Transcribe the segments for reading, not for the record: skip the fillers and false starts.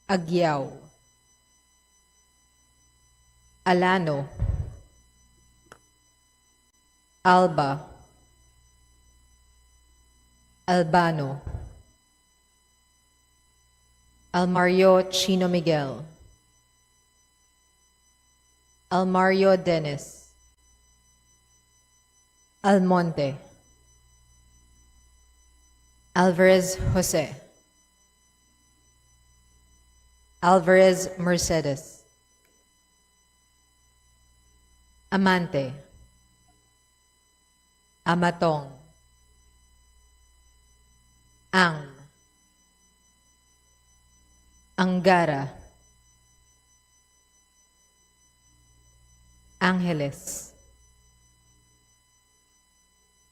Agyaw, Alano, Alba, Albano, Almario Chino Miguel, Almario Dennis, Almonte, Alvarez Jose, Alvarez Mercedes, Amante, Amatong, Angara, Angeles,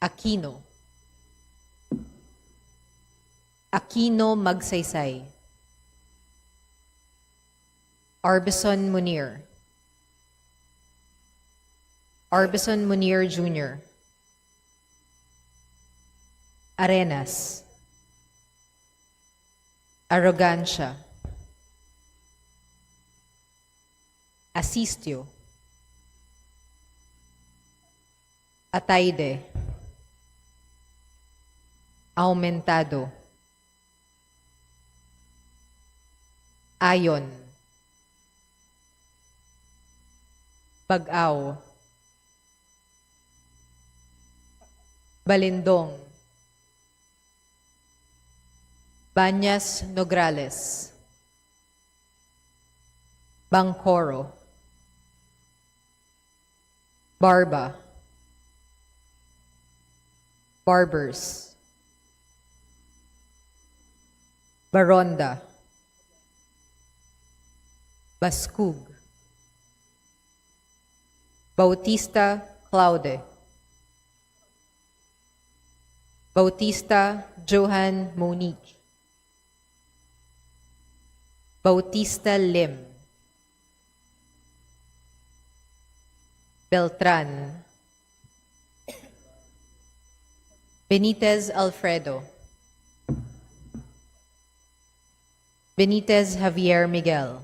Aquino, Aquino Magsaysay, Arbison Munir, Arbison Munir Jr., Arenas, Arrogancia, Asistio, Ataide, Aumentado, Ayon, Bagaw, Balindong, Banyas Nograles, Bangkoro, Barba, Barbers, Baronda, Baskug, Bautista Claude, Bautista Johan Monique, Bautista Lim, Beltran, Benitez Alfredo, Benitez Javier Miguel,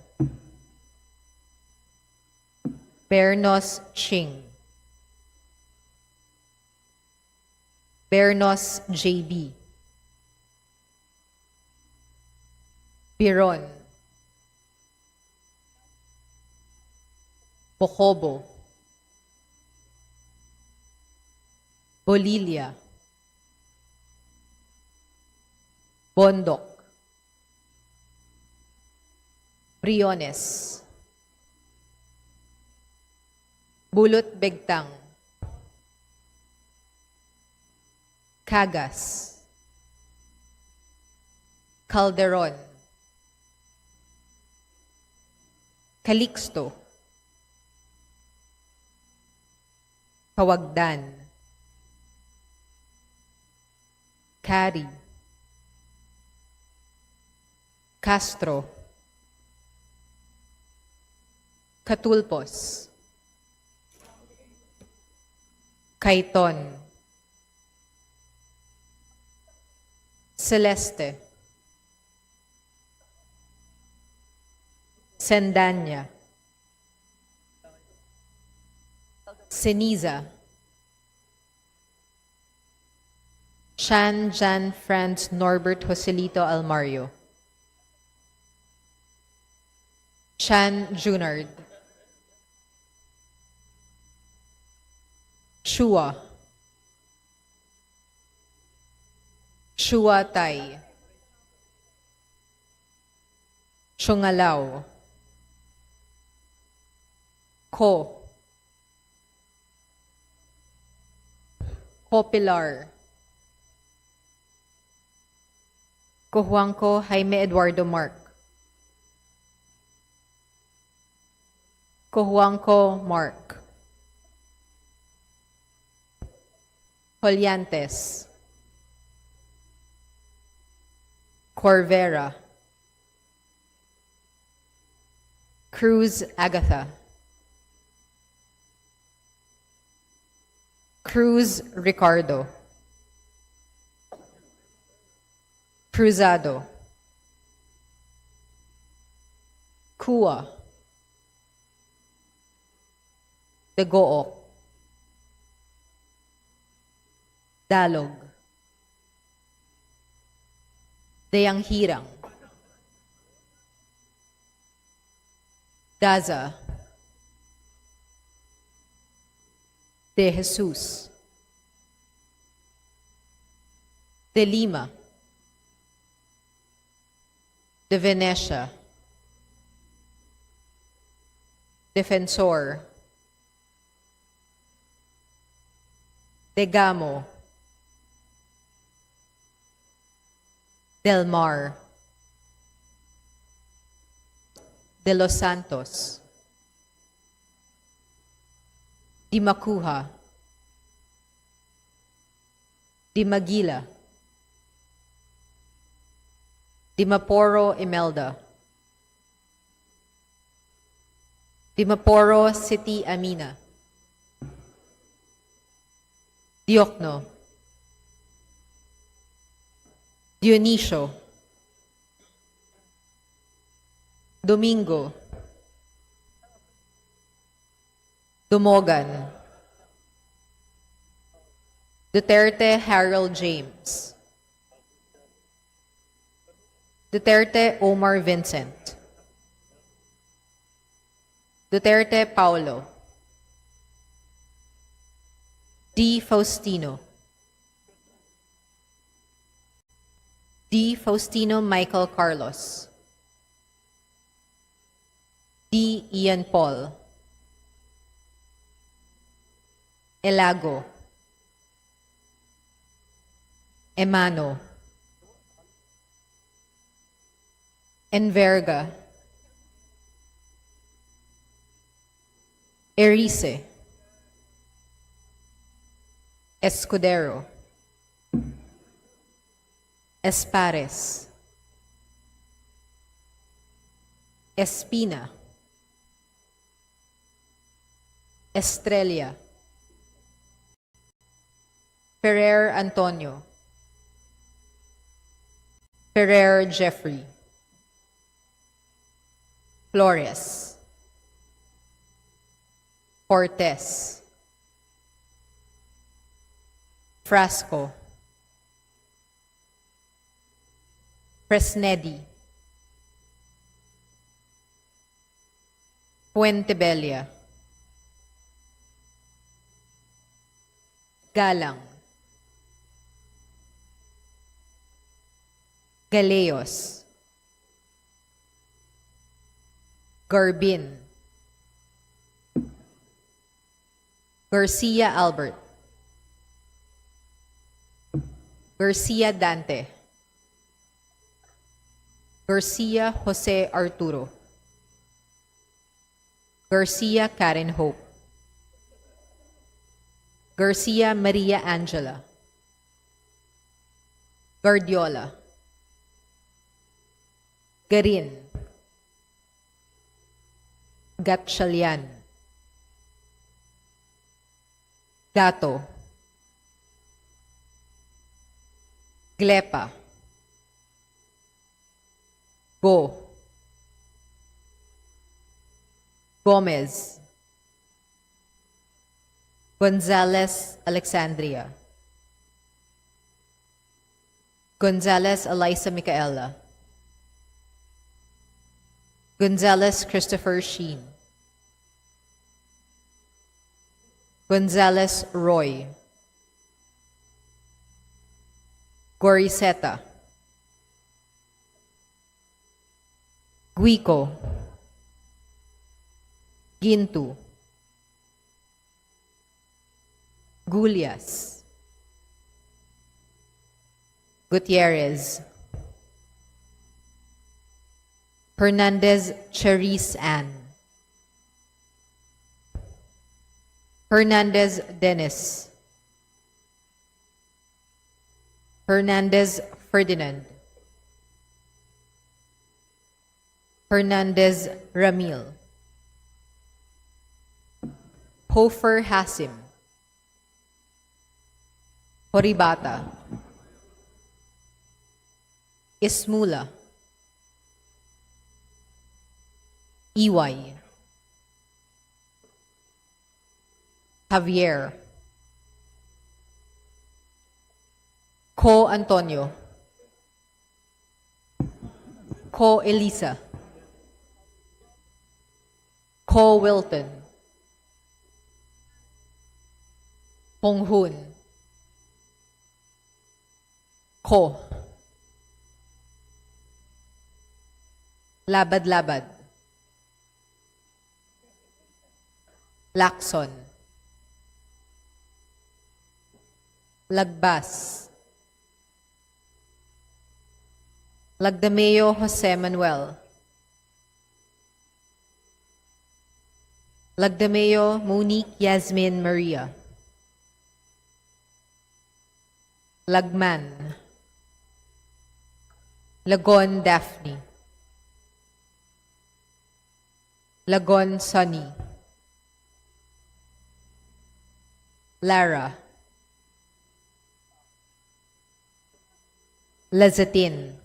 Bernos Ching, Bernos JB, Biron, Bocobo, Bolilia, Bondok, Briones, Bulot Begtang, Cagas, Calderon, Calixto, Kawagdan, Cari, Castro, Catulpos, Caiton, Celeste, Sendanya, Ceniza, Shan Jan Franz Norbert Joselito Almario, Shan Junard, Shua, Shua Tai, Shungalao, Ko, Pilar, Cojuangco Jaime Eduardo Mark, Cojuangco Mark, Joliantes, Corvera, Cruz Agatha, Cruz Ricardo, Cruzado, Kua, Dagook, Dalog, Dayanghirang, Daza, De Jesus, De Lima, De Venecia, Defensor, De Gamo, Del Mar, De Los Santos, Di Macuja, Di Maguila, Di Maporo Imelda, Di Maporo City Amina, Diokno, Dionisio, Domingo, Dumogan, Duterte Harold James, Duterte Omar Vincent, Duterte Paulo, D. Faustino, D. Faustino Michael Carlos, D. Ian Paul, Elago, Emano, Enverga, Erice, Escudero, Espares, Espina, Estrella, Ferrer Antonio, Ferrer Jeffrey, Flores, Cortez, Frasco, Fresnedi, Puentebella, Galang, Galeos, Garbin, Garcia Albert, Garcia Dante, Garcia Jose Arturo, Garcia Karen Hope, Garcia Maria Angela, Guardiola, Garin, Gatchalian, Gato, Glepa, Go, Gomez, Gonzalez Alexandria, Gonzalez Eliza Micaela, Gonzalez Christopher Sheen, Gonzalez Roy, Goriseta, Guico, Gintu, Gulias, Gutierrez, Hernandez Cherise Ann, Hernandez Dennis, Hernandez Ferdinand, Hernandez Ramil, Hofer Hasim, Horibata, Ismula, Iway. Javier. Co Antonio. Co Elisa. Co Wilton. Ponghun. Co. Labad-labad. Lacson. Lagbas. Lagdameo Jose Manuel. Lagdameo Monique Yasmin Maria. Lagman. Lagon Daphne. Lagon Sunny. Lara. Lazatin.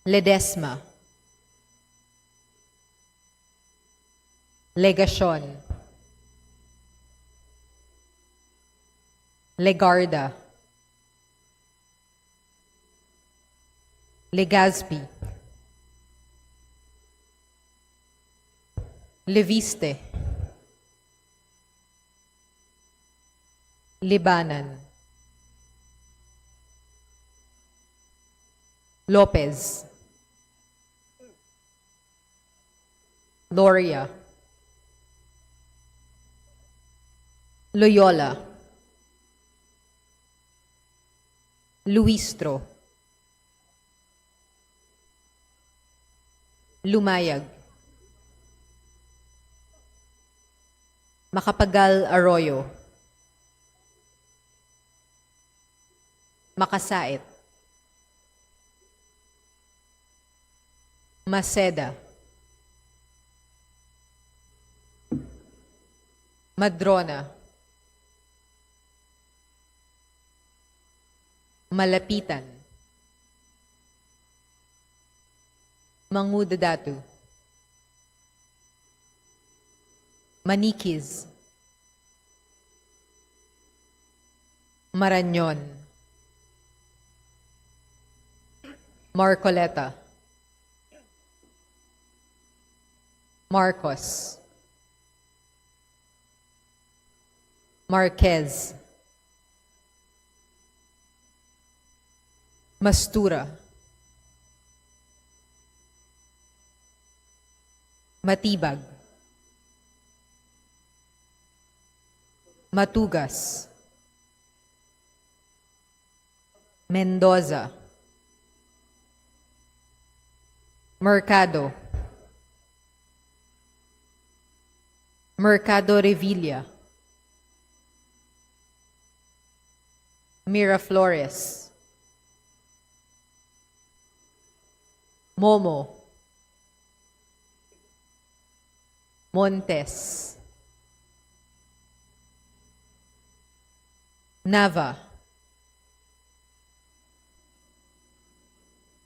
Ledesma. Legacion. Legarda. Legazpi. Leviste. Libanan. Lopez. Loria. Loyola. Luistro. Lumayag. Macapagal Arroyo. Makasait. Maceda. Madrona. Malapitan. Mangudadatu. Manikiz. Marañon. Marcoleta. Marcos. Marquez. Mastura. Matibag. Matugas. Mendoza. Mercado. Mercado Revilla. Miraflores. Momo. Montes. Nava.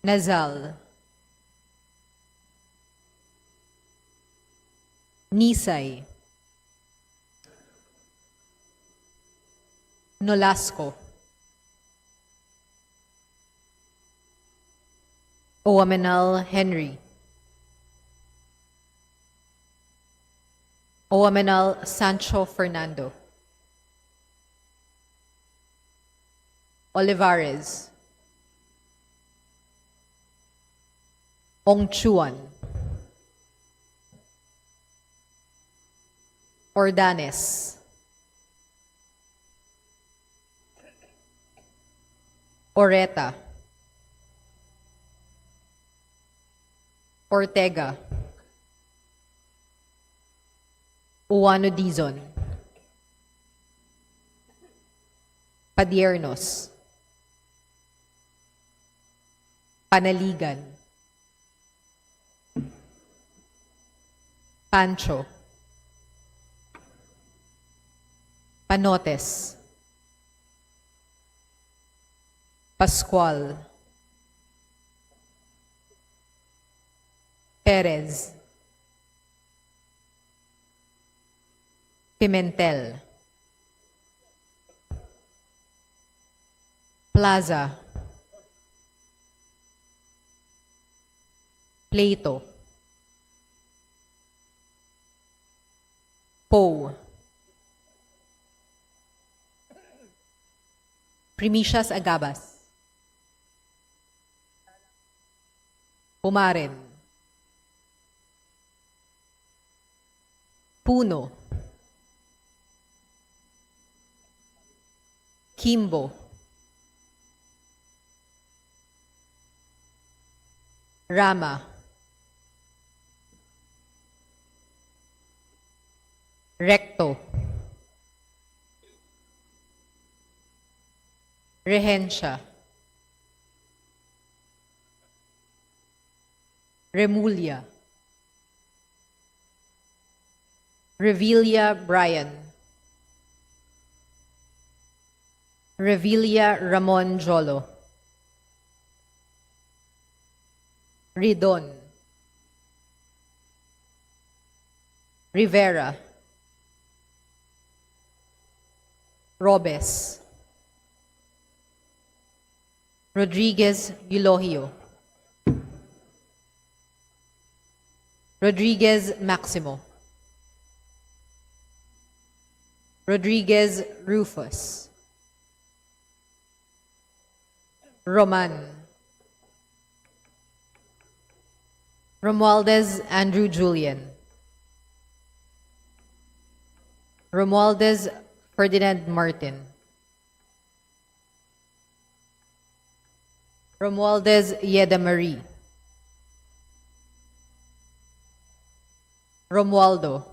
Nazal. Nisay. Nolasco. Oamenal Henry. Oamenal Sancho Fernando. Olivares. Ongchuan. Ordanes. Oreta. Ortega. Uwano Dizon. Padiernos. Panaligan. Pancho. Panotes. Pascual. Perez, Pimentel, Plaza, Plato, Poe, Primicias Agabas, Pumaren, Puno, Kimbo, Rama, Recto, Rehencia, Remulla, Revilla Brian, Revilla Ramon Jolo, Ridon, Rivera, Robes, Rodriguez Eulogio, Rodriguez Maximo, Rodriguez Rufus, Roman, Romualdez Andrew Julian, Romualdez Ferdinand Martin, Romualdez Yeda Marie, Romualdo,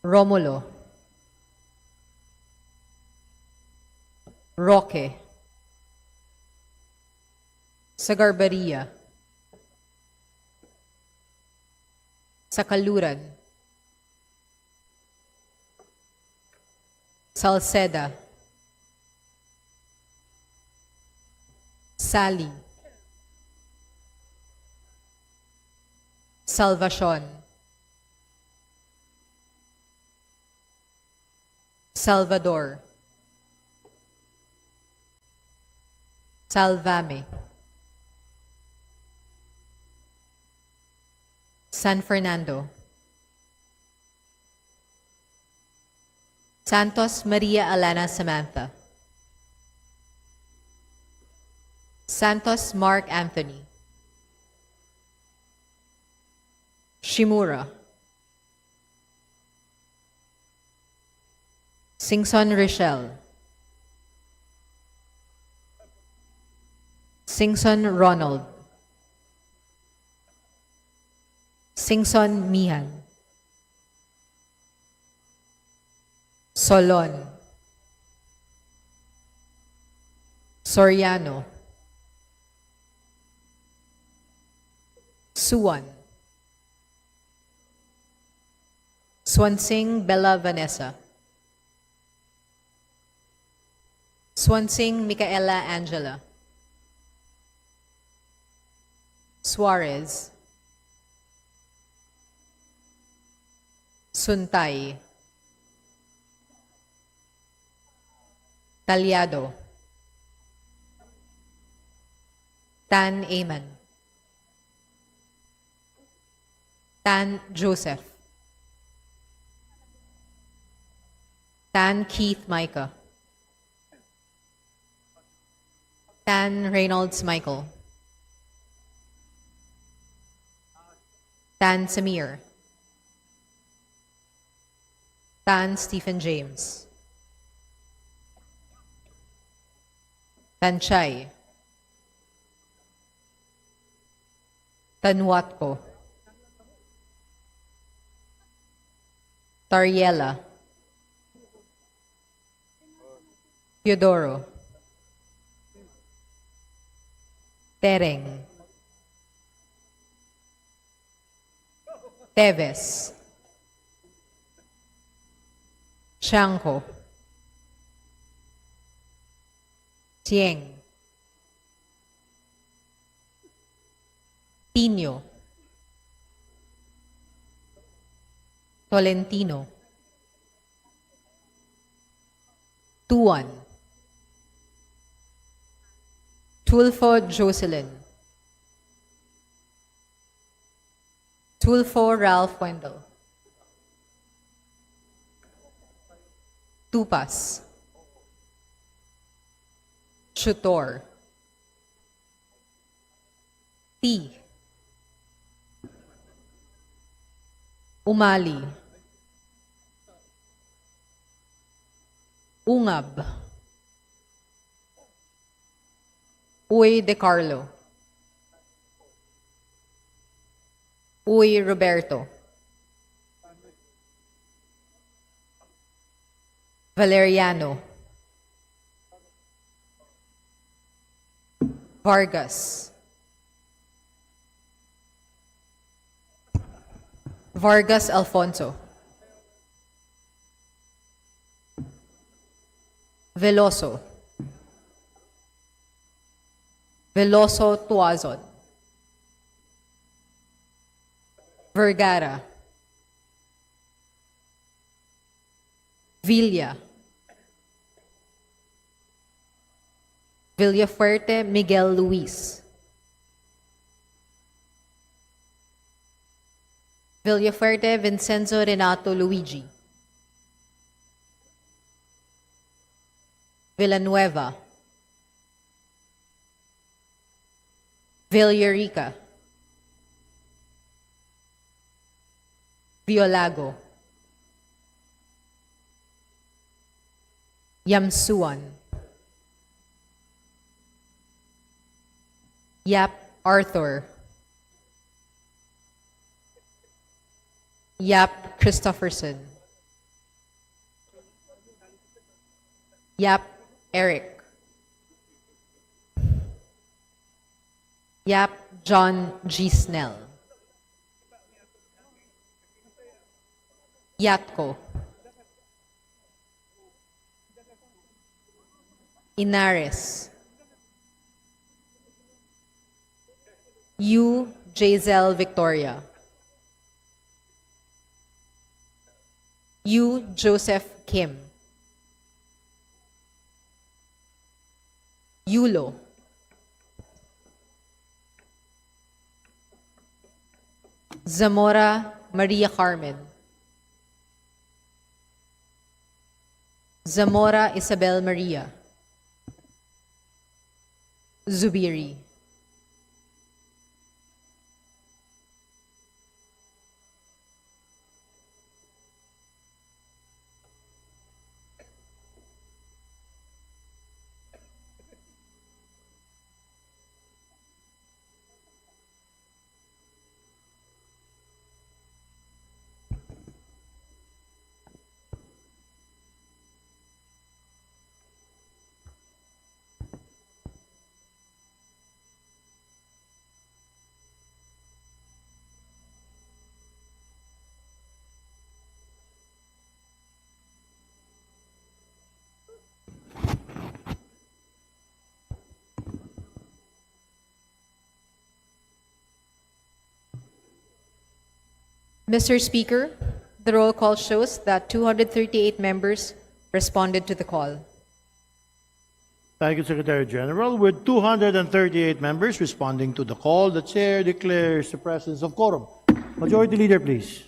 Romulo, Roque, Sagarbaria, Sakaluran, Salceda, Sally, Salvacion, Salvador, Salvame, San Fernando, Santos Maria Alana Samantha, Santos Mark Anthony, Shimura, Singson Rochelle, Singson Ronald, Singson Mihan, Solon, Soriano, Suwan, Swansing Bella Vanessa, Swansing Micaela Angela, Suarez, Suntay, Talyado, Tan Aman, Tan Joseph, Tan Keith Micah, Tan Reynolds Michael, Tan Samir, Tan Stephen James, Tan Chai, Tan Watko, Tariela, Teodoro, Tereng, Teves, Chanco, Tieng, Tino, Tolentino, Tuan, Tulfo Jocelyn, Tulfo Ralph Wendell, Tupas, Chutor, T, Umali, Ungab, Uy De Carlo, Uy Roberto, Valeriano, Vargas, Vargas Alfonso, Veloso, Veloso Tuazon, Vergara, Villa, Villafuerte Miguel Luis, Villafuerte Vincenzo Renato Luigi, Villanueva, Villarica, Violago, Yamsuan, Yap Arthur, Yap Christopherson, Yap Eric, Yap John G. Snell, Yatko, Inares, U. Jazel Victoria, U. Joseph Kim, Yulo, Zamora Maria Carmen, Zamora Isabel Maria, Zubiri, Mr. Speaker, the roll call shows that 238 members responded to the call. Thank you, Secretary General. With 238 members responding to the call, the Chair declares the presence of quorum. Majority Leader, please.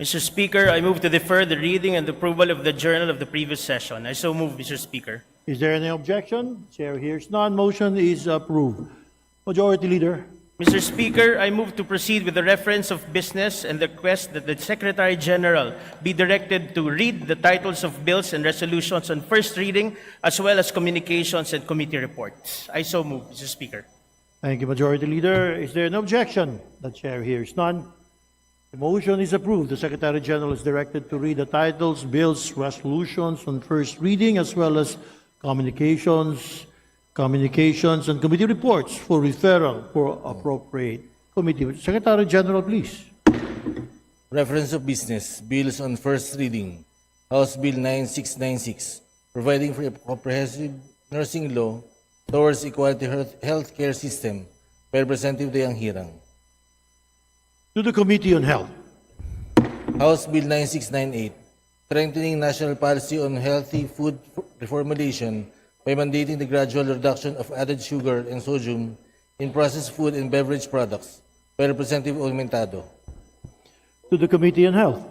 Mr. Speaker, I move to defer the reading and approval of the journal of the previous session. I so move, Mr. Speaker. Is there any objection? Chair hears none. Motion is approved. Majority Leader. Mr. Speaker, I move to proceed with the reference of business and the request that the Secretary General be directed to read the titles of bills and resolutions on first reading, as well as communications and committee reports. I so move, Mr. Speaker. Thank you, Majority Leader. Is there an objection? The Chair hears none. The motion is approved. The Secretary General is directed to read the titles, bills, resolutions on first reading, as well as communications, and committee reports for referral for appropriate committee. Secretary General, please. Reference of business, bills on first reading. House Bill 9696, providing for a comprehensive nursing law towards equality health care system by Representative Dayang Hirang. To the Committee on Health. House Bill 9698, strengthening national policy on healthy food reformulation by mandating the gradual reduction of added sugar and sodium in processed food and beverage products by Representative Aumentado. To the Committee on Health.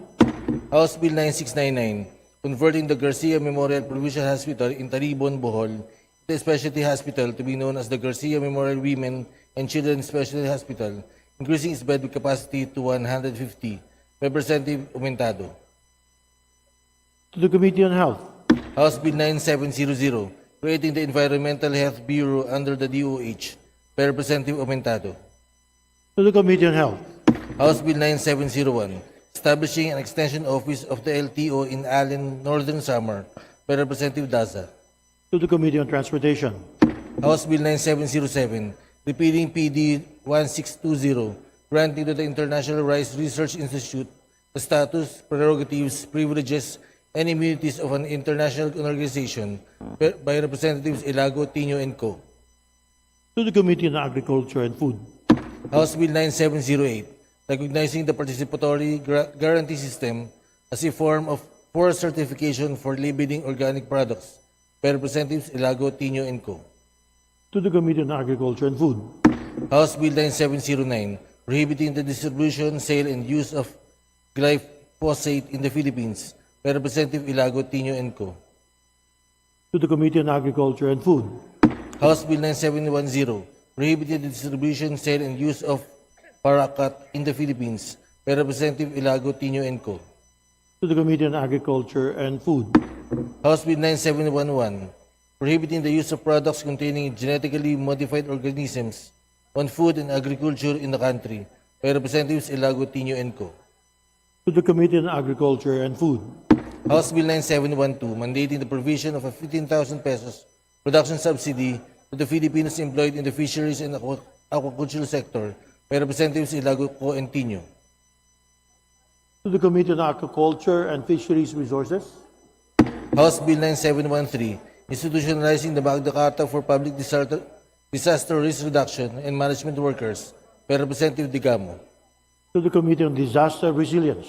House Bill 9699, converting the Garcia Memorial Provincial Hospital in Taribon, Bohol, to a specialty hospital to be known as the Garcia Memorial Women and Children Specialty Hospital, increasing its bed capacity to 150, by Representative Aumentado. To the Committee on Health. House Bill 9700, creating the Environmental Health Bureau under the DOH, by Representative Aumentado. To the Committee on Health. House Bill 9701, establishing an extension office of the LTO in Allen, Northern Samar, by Representative Daza. To the Committee on Transportation. House Bill 9707, repealing PD 1620, granting to the International Rice Research Institute the status, prerogatives, privileges, and immunities of an international organization, by Representatives Ilago, Tino, and Co. To the Committee on Agriculture and Food. House Bill 9708, recognizing the participatory guarantee system as a form of forest certification for labeling organic products, by Representatives Ilago, Tino, and Co. To the Committee on Agriculture and Food. House Bill 9709, prohibiting the distribution, sale, and use of glyphosate in the Philippines, by Representative Ilago, Tino, and Co. To the Committee on Agriculture and Food. House Bill 9710, prohibiting the distribution, sale, and use of paraquat in the Philippines, by Representative Ilago, Tino, and Co. To the Committee on Agriculture and Food. House Bill 9711, prohibiting the use of products containing genetically modified organisms on food and agriculture in the country, by Representatives Ilago, Tino, and Co. To the Committee on Agriculture and Food. House Bill 9712, mandating the provision of a 15,000 pesos production subsidy to the Filipinos employed in the fisheries and aquaculture sector, by Representatives Ilago, Co, and Tino. To the Committee on Aquaculture and Fisheries Resources. House Bill 9713, institutionalizing the Magna Carta for Public Disaster Risk Reduction and Management Workers, by Representative Digamo. To the Committee on Disaster Resilience.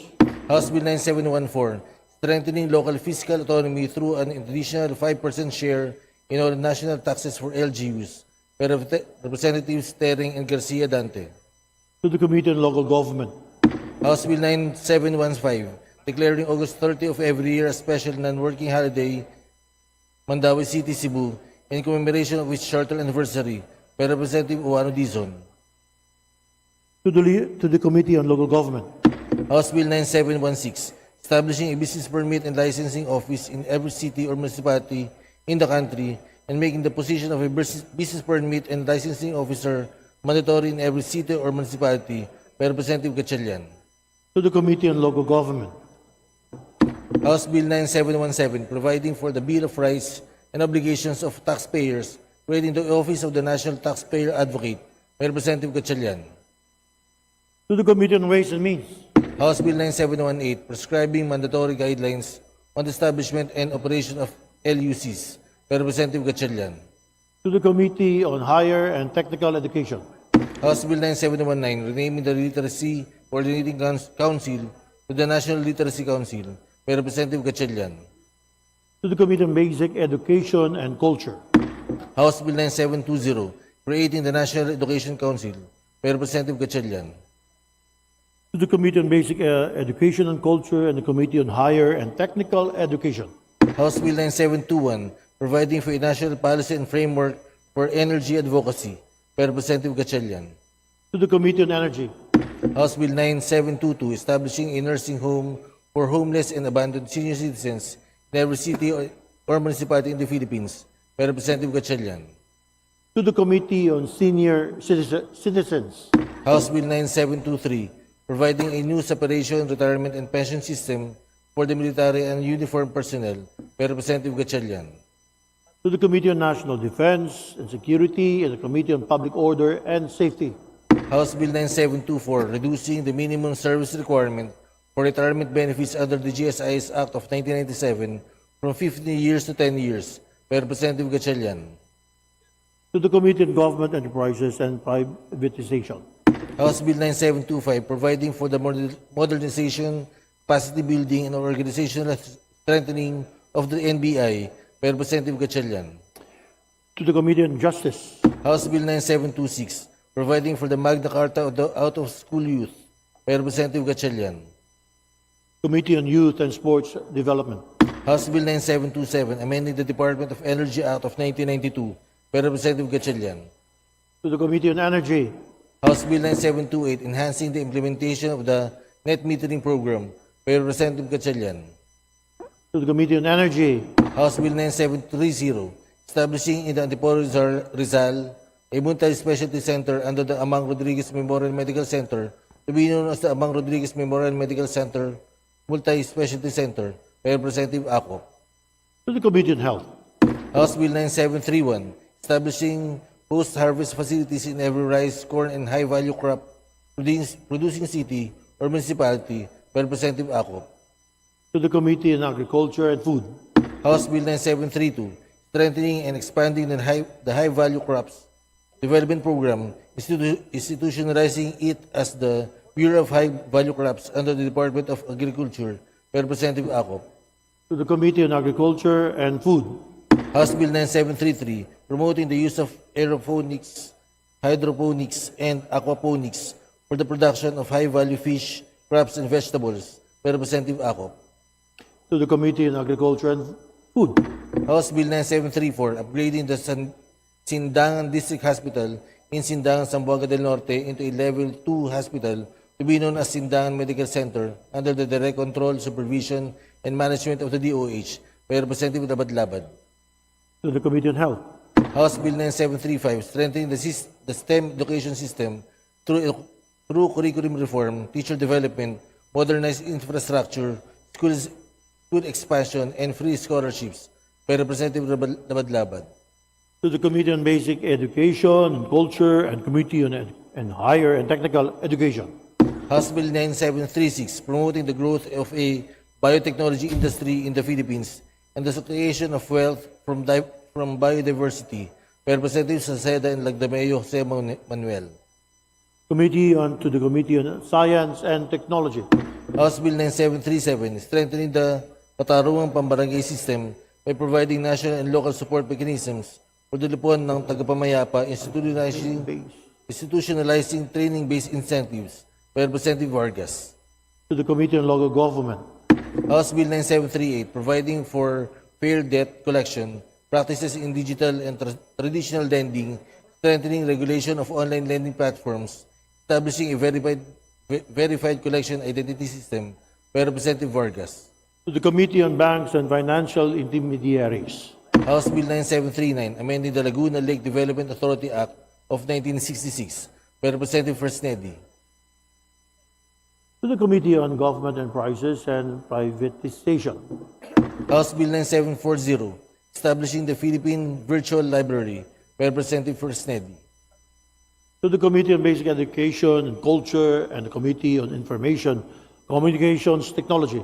House Bill 9714, strengthening local fiscal autonomy through an additional 5% share in all national taxes for LGUs, by Representatives Tering and Garcia Dante. To the Committee on Local Government. House Bill 9715, declaring August 30 of every year a special non-working holiday, Mandawi City, Cebu, in commemoration of its charter anniversary, by Representative Uano Dizon. To the Committee on Local Government. House Bill 9716, establishing a business permit and licensing office in every city or municipality in the country, and making the position of a business permit and licensing officer mandatory in every city or municipality, by Representative Gatchalian. To the Committee on Local Government. House Bill 9717, providing for the Bill of Rights and Obligations of Taxpayers, creating the Office of the National Taxpayer Advocate, by Representative Gatchalian. To the Committee on Ways and Means. House Bill 9718, prescribing mandatory guidelines on the establishment and operation of LUCs, by Representative Gatchalian. To the Committee on Higher and Technical Education. House Bill 9719, renaming the Literacy Coordinating Council to the National Literacy Council, by Representative Gatchalian. To the Committee on Basic Education and Culture. House Bill 9720, creating the National Education Council, by Representative Gatchalian. To the Committee on Basic Education and Culture and the Committee on Higher and Technical Education. House Bill 9721, providing for a national policy and framework for energy advocacy, by Representative Gatchalian. To the Committee on Energy. House Bill 9722, establishing a nursing home for homeless and abandoned senior citizens in every city or municipality in the Philippines, by Representative Gatchalian. To the Committee on Senior Citizens. House Bill 9723, providing a new separation, retirement, and pension system for the military and uniformed personnel, by Representative Gatchalian. To the Committee on National Defense and Security and the Committee on Public Order and Safety. House Bill 9724, reducing the minimum service requirement for retirement benefits under the GSIS Act of 1997 from 15 years to 10 years, by Representative Gatchalian. To the Committee on Government Enterprises and Privatization. House Bill 9725, providing for the modernization, capacity building, and organizational strengthening of the NBI by Representative Gatchalian. To the Committee on Justice. House Bill 9726, providing for the Magna Carta of the out-of-school youth by Representative Gatchalian. Committee on Youth and Sports Development. House Bill 9727, amending the Department of Energy Act of 1992 by Representative Gatchalian. To the Committee on Energy. House Bill 9728, enhancing the implementation of the net metering program by Representative Gatchalian. To the Committee on Energy. House Bill 9730, establishing in the Antipolo Rizal a multi-specialty center under the Amang Rodriguez Memorial Medical Center to be known as the Amang Rodriguez Memorial Medical Center Multi-Specialty Center by Representative Ako. To the Committee on Health. House Bill 9731, establishing post-harvest facilities in every rice, corn, and high-value crop producing city or municipality by Representative Ako. To the Committee on Agriculture and Food. House Bill 9732, strengthening and expanding the high-value crops development program, institutionalizing it as the Bureau of High-Value Crops under the Department of Agriculture by Representative Ako. To the Committee on Agriculture and Food. House Bill 9733, promoting the use of aeroponics, hydroponics, and aquaponics for the production of high-value fish, crops, and vegetables by Representative Ako. To the Committee on Agriculture and Food. House Bill 9734, upgrading the Sindangan District Hospital in Sindangan, Zamboanga del Norte into a Level 2 hospital to be known as Sindangan Medical Center under the direct control, supervision, and management of the DOH by Representative Labad-Labad. To the Committee on Health. House Bill 9735, strengthening the STEM education system through curriculum reform, teacher development, modernized infrastructure, school expansion, and free scholarships by Representative Labad-Labad. To the Committee on Basic Education and Culture and Committee on Higher and Technical Education. House Bill 9736, promoting the growth of a biotechnology industry in the Philippines and the creation of wealth from biodiversity by Representatives Saceda and Lagdameo Jose Manuel. To the Committee on Science and Technology. House Bill 9737, strengthening the Katarungang Pambarangay system by providing national and local support mechanisms for the lupon ng tagapamayapa, institutionalizing training-based incentives by Representative Vargas. To the Committee on Local Government. House Bill 9738, providing for fair debt collection practices in digital and traditional lending, strengthening regulation of online lending platforms, establishing a verified collection identity system by Representative Vargas. To the Committee on Banks and Financial Intermediaries. House Bill 9739, amending the Laguna Lake Development Authority Act of 1966 by Representative Fresnedi. To the Committee on Government and Prices and Privatization. House Bill 9740, establishing the Philippine Virtual Library by Representative Fresnedi. To the Committee on Basic Education and Culture and the Committee on Information, Communications Technology.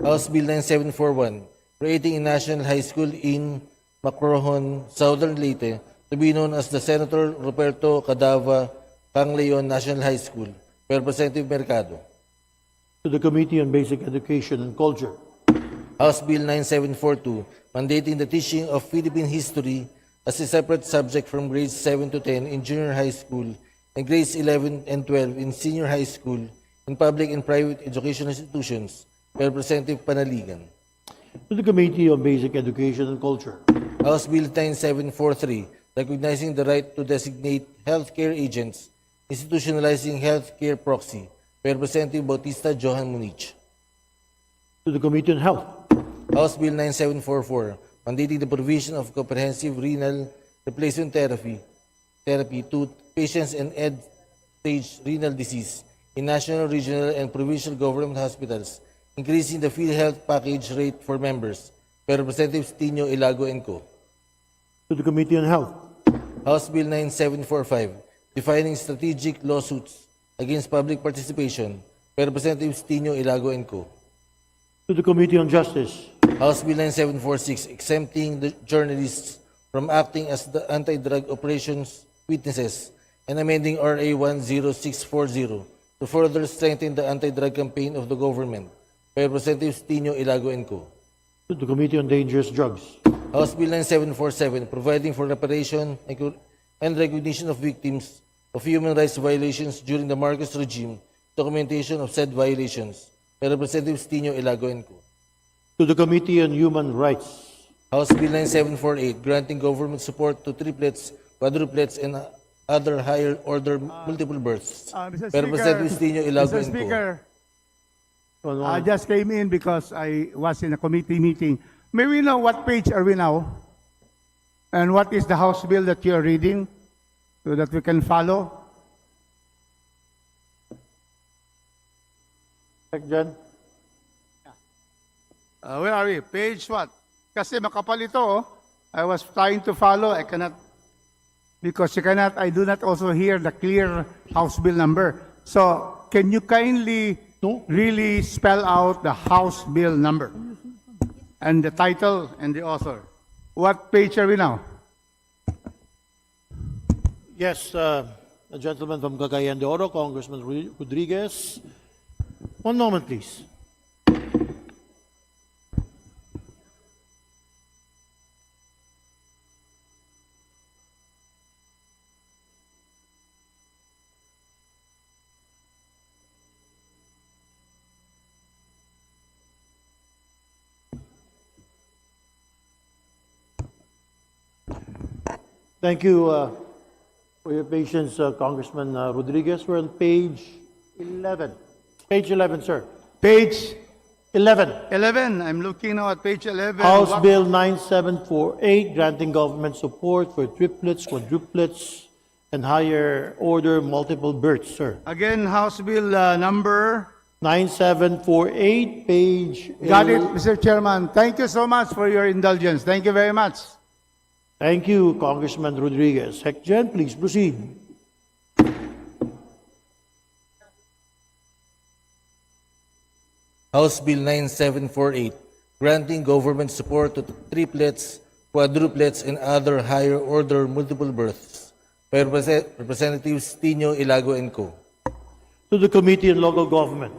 House Bill 9741, creating a national high school in Macrohon, Southern Leyte, to be known as the Senator Roberto Cadava Cangleon National High School by Representative Mercado. To the Committee on Basic Education and Culture. House Bill 9742, mandating the teaching of Philippine history as a separate subject from grades 7 to 10 in junior high school and grades 11 and 12 in senior high school in public and private educational institutions by Representative Panaligan. To the Committee on Basic Education and Culture. House Bill 9743, recognizing the right to designate healthcare agents, institutionalizing healthcare proxy by Representative Bautista Johan Munich. To the Committee on Health. House Bill 9744, mandating the provision of comprehensive renal replacement therapy to patients in end-stage renal disease in national, regional, and provincial government hospitals, increasing the PhilHealth package rate for members by Representatives Tino Ilago and Co. To the Committee on Health. House Bill 9745, defining strategic lawsuits against public participation by Representatives Tino Ilago and Co. To the Committee on Justice. House Bill 9746, exempting the journalists from acting as the anti-drug operations witnesses and amending RA 10640 to further strengthen the anti-drug campaign of the government by Representatives Tino Ilago and Co. To the Committee on Dangerous Drugs. House Bill 9747, providing for reparation and recognition of victims of human rights violations during the Marcos regime, documentation of said violations by Representatives Tino Ilago and Co. To the Committee on Human Rights. House Bill 9748, granting government support to triplets, quadruplets, and other higher order multiple births Mr. by Representatives Tino Ilago Mr. and Co. Speaker, One I moment. just came in because I was in a committee meeting. May we know what page are we now? And what is the House bill that you are reading so that we can follow? Secretary. Where are we? Page what? Kasi makapal ito, oh. I was trying to follow. I cannot, because I do not also hear the clear House bill number. So, can you kindly really spell out the House bill number and the title and the author? What page are we now? Yes, the gentleman from Cagayan de Oro, Congressman Rodriguez. One moment, please. Thank you for your patience, Congressman Rodriguez. We're on page 11. Page 11, sir. Page 11. 11. I'm looking now at page 11. House What- Bill 9748, granting government support for triplets, quadruplets, and higher order multiple births, sir. Again, House bill number. 9748, page... Got it, Mr. Chairman. Thank you so much for your indulgence. Thank you very much. Thank you, Congressman Rodriguez. Secretary, please proceed. House Bill 9748, granting government support to triplets, quadruplets, and other higher order multiple births by Representatives Tino Ilago and Co. To the Committee on Local Government.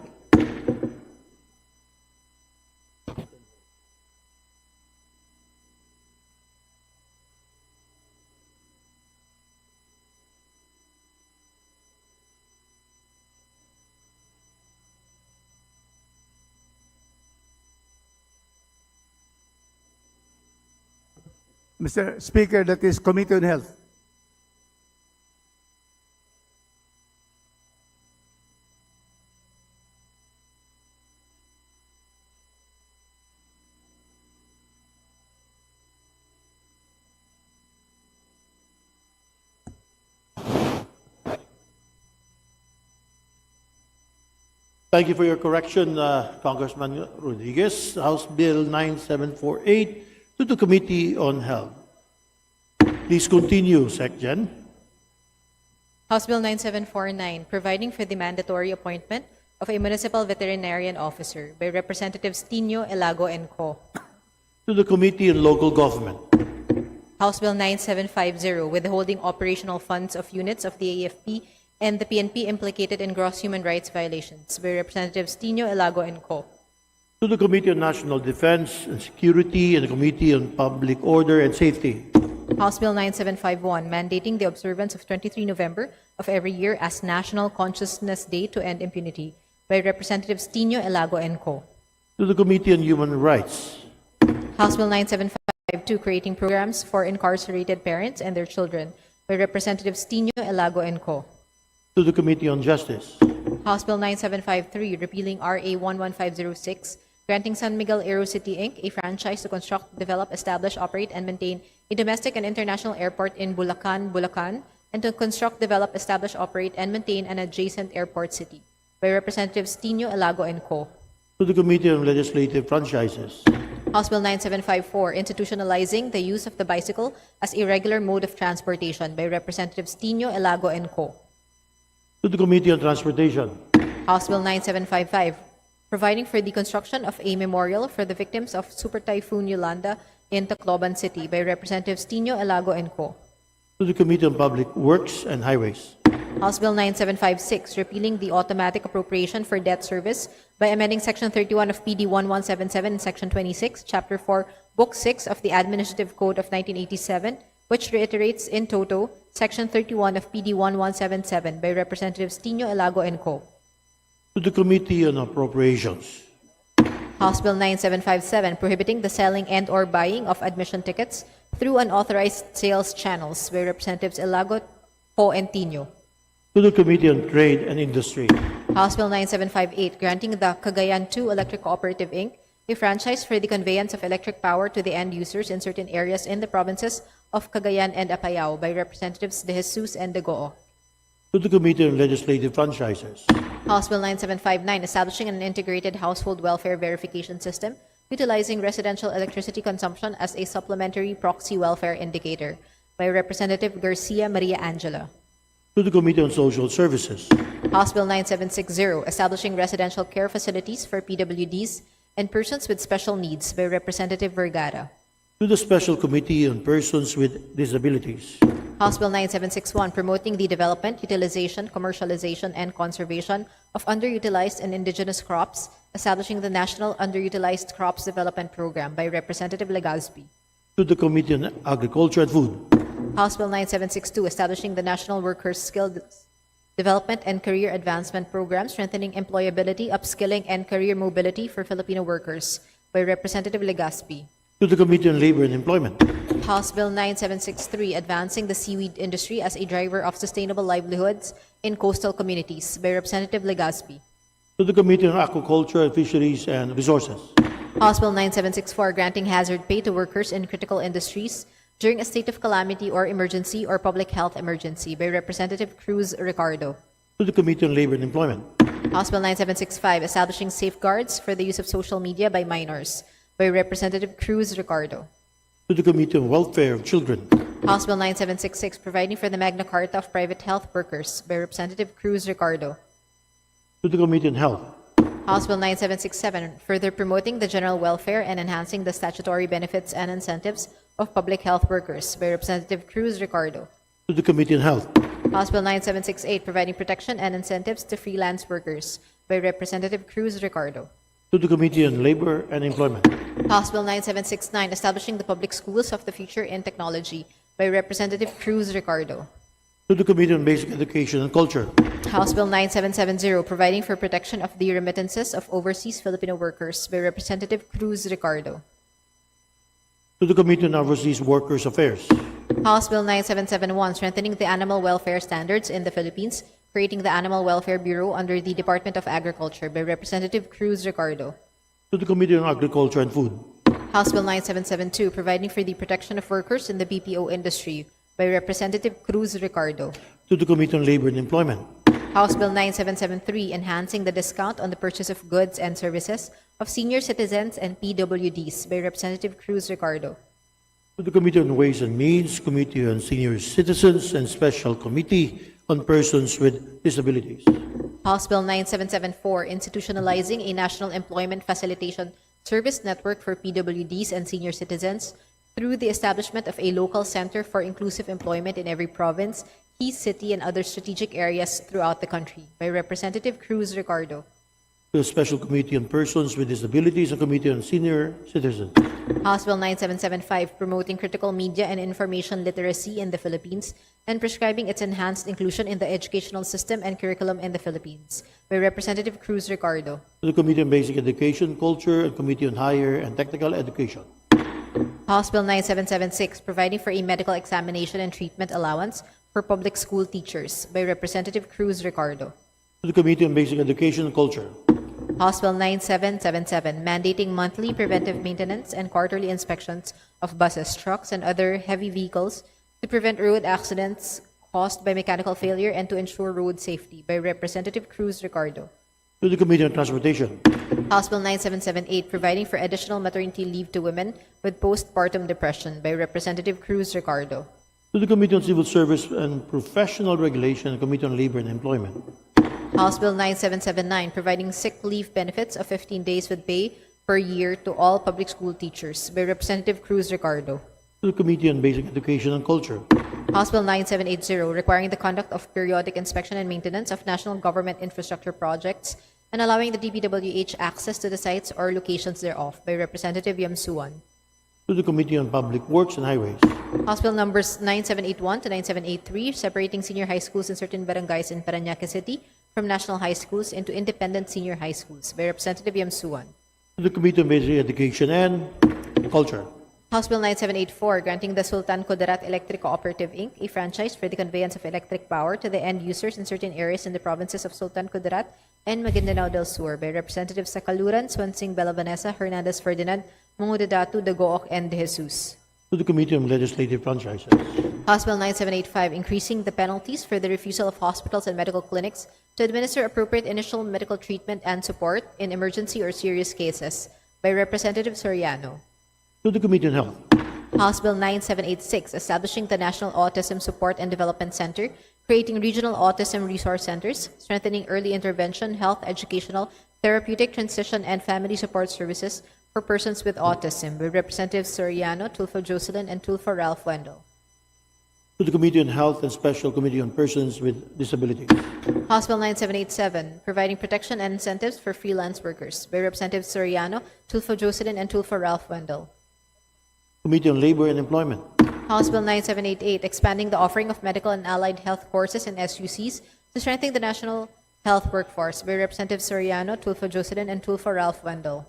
Mr. Speaker, that is Committee on Health. Thank you for your correction, Congressman Rodriguez. House Bill 9748 to the Committee on Health. Please continue, Secretary. House Bill 9749, providing for the mandatory appointment of a municipal veterinarian officer by Representatives Tino Ilago and Co. To the Committee on Local Government. House Bill 9750, withholding operational funds of units of the AFP and the PNP implicated in gross human rights violations by Representatives Tino Ilago and Co. To the Committee on National Defense and Security and the Committee on Public Order and Safety. House Bill 9751, mandating the observance of 23 November of every year as National Consciousness Day to End Impunity by Representatives Tino Ilago and Co. To the Committee on Human Rights. House Bill 9752, creating programs for incarcerated parents and their children by Representatives Tino Ilago and Co. To the Committee on Justice. House Bill 9753, repealing RA 11506, granting San Miguel Aero City Inc. a franchise to construct, develop, establish, operate, and maintain a domestic and international airport in Bulacan, Bulacan, and to construct, develop, establish, operate, and maintain an adjacent airport city by Representatives Tino Ilago and Co. To the Committee on Legislative Franchises. House Bill 9754, institutionalizing the use of the bicycle as a regular mode of transportation by Representatives Tino Ilago and Co. To the Committee on Transportation. House Bill 9755, providing for the construction of a memorial for the victims of Super Typhoon Yolanda in Tacloban City by Representatives Tino Ilago and Co. To the Committee on Public Works and Highways. House Bill 9756, repealing the automatic appropriation for debt service by amending Section 31 of PD 1177 and Section 26, Chapter 4, Book 6 of the Administrative Code of 1987, which reiterates in toto Section 31 of PD 1177 by Representatives Tino Elago and Co. To the Committee on Appropriations. House Bill 9757, prohibiting the selling and/or buying of admission tickets through unauthorized sales channels by Representatives Elago, Co. and Tino. To the Committee on Trade and Industry. House Bill 9758, granting the Cagayan 2 Electric Cooperative Inc. a franchise for the conveyance of electric power to the end users in certain areas in the provinces of Cagayan and Apayao by Representatives De Jesus and De Goo. To the Committee on Legislative Franchises. House Bill 9759, establishing an integrated household welfare verification system utilizing residential electricity consumption as a supplementary proxy welfare indicator by Representative Garcia Maria Angela. To the Committee on Social Services. House Bill 9760, establishing residential care facilities for PWDs and persons with special needs by Representative Vergara. To the Special Committee on Persons with Disabilities. House Bill 9761, promoting the development, utilization, commercialization, and conservation of underutilized and indigenous crops, establishing the National Underutilized Crops Development Program by Representative Legazpi. To the Committee on Agriculture and Food. House Bill 9762, establishing the National Workers' Skill Development and Career Advancement Program, strengthening employability, upskilling, and career mobility for Filipino workers by Representative Legazpi. To the Committee on Labor and Employment. House Bill 9763, advancing the seaweed industry as a driver of sustainable livelihoods in coastal communities by Representative Legazpi. To the Committee on Aquaculture, Fisheries and Resources. House Bill 9764, granting hazard pay to workers in critical industries during a state of calamity or emergency or public health emergency by Representative Cruz Ricardo. To the Committee on Labor and Employment. House Bill 9765, establishing safeguards for the use of social media by minors by Representative Cruz Ricardo. To the Committee on Welfare of Children. House Bill 9766, providing for the Magna Carta of Private Health Workers by Representative Cruz Ricardo. To the Committee on Health. House Bill 9767, further promoting the general welfare and enhancing the statutory benefits and incentives of public health workers by Representative Cruz Ricardo. To the Committee on Health. House Bill 9768, providing protection and incentives to freelance workers by Representative Cruz Ricardo. To the Committee on Labor and Employment. House Bill 9769, establishing the public schools of the future in technology by Representative Cruz Ricardo. To the Committee on Basic Education and Culture. House Bill 9770, providing for protection of the remittances of overseas Filipino workers by Representative Cruz Ricardo. To the Committee on Overseas Workers Affairs. House Bill 9771, strengthening the animal welfare standards in the Philippines, creating the Animal Welfare Bureau under the Department of Agriculture by Representative Cruz Ricardo. To the Committee on Agriculture and Food. House Bill 9772, providing for the protection of workers in the BPO industry by Representative Cruz Ricardo. To the Committee on Labor and Employment. House Bill 9773, enhancing the discount on the purchase of goods and services of senior citizens and PWDs by Representative Cruz Ricardo. To the Committee on Ways and Means, Committee on Senior Citizens, and Special Committee on Persons with Disabilities. House Bill 9774, institutionalizing a national employment facilitation service network for PWDs and senior citizens through the establishment of a local center for inclusive employment in every province, key city, and other strategic areas throughout the country by Representative Cruz Ricardo. To the Special Committee on Persons with Disabilities and Committee on Senior Citizens. House Bill 9775, promoting critical media and information literacy in the Philippines and prescribing its enhanced inclusion in the educational system and curriculum in the Philippines by Representative Cruz Ricardo. To the Committee on Basic Education, Culture, and Committee on Higher and Technical Education. House Bill 9776, providing for a medical examination and treatment allowance for public school teachers by Representative Cruz Ricardo. To the Committee on Basic Education and Culture. House Bill 9777, mandating monthly preventive maintenance and quarterly inspections of buses, trucks, and other heavy vehicles to prevent road accidents caused by mechanical failure and to ensure road safety by Representative Cruz Ricardo. To the Committee on Transportation. House Bill 9778, providing for additional maternity leave to women with postpartum depression by Representative Cruz Ricardo. To the Committee on Civil Service and Professional Regulation and Committee on Labor and Employment. House Bill 9779, providing sick leave benefits of 15 days with pay per year to all public school teachers by Representative Cruz Ricardo. To the Committee on Basic Education and Culture. House Bill 9780, requiring the conduct of periodic inspection and maintenance of national government infrastructure projects and allowing the DPWH access to the sites or locations thereof, by Representative Yamsuan. To the Committee on Public Works and Highways. House Bill numbers 9781 to 9783, separating senior high schools in certain barangays in Parañaque City from national high schools into independent senior high schools, by Representative Yamsuan. To the Committee on Basic Education and Culture. House Bill 9784, granting the Sultan Kudarat Electric Cooperative Inc. a franchise for the conveyance of electric power to the end users in certain areas in the provinces of Sultan Kudarat and Maguindanao del Sur, by Representatives Sakaluran, Swansing, Bella Vanessa, Hernandez Ferdinand, Mangudadatu, Dagook, and De Jesus. To the Committee on Legislative Franchises. House Bill 9785, increasing the penalties for the refusal of hospitals and medical clinics to administer appropriate initial medical treatment and support in emergency or serious cases, by Representative Soriano. To the Committee on Health. House Bill 9786, establishing the National Autism Support and Development Center, creating regional autism resource centers, strengthening early intervention, health, educational, therapeutic, transition, and family support services for persons with autism, by Representatives Soriano, Tulfo Jocelyn, and Tulfo Ralph Wendell. To the Committee on Health and Special Committee on Persons with Disabilities. House Bill 9787, providing protection and incentives for freelance workers, by Representatives Soriano, Tulfo Jocelyn, and Tulfo Ralph Wendell. Committee on Labor and Employment. House Bill 9788, expanding the offering of medical and allied health courses in SUCs to strengthen the national health workforce, by Representative Soriano, Tulfo Jocelyn, and Tulfo Ralph Wendell.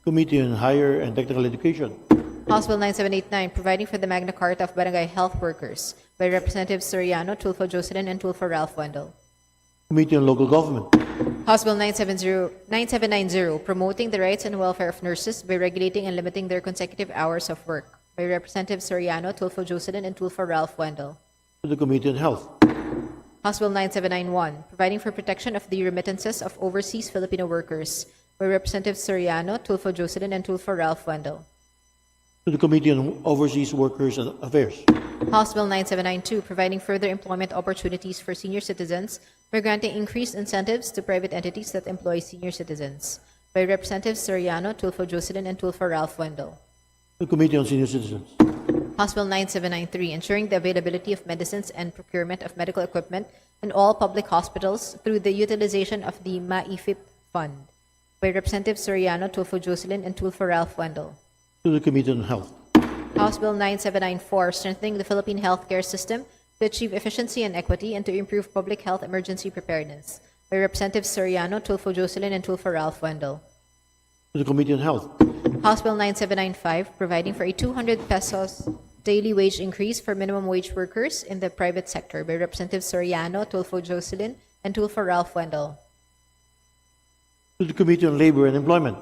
Committee on Higher and Technical Education. House Bill 9789, providing for the Magna Carta of Barangay Health Workers, by Representatives Soriano, Tulfo Jocelyn, and Tulfo Ralph Wendell. Committee on Local Government. House Bill 9790, promoting the rights and welfare of nurses by regulating and limiting their consecutive hours of work, by Representatives Soriano, Tulfo Jocelyn, and Tulfo Ralph Wendell. To the Committee on Health. House Bill 9791, providing for protection of the remittances of overseas Filipino workers, by Representatives Soriano, Tulfo Jocelyn, and Tulfo Ralph Wendell. To the Committee on Overseas Workers and Affairs. House Bill 9792, providing further employment opportunities for senior citizens by granting increased incentives to private entities that employ senior citizens, by Representatives Soriano, Tulfo Jocelyn, and Tulfo Ralph Wendell. To the Committee on Senior Citizens. House Bill 9793, ensuring the availability of medicines and procurement of medical equipment in all public hospitals through the utilization of the MAIFIP Fund, by Representatives Soriano, Tulfo Jocelyn, and Tulfo Ralph Wendell. To the Committee on Health. House Bill 9794, strengthening the Philippine healthcare system to achieve efficiency and equity and to improve public health emergency preparedness, by Representatives Soriano, Tulfo Jocelyn, and Tulfo Ralph Wendell. To the Committee on Health. House Bill 9795, providing for a 200 pesos daily wage increase for minimum wage workers in the private sector, by Representatives Soriano, Tulfo Jocelyn, and Tulfo Ralph Wendell. To the Committee on Labor and Employment.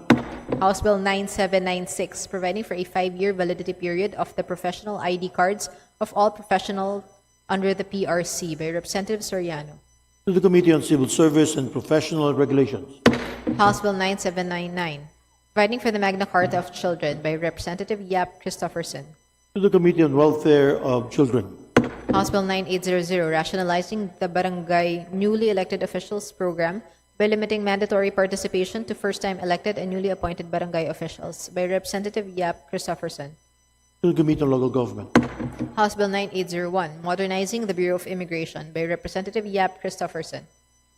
House Bill 9796, providing for a 5-year validity period of the professional ID cards of all professionals under the PRC, by Representative Soriano. To the Committee on Civil Service and Professional Regulations. House Bill 9799, providing for the Magna Carta of Children, by Representative Yap Christopherson. To the Committee on Welfare of Children. House Bill 9800, rationalizing the Barangay Newly Elected Officials Program by limiting mandatory participation to first-time elected and newly appointed barangay officials, by Representative Yap Christopherson. To the Committee on Local Government. House Bill 9801, modernizing the Bureau of Immigration, by Representative Yap Christopherson.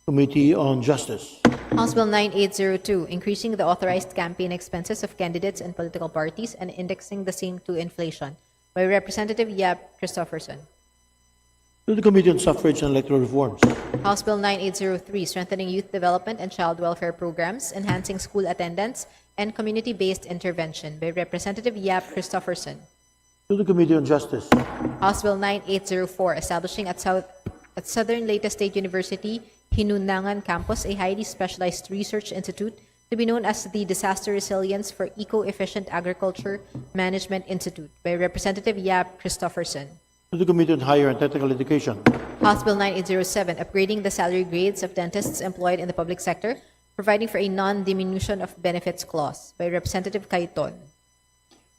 Committee on Justice. House Bill 9802, increasing the authorized campaign expenses of candidates and political parties and indexing the same to inflation, by Representative Yap Christopherson. To the Committee on Suffrage and Electoral Reforms. House Bill 9803, strengthening youth development and child welfare programs, enhancing school attendance, and community-based intervention, by Representative Yap Christopherson. To the Committee on Justice. House Bill 9804, establishing at Southern Leyte State University, Hinunangan Campus, a highly specialized research institute to be known as the Disaster Resilience for Eco-Efficient Agriculture Management Institute, by Representative Yap Christopherson. To the Committee on Higher and Technical Education. House Bill 9807, upgrading the salary grades of dentists employed in the public sector, providing for a non-diminution of benefits clause, by Representative Cayton.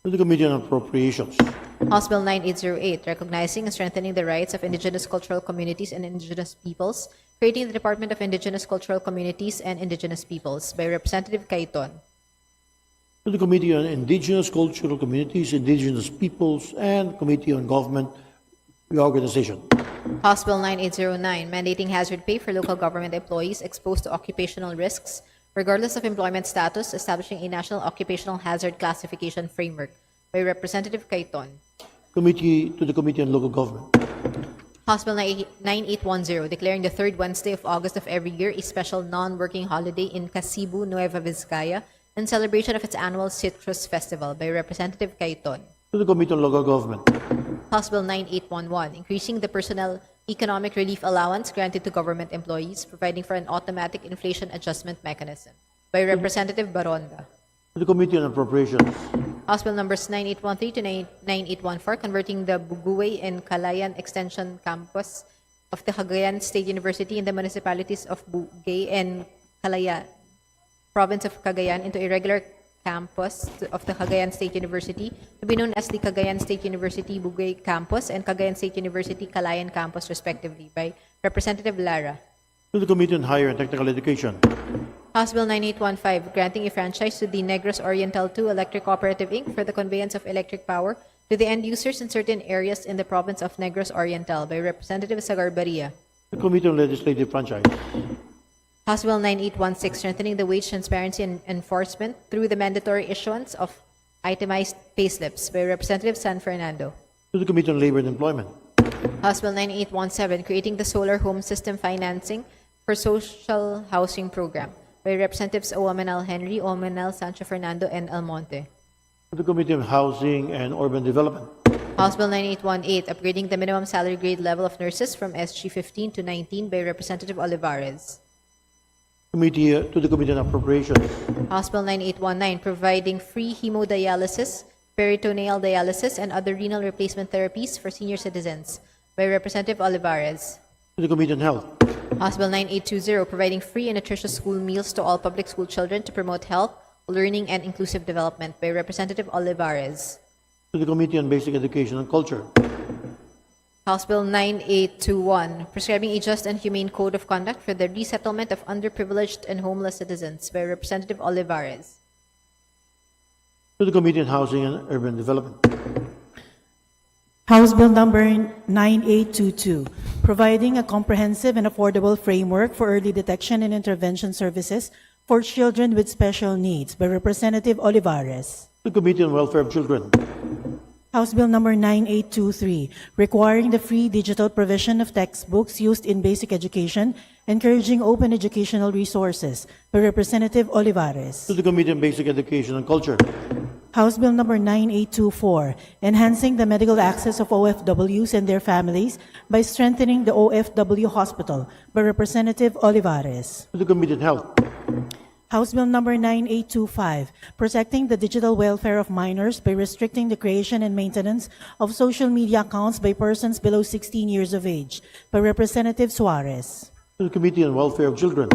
To the Committee on Appropriations. House Bill 9808, recognizing and strengthening the rights of indigenous cultural communities and indigenous peoples, creating the Department of Indigenous Cultural Communities and Indigenous Peoples, by Representative Cayton. To the Committee on Indigenous Cultural Communities, Indigenous Peoples, and Committee on Government reorganization. House Bill 9809, mandating hazard pay for local government employees exposed to occupational risks, regardless of employment status, establishing a national occupational hazard classification framework, by Representative Cayton. To the Committee on Local Government. House Bill 9810, declaring the third Wednesday of August of every year a special non-working holiday in Cebu, Nueva Vizcaya, in celebration of its annual Citrus Festival, by Representative Cayton. To the Committee on Local Government. House Bill 9811, increasing the personal economic relief allowance granted to government employees, providing for an automatic inflation adjustment mechanism, by Representative Baronda. To the Committee on Appropriations. House Bill numbers 9813 to 9814, converting the Buguay and Calayan Extension Campus of the Cagayan State University in the municipalities of Buguay and Calayan, province of Cagayan, into a regular campus of the Cagayan State University to be known as the Cagayan State University Buguay Campus and Cagayan State University Calayan Campus, respectively, by Representative Lara. To the Committee on Higher and Technical Education. House Bill 9815, granting a franchise to the Negros Oriental II Electric Cooperative Inc. for the conveyance of electric power to the end users in certain areas in the province of Negros Oriental, by Representative Sagarbaria. The Committee on Legislative Franchise. House Bill 9816, strengthening the wage transparency and enforcement through the mandatory issuance of itemized payslips, by Representative San Fernando. To the Committee on Labor and Employment. House Bill 9817, creating the Solar Home System Financing for Social Housing Program, by Representatives Oamenal Henry, Oamenal Sancho Fernando, and Almonte. To the Committee on Housing and Urban Development. House Bill 9818, upgrading the minimum salary grade level of nurses from SG 15 to 19, by Representative Olivares. To the Committee on Appropriations. House Bill 9819, providing free hemodialysis, peritoneal dialysis, and other renal replacement therapies for senior citizens, by Representative Olivares. To the Committee on Health. House Bill 9820, providing free and nutritious school meals to all public school children to promote health, learning, and inclusive development, by Representative Olivares. To the Committee on Basic Education and Culture. House Bill 9821, prescribing a just and humane code of conduct for the resettlement of underprivileged and homeless citizens, by Representative Olivares. To the Committee on Housing and Urban Development. House Bill number 9822, providing a comprehensive and affordable framework for early detection and intervention services for children with special needs, by Representative Olivares. To the Committee on Welfare of Children. House Bill number 9823, requiring the free digital provision of textbooks used in basic education, encouraging open educational resources, by Representative Olivares. To the Committee on Basic Education and Culture. House Bill number 9824, enhancing the medical access of OFWs and their families by strengthening the OFW hospital, by Representative Olivares. To the Committee on Health. House Bill number 9825, protecting the digital welfare of minors by restricting the creation and maintenance of social media accounts by persons below 16 years of age, by Representative Suarez. To the Committee on Welfare of Children.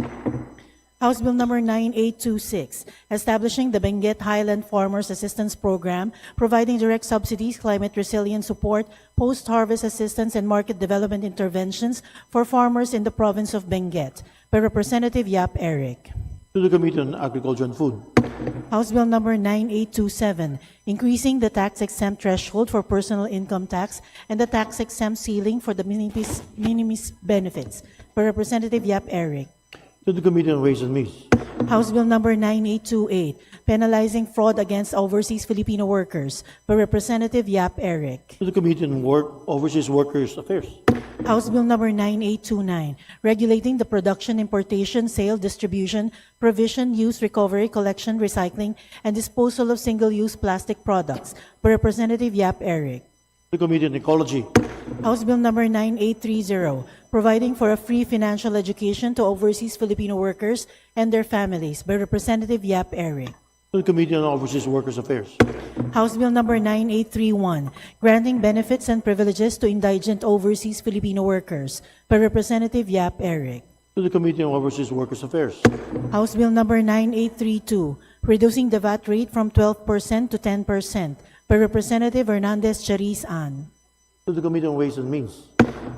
House Bill number 9826, establishing the Benguet Highland Farmers Assistance Program, providing direct subsidies, climate resilience support, post-harvest assistance, and market development interventions for farmers in the province of Benguet, by Representative Yap Eric. To the Committee on Agriculture and Food. House Bill number 9827, increasing the tax-exempt threshold for personal income tax and the tax-exempt ceiling for the minimis benefits, by Representative Yap Eric. To the Committee on Ways and Means. House Bill number 9828, penalizing fraud against overseas Filipino workers, by Representative Yap Eric. To the Committee on Overseas Workers Affairs. House Bill number 9829, regulating the production, importation, sale, distribution, provision, use, recovery, collection, recycling, and disposal of single-use plastic products, by Representative Yap Eric. To the Committee on Ecology. House Bill number 9830, providing for a free financial education to overseas Filipino workers and their families, by Representative Yap Eric. To the Committee on Overseas Workers Affairs. House Bill number 9831, granting benefits and privileges to indigent overseas Filipino workers, by Representative Yap Eric. To the Committee on Overseas Workers Affairs. House Bill number 9832, reducing the VAT rate from 12% to 10%, by Representative Hernandez Chariz Ann. To the Committee on Ways and Means.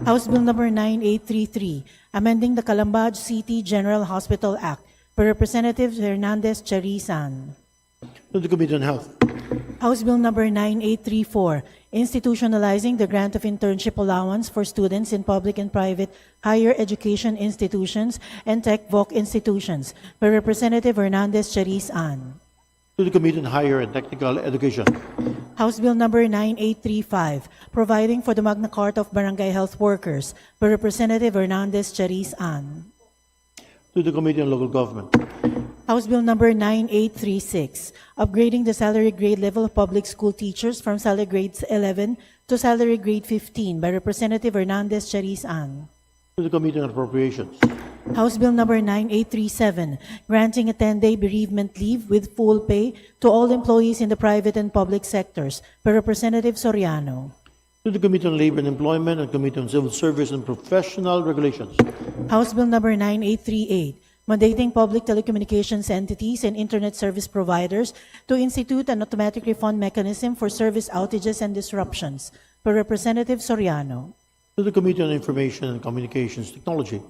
House Bill number 9833, amending the Calambaj City General Hospital Act, by Representative Hernandez Chariz Ann. To the Committee on Health. House Bill number 9834, institutionalizing the grant of internship allowance for students in public and private higher education institutions and tech-voc institutions by Representative Hernandez Chariz Ann. To the Committee on Higher and Technical Education. House Bill number 9835, providing for the Magna Carta of Barangay Health Workers by Representative Hernandez Chariz Ann. To the Committee on Local Government. House Bill number 9836, upgrading the salary grade level of public school teachers from salary grades 11 to salary grade 15 by Representative Hernandez Chariz Ann. To the Committee on Appropriations. House Bill number 9837, granting a 10-day bereavement leave with full pay to all employees in the private and public sectors by Representative Soriano. To the Committee on Labor and Employment and Committee on Civil Service and Professional Regulations. House Bill number 9838, mandating public telecommunications entities and internet service providers to institute an automatic refund mechanism for service outages and disruptions by Representative Soriano. To the Committee on Information and Communications Technology.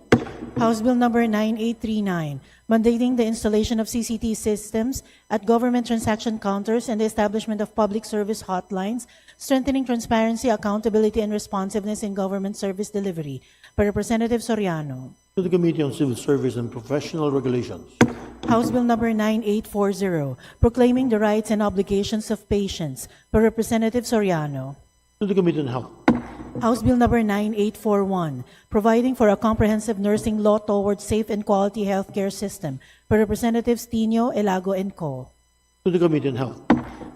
House Bill number 9839, mandating the installation of CCTV systems at government transaction counters and the establishment of public service hotlines, strengthening transparency, accountability, and responsiveness in government service delivery by Representative Soriano. To the Committee on Civil Service and Professional Regulations. House Bill number 9840, proclaiming the rights and obligations of patients by Representative Soriano. To the Committee on Health. House Bill number 9841, providing for a comprehensive nursing law towards safe and quality healthcare system by Representatives Tino, Elago, and Co. To the Committee on Health.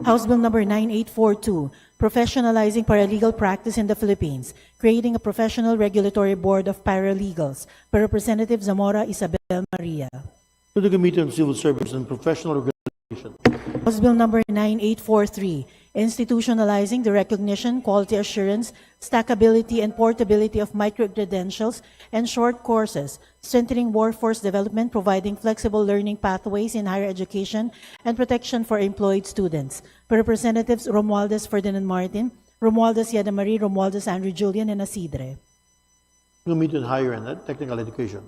House Bill number 9842, professionalizing paralegal practice in the Philippines, creating a professional regulatory board of paralegals by Representative Zamora Isabel Maria. To the Committee on Civil Service and Professional Regulations. House Bill number 9843, institutionalizing the recognition, quality assurance, stackability, and portability of micro-credentials and short courses, strengthening workforce development, providing flexible learning pathways in higher education, and protection for employed students. By Representatives Romualdez Ferdinand Martin, Romualdez Yada Marie, Romualdez Andrew Julian, and Asidre. Committee on Higher and Technical Education.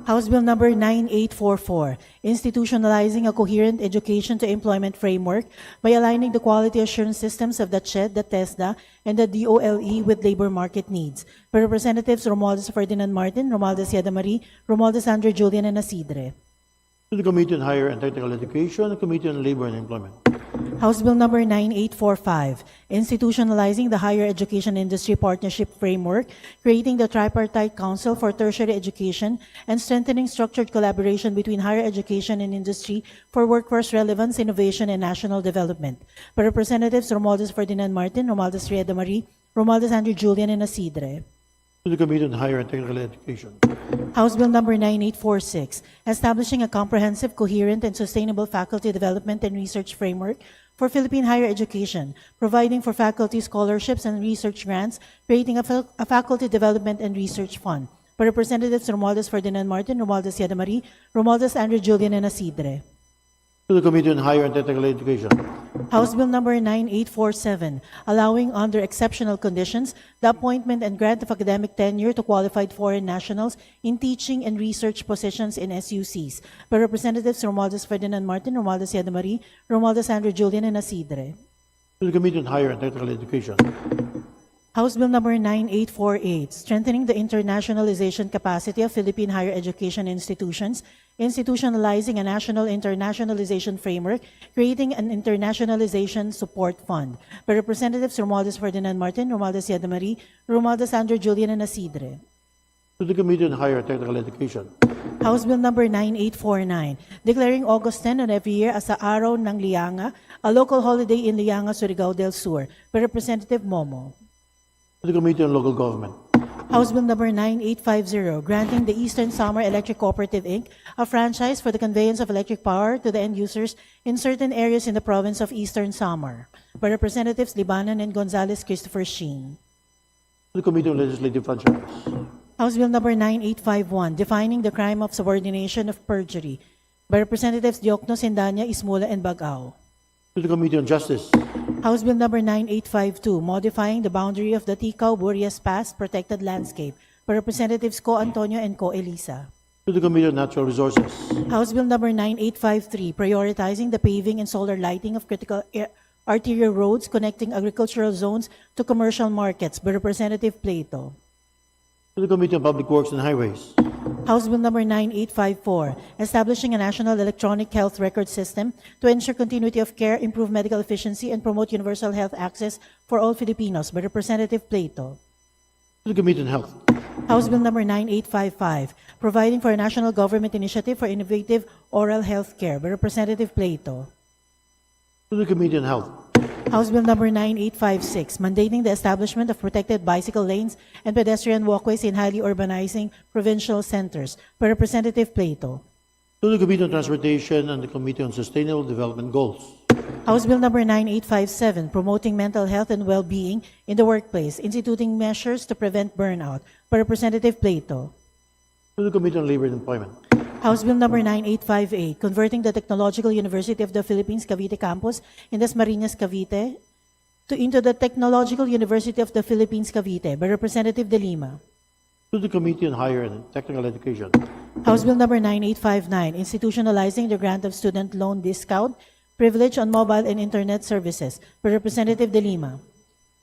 House Bill number 9844, institutionalizing a coherent education to employment framework by aligning the quality assurance systems of the CHED, the TESDA, and the DOLE with labor market needs. By Representatives Romualdez Ferdinand Martin, Romualdez Yada Marie, Romualdez Andrew Julian, and Asidre. To the Committee on Higher and Technical Education and Committee on Labor and Employment. House Bill number 9845, institutionalizing the higher education industry partnership framework, creating the tripartite council for tertiary education, and strengthening structured collaboration between higher education and industry for workforce relevance, innovation, and national development. By Representatives Romualdez Ferdinand Martin, Romualdez Rieda Marie, Romualdez Andrew Julian, and Asidre. To the Committee on Higher and Technical Education. House Bill number 9846, establishing a comprehensive, coherent, and sustainable faculty development and research framework for Philippine higher education, providing for faculty scholarships and research grants, creating a faculty development and research fund. By Representatives Romualdez Ferdinand Martin, Romualdez Yada Marie, Romualdez Andrew Julian, and Asidre. To the Committee on Higher and Technical Education. House Bill number 9847, allowing under exceptional conditions the appointment and grant of academic tenure to qualified foreign nationals in teaching and research positions in SUCs. By Representatives Romualdez Ferdinand Martin, Romualdez Yada Marie, Romualdez Andrew Julian, and Asidre. To the Committee on Higher and Technical Education. House Bill number 9848, strengthening the internationalization capacity of Philippine higher education institutions, institutionalizing a national internationalization framework, creating an internationalization support fund. By Representatives Romualdez Ferdinand Martin, Romualdez Yada Marie, Romualdez Andrew Julian, and Asidre. To the Committee on Higher and Technical Education. House Bill number 9849, declaring August 10 on every year as the Araw ng Lianga, a local holiday in Lianga, Surigao del Sur. By Representative Momo. To the Committee on Local Government. House Bill number 9850, granting the Eastern Summer Electric Cooperative, Inc. a franchise for the conveyance of electric power to the end users in certain areas in the province of Eastern Samar. By Representatives Libanan and Gonzales Christopher Sheen. To the Committee on Legislative Franchise. House Bill number 9851, defining the crime of subordination of perjury. By Representatives Diokno, Sendanya, Ismula, and Bagao. To the Committee on Justice. House Bill number 9852, modifying the boundary of the Ticao-Burias Pass protected landscape. By Representatives Co. Antonio and Co. Elisa. To the Committee on Natural Resources. House Bill number 9853, prioritizing the paving and solar lighting of critical arterial roads connecting agricultural zones to commercial markets by Representative Plato. To the Committee on Public Works and Highways. House Bill number 9854, establishing a national electronic health record system to ensure continuity of care, improve medical efficiency, and promote universal health access for all Filipinos by Representative Plato. To the Committee on Health. House Bill number 9855, providing for a national government initiative for innovative oral health care by Representative Plato. To the Committee on Health. House Bill number 9856, mandating the establishment of protected bicycle lanes and pedestrian walkways in highly urbanizing provincial centers by Representative Plato. To the Committee on Transportation and the Committee on Sustainable Development Goals. House Bill number 9857, promoting mental health and well-being in the workplace, instituting measures to prevent burnout by Representative Plato. To the Committee on Labor and Employment. House Bill number 9858, converting the Technological University of the Philippines Cavite campus in Dasmariñas, Cavite into the Technological University of the Philippines Cavite by Representative De Lima. To the Committee on Higher and Technical Education. House Bill number 9859, institutionalizing the grant of student loan discount privilege on mobile and internet services by Representative De Lima.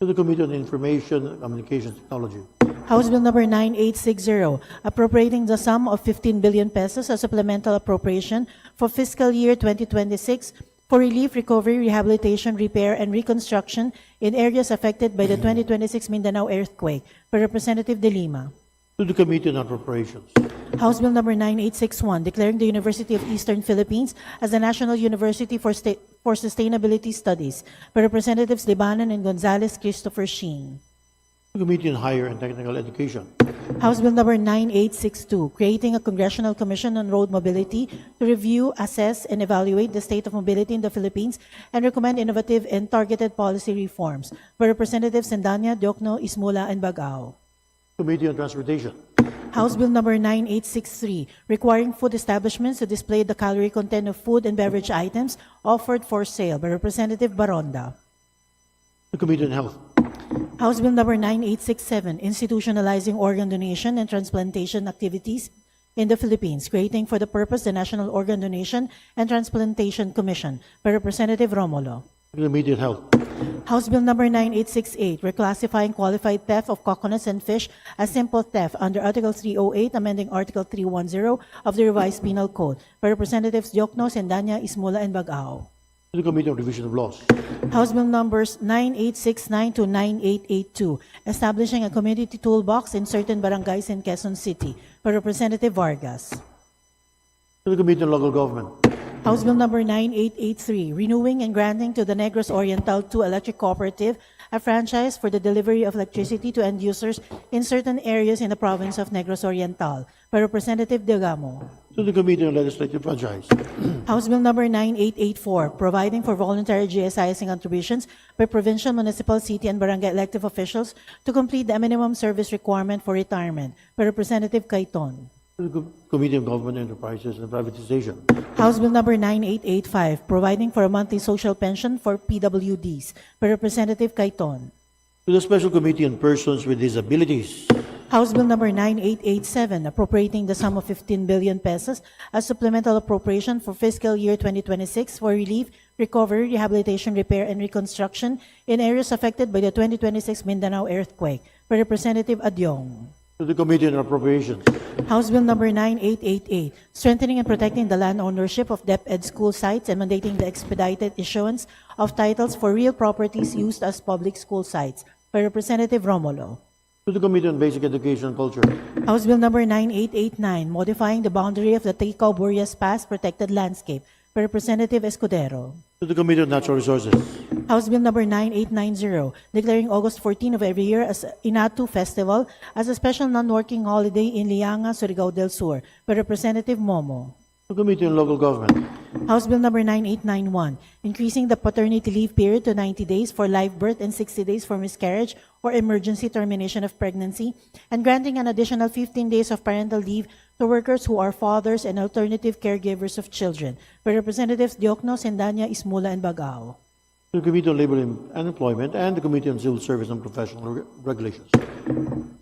To the Committee on Information and Communications Technology. House Bill number 9860, appropriating the sum of 15 billion pesos as supplemental appropriation for fiscal year 2026 for relief, recovery, rehabilitation, repair, and reconstruction in areas affected by the 2026 Mindanao earthquake by Representative De Lima. To the Committee on Appropriations. House Bill number 9861, declaring the University of Eastern Philippines as a national university for sustainability studies by Representatives Libanon and Gonzales Christopher Sheen. To the Committee on Higher and Technical Education. House Bill number 9862, creating a Congressional Commission on Road Mobility to review, assess, and evaluate the state of mobility in the Philippines and recommend innovative and targeted policy reforms by Representatives Sendanya, Diokno, Ismula, and Bagao. Committee on Transportation. House Bill number 9863, requiring food establishments to display the calorie content of food and beverage items offered for sale by Representative Baronda. The Committee on Health. House Bill number 9867, institutionalizing organ donation and transplantation activities in the Philippines, creating for the purpose the National Organ Donation and Transplantation Commission by Representative Romulo. The Committee on Health. House Bill number 9868, reclassifying qualified theft of coconuts and fish as simple theft under Article 308, amending Article 310 of the Revised Penal Code by Representatives Diokno, Sendanya, Ismula, and Bagao. To the Committee on Revision of Laws. House Bill numbers 9869 to 9882, establishing a community toolbox in certain barangays in Quezon City by Representative Vargas. To the Committee on Local Government. House Bill number 9883, renewing and granting to the Negros Oriental 2 Electric Cooperative a franchise for the delivery of electricity to end users in certain areas in the province of Negros Oriental by Representative Delgamo. To the Committee on Legislative Franchise. House Bill number 9884, providing for voluntary GSIS contributions by provincial, municipal, city, and barangay elective officials to complete the minimum service requirement for retirement by Representative Caiton. To the Committee on Government Enterprises and Privatization. House Bill number 9885, providing for a monthly social pension for PWDs by Representative Caiton. To the Special Committee on Persons with Disabilities. House Bill number 9887, appropriating the sum of 15 billion pesos as supplemental appropriation for fiscal year 2026 for relief, recovery, rehabilitation, repair, and reconstruction in areas affected by the 2026 Mindanao earthquake by Representative Adyong. To the Committee on Appropriations. House Bill number 9888, strengthening and protecting the land ownership of DepEd school sites and mandating the expedited issuance of titles for real properties used as public school sites by Representative Romulo. To the Committee on Basic Education and Culture. House Bill number 9889, modifying the boundary of the Tikaw-Burias Pass protected landscape by Representative Escudero. To the Committee on Natural Resources. House Bill number 9890, declaring August 14 of every year as Inatu Festival as a special non-working holiday in Lianga, Surigao del Sur by Representative Momo. To the Committee on Local Government. House Bill number 9891, increasing the paternity leave period to 90 days for live birth and 60 days for miscarriage or emergency termination of pregnancy, and granting an additional 15 days of parental leave to workers who are fathers and alternative caregivers of children by Representatives Diokno, Sendanya, Ismula, and Bagao. To the Committee on Labor and Employment and the Committee on Civil Service and Professional Regulations.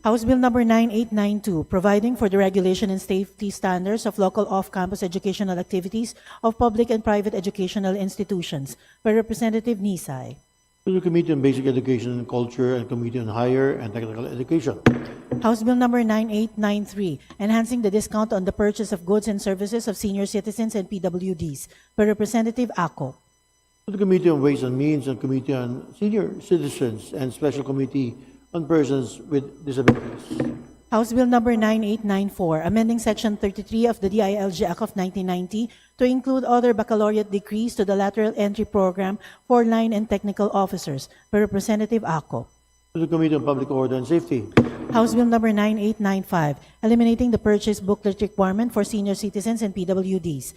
House Bill number 9892, providing for the regulation and safety standards of local off-campus educational activities of public and private educational institutions by Representative Nisay. To the Committee on Basic Education and Culture and Committee on Higher and Technical Education. House Bill number 9893, enhancing the discount on the purchase of goods and services of senior citizens and PWDs by Representative Ako. To the Committee on Ways and Means and Committee on Senior Citizens and Special Committee on Persons with Disabilities. House Bill number 9894, amending Section 33 of the DILG Act of 1990 to include other baccalaureate degrees to the lateral entry program for line and technical officers by Representative Ako. To the Committee on Public Order and Safety. House Bill number 9895, eliminating the purchase booklet requirement for senior citizens and PWDs.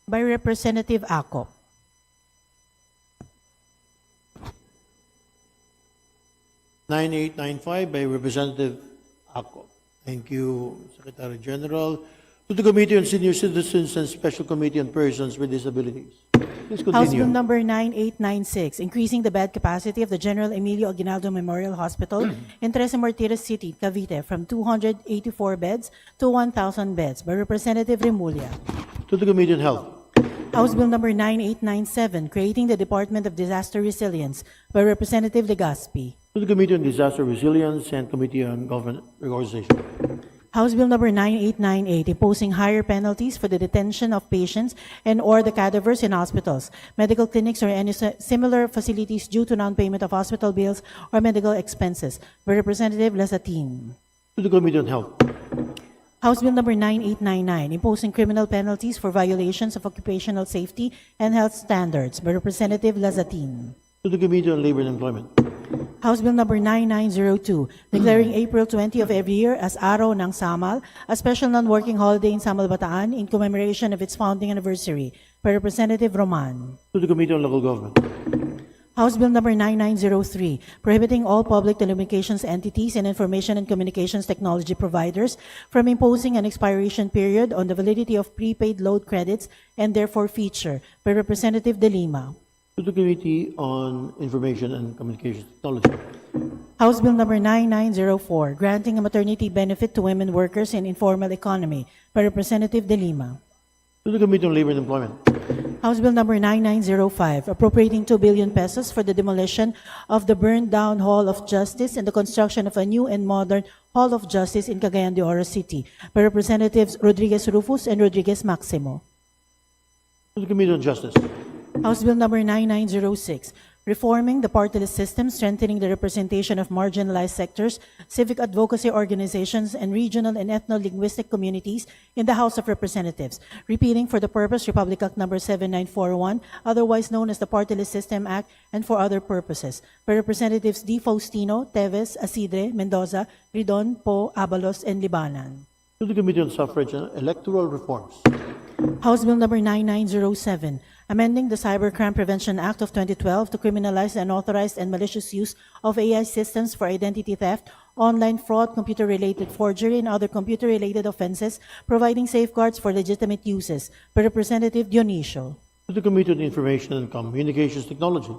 By Representative Ako. (9895) by Representative Ako. Thank you, Secretary General. To the Committee on Senior Citizens and Special Committee on Persons with Disabilities. Please House Bill continue. number 9896, increasing the bed capacity of the General Emilio Aguinaldo Memorial Hospital in Tres Martires City, Cavite, from 284 beds to 1,000 beds by Representative Remulla. To the Committee on Health. House Bill number 9897, creating the Department of Disaster Resilience by Representative Legaspi. To the Committee on Disaster Resilience and Committee on Government Reorganization. House Bill number 9898, imposing higher penalties for the detention of patients and or the cadavers in hospitals, medical clinics, or any similar facilities due to non-payment of hospital bills or medical expenses by Representative Lasatin. To the Committee on Health. House Bill number 9899, imposing criminal penalties for violations of occupational safety and health standards by Representative Lasatin. To the Committee on Labor and Employment. House Bill number 9902, declaring April 20 of every year as Araw ng Samal, a special non-working holiday in Samal, Bataan in commemoration of its founding anniversary by Representative Roman. To the Committee on Local Government. House Bill number 9903, prohibiting all public telecommunications entities and information and communications technology providers from imposing an expiration period on the validity of prepaid load credits and their forfeiture by Representative De Lima. To the Committee on Information and Communications Technology. House Bill number 9904, granting a maternity benefit to women workers in informal economy by Representative De Lima. To the Committee on Labor and Employment. House Bill number 9905, appropriating 2 billion pesos for the demolition of the burned down Hall of Justice and the construction of a new and modern Hall of Justice in Cagayan de Oro City by Representatives Rodriguez Rufus and Rodriguez Maximo. To the Committee on Justice. House Bill number 9906, reforming the party list system, strengthening the representation of marginalized sectors, civic advocacy organizations, and regional and ethno-linguistic communities in the House of Representatives, repealing for the purpose Republic Act number 7941, otherwise known as the Party List System Act, and for other purposes, by Representatives D. Faustino, Teves, Asidre, Mendoza, Ridon, Po, Abalos, and Libanan. To the Committee on Suffrage and Electoral Reforms. House Bill number 9907, amending the Cybercrime Prevention Act of 2012 to criminalize the unauthorized and malicious use of AI systems for identity theft, online fraud, computer-related forgery, and other computer-related offenses, providing safeguards for legitimate uses, by Representative Dionisio. To the Committee on Information and Communications Technology.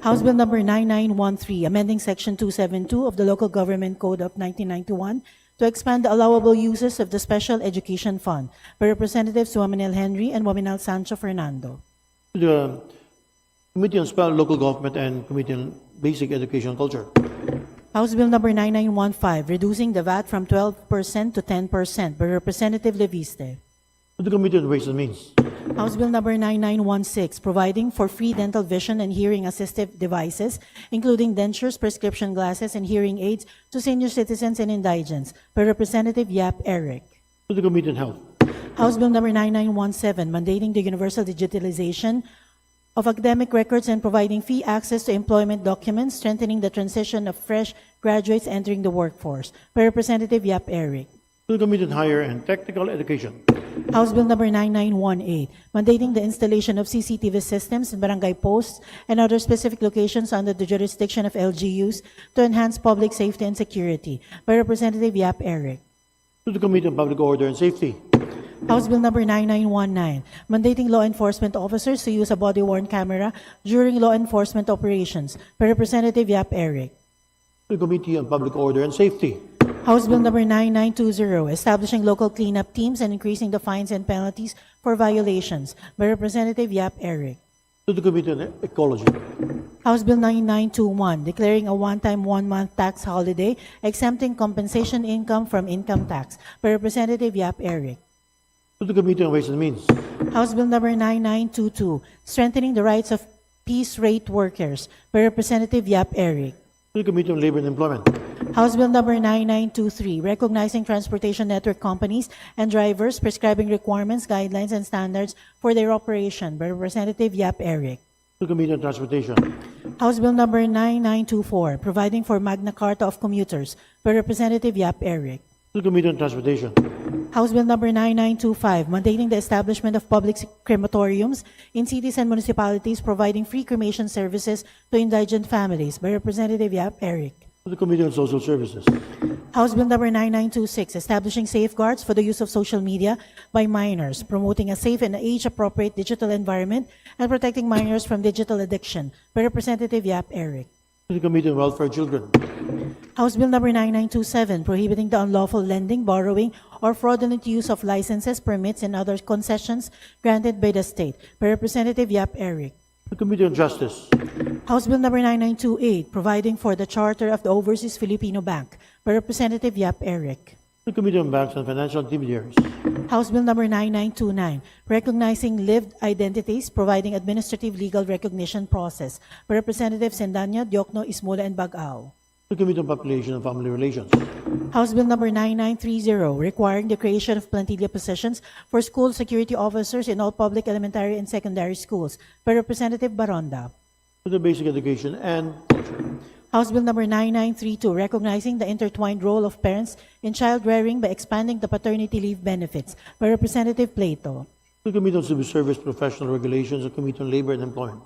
House Bill number 9913, amending Section 272 of the Local Government Code of 1991 to expand the allowable uses of the Special Education Fund, by Representatives Waminel Henry and Waminel Sancho Fernando. To the Committee on Local Government and Committee on Basic Education and Culture. House Bill number 9915, reducing the VAT from 12% to 10%, by Representative Leviste. To the Committee on Ways and Means. House Bill number 9916, providing for free dental vision and hearing assistive devices, including dentures, prescription glasses, and hearing aids to senior citizens and indigents, by Representative Yap Eric. To the Committee on Health. House Bill number 9917, mandating the universal digitalization of academic records and providing free access to employment documents, strengthening the transition of fresh graduates entering the workforce, by Representative Yap Eric. To the Committee on Higher and Technical Education. House Bill number 9918, mandating the installation of CCTV systems in barangay posts and other specific locations under the jurisdiction of LGUs to enhance public safety and security, by Representative Yap Eric. To the Committee on Public Order and Safety. House Bill number 9919, mandating law enforcement officers to use a body-worn camera during law enforcement operations, by Representative Yap Eric. To the Committee on Public Order and Safety. House Bill number 9920, establishing local cleanup teams and increasing the fines and penalties for violations, by Representative Yap Eric. To the Committee on Ecology. House Bill 9921, declaring a one-time one-month tax holiday, exempting compensation income from income tax, by Representative Yap Eric. To the Committee on Ways and Means. House Bill number 9922, strengthening the rights of piece rate workers, by Representative Yap Eric. To the Committee on Labor and Employment. House Bill number 9923, recognizing transportation network companies and drivers, prescribing requirements, guidelines, and standards for their operation, by Representative Yap Eric. To the Committee on Transportation. House Bill number 9924, providing for Magna Carta of commuters, by Representative Yap Eric. To the Committee on Transportation. House Bill number 9925, mandating the establishment of public crematoriums in cities and municipalities, providing free cremation services to indigent families, by Representative Yap Eric. To the Committee on Social Services. House Bill number 9926, establishing safeguards for the use of social media by minors, promoting a safe and age-appropriate digital environment, and protecting minors from digital addiction, by Representative Yap Eric. To the Committee on Welfare of Children. House Bill number 9927, prohibiting the unlawful lending, borrowing, or fraudulent use of licenses, permits, and other concessions granted by the state, by Representative Yap Eric. To the Committee on Justice. House Bill number 9928, providing for the charter of the Overseas Filipino Bank, by Representative Yap Eric. To the Committee on Banks and Financial Intermediaries. House Bill number 9929, recognizing lived identities, providing administrative legal recognition process, by Representative Sendanya, Diokno, Ismola, and Bagao. To the Committee on Population and Family Relations. House Bill number 9930, requiring the creation of plantilla positions for school security officers in all public elementary and secondary schools, by Representative Baronda. To the Basic Education and Culture. House Bill number 9932, recognizing the intertwined role of parents in child rearing by expanding the paternity leave benefits, by Representative Plato. To the Committee on Civil Service Professional Regulations and Committee on Labor and Employment.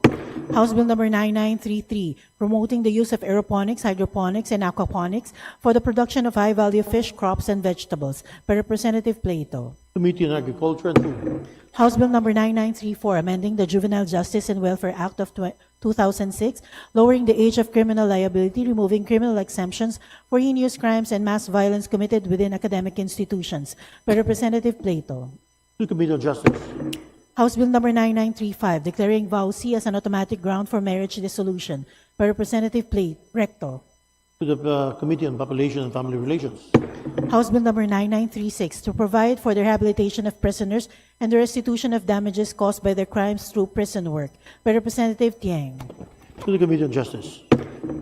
House Bill number 9933, promoting the use of aeroponics, hydroponics, and aquaponics for the production of high-value fish, crops, and vegetables, by Representative Plato. Committee on Agriculture and Food. House Bill number 9934, amending the Juvenile Justice and Welfare Act of 2006, lowering the age of criminal liability, removing criminal exemptions for heinous crimes and mass violence committed within academic institutions, by Representative Plato. To the Committee on Justice. House Bill number 9935, declaring VAUC as an automatic ground for marriage dissolution, by Representative Recto. To the Committee on Population and Family Relations. House Bill number 9936, to provide for the rehabilitation of prisoners and the restitution of damages caused by their crimes through prison work, by Representative Tieng. To the Committee on Justice.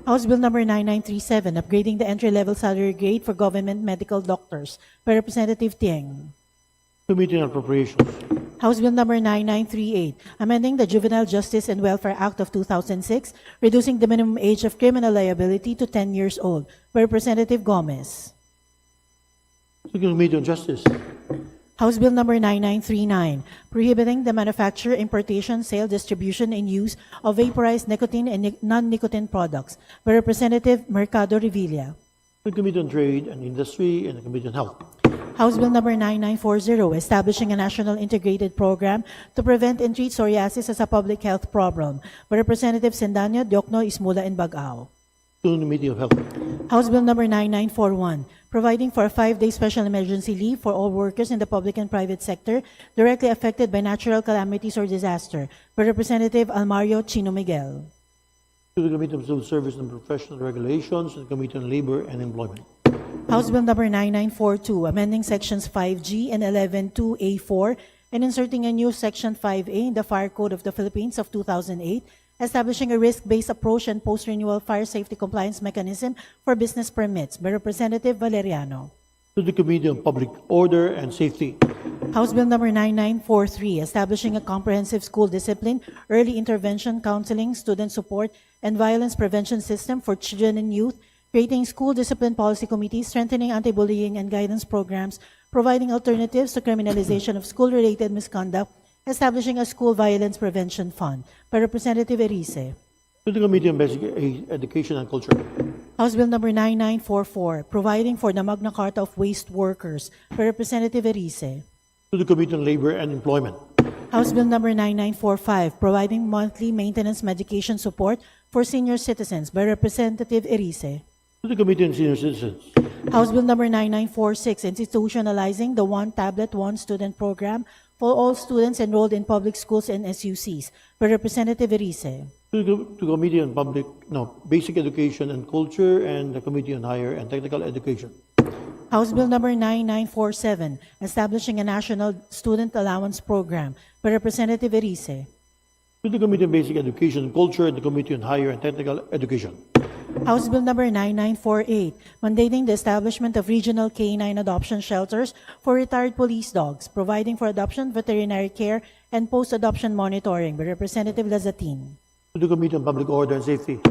House Bill number 9937, upgrading the entry-level salary grade for government medical doctors, by Representative Tieng. Committee on Appropriations. House Bill number 9938, amending the Juvenile Justice and Welfare Act of 2006, reducing the minimum age of criminal liability to 10 years old, by Representative Gomez. To the Committee on Justice. House Bill number 9939, prohibiting the manufacture, importation, sale, distribution, and use of vaporized nicotine and non-nicotine products, by Representative Mercado Revilla. To the Committee on Trade and Industry and the Committee on Health. House Bill number 9940, establishing a national integrated program to prevent and treat psoriasis as a public health problem, by Representative Sendanya, Diokno, Ismola, and Bagao. To the Committee of Health. House Bill number 9941, providing for a 5-day special emergency leave for all workers in the public and private sector directly affected by natural calamities or disaster, by Representative Almario Chino Miguel. To the Committee on Civil Service and Professional Regulations and Committee on Labor and Employment. House Bill number 9942, amending sections 5G and 11(2)(a)(4) and inserting a new section 5A in the Fire Code of the Philippines of 2008, establishing a risk-based approach and post-renewal fire safety compliance mechanism for business permits, by Representative Valeriano. To to the Committee on Public Order and Safety, House Bill number 9943, establishing a comprehensive school discipline, early intervention, counseling, student support, and violence prevention system for children and youth, creating school discipline policy committees, strengthening anti-bullying and guidance programs, providing alternatives to criminalization of school-related misconduct, establishing a school violence prevention fund. By Representative Erice. to the Committee on Basic Education and Culture, House Bill number 9944, providing for the Magna Carta of Waste Workers. By Representative Erice. to the Committee on Labor and Employment, House Bill number 9945, providing monthly maintenance medication support for senior citizens. By Representative Erice. to the Committee on Senior Citizens, House Bill number 9946, institutionalizing the One Tablet, One Student program for all students enrolled in public schools and SUCs. By Representative Erice. to Committee on Basic Education and Culture, and the Committee on Higher and Technical Education, House Bill number 9947, establishing a national student allowance program. By Representative Erice. to the Committee on Basic Education and Culture, and the Committee on Higher and Technical Education, House Bill number 9948, mandating the establishment of regional canine adoption shelters for retired police dogs, providing for adoption, veterinary care, and post-adoption monitoring. By Representative Lazatin. to the Committee on Public Order and Safety,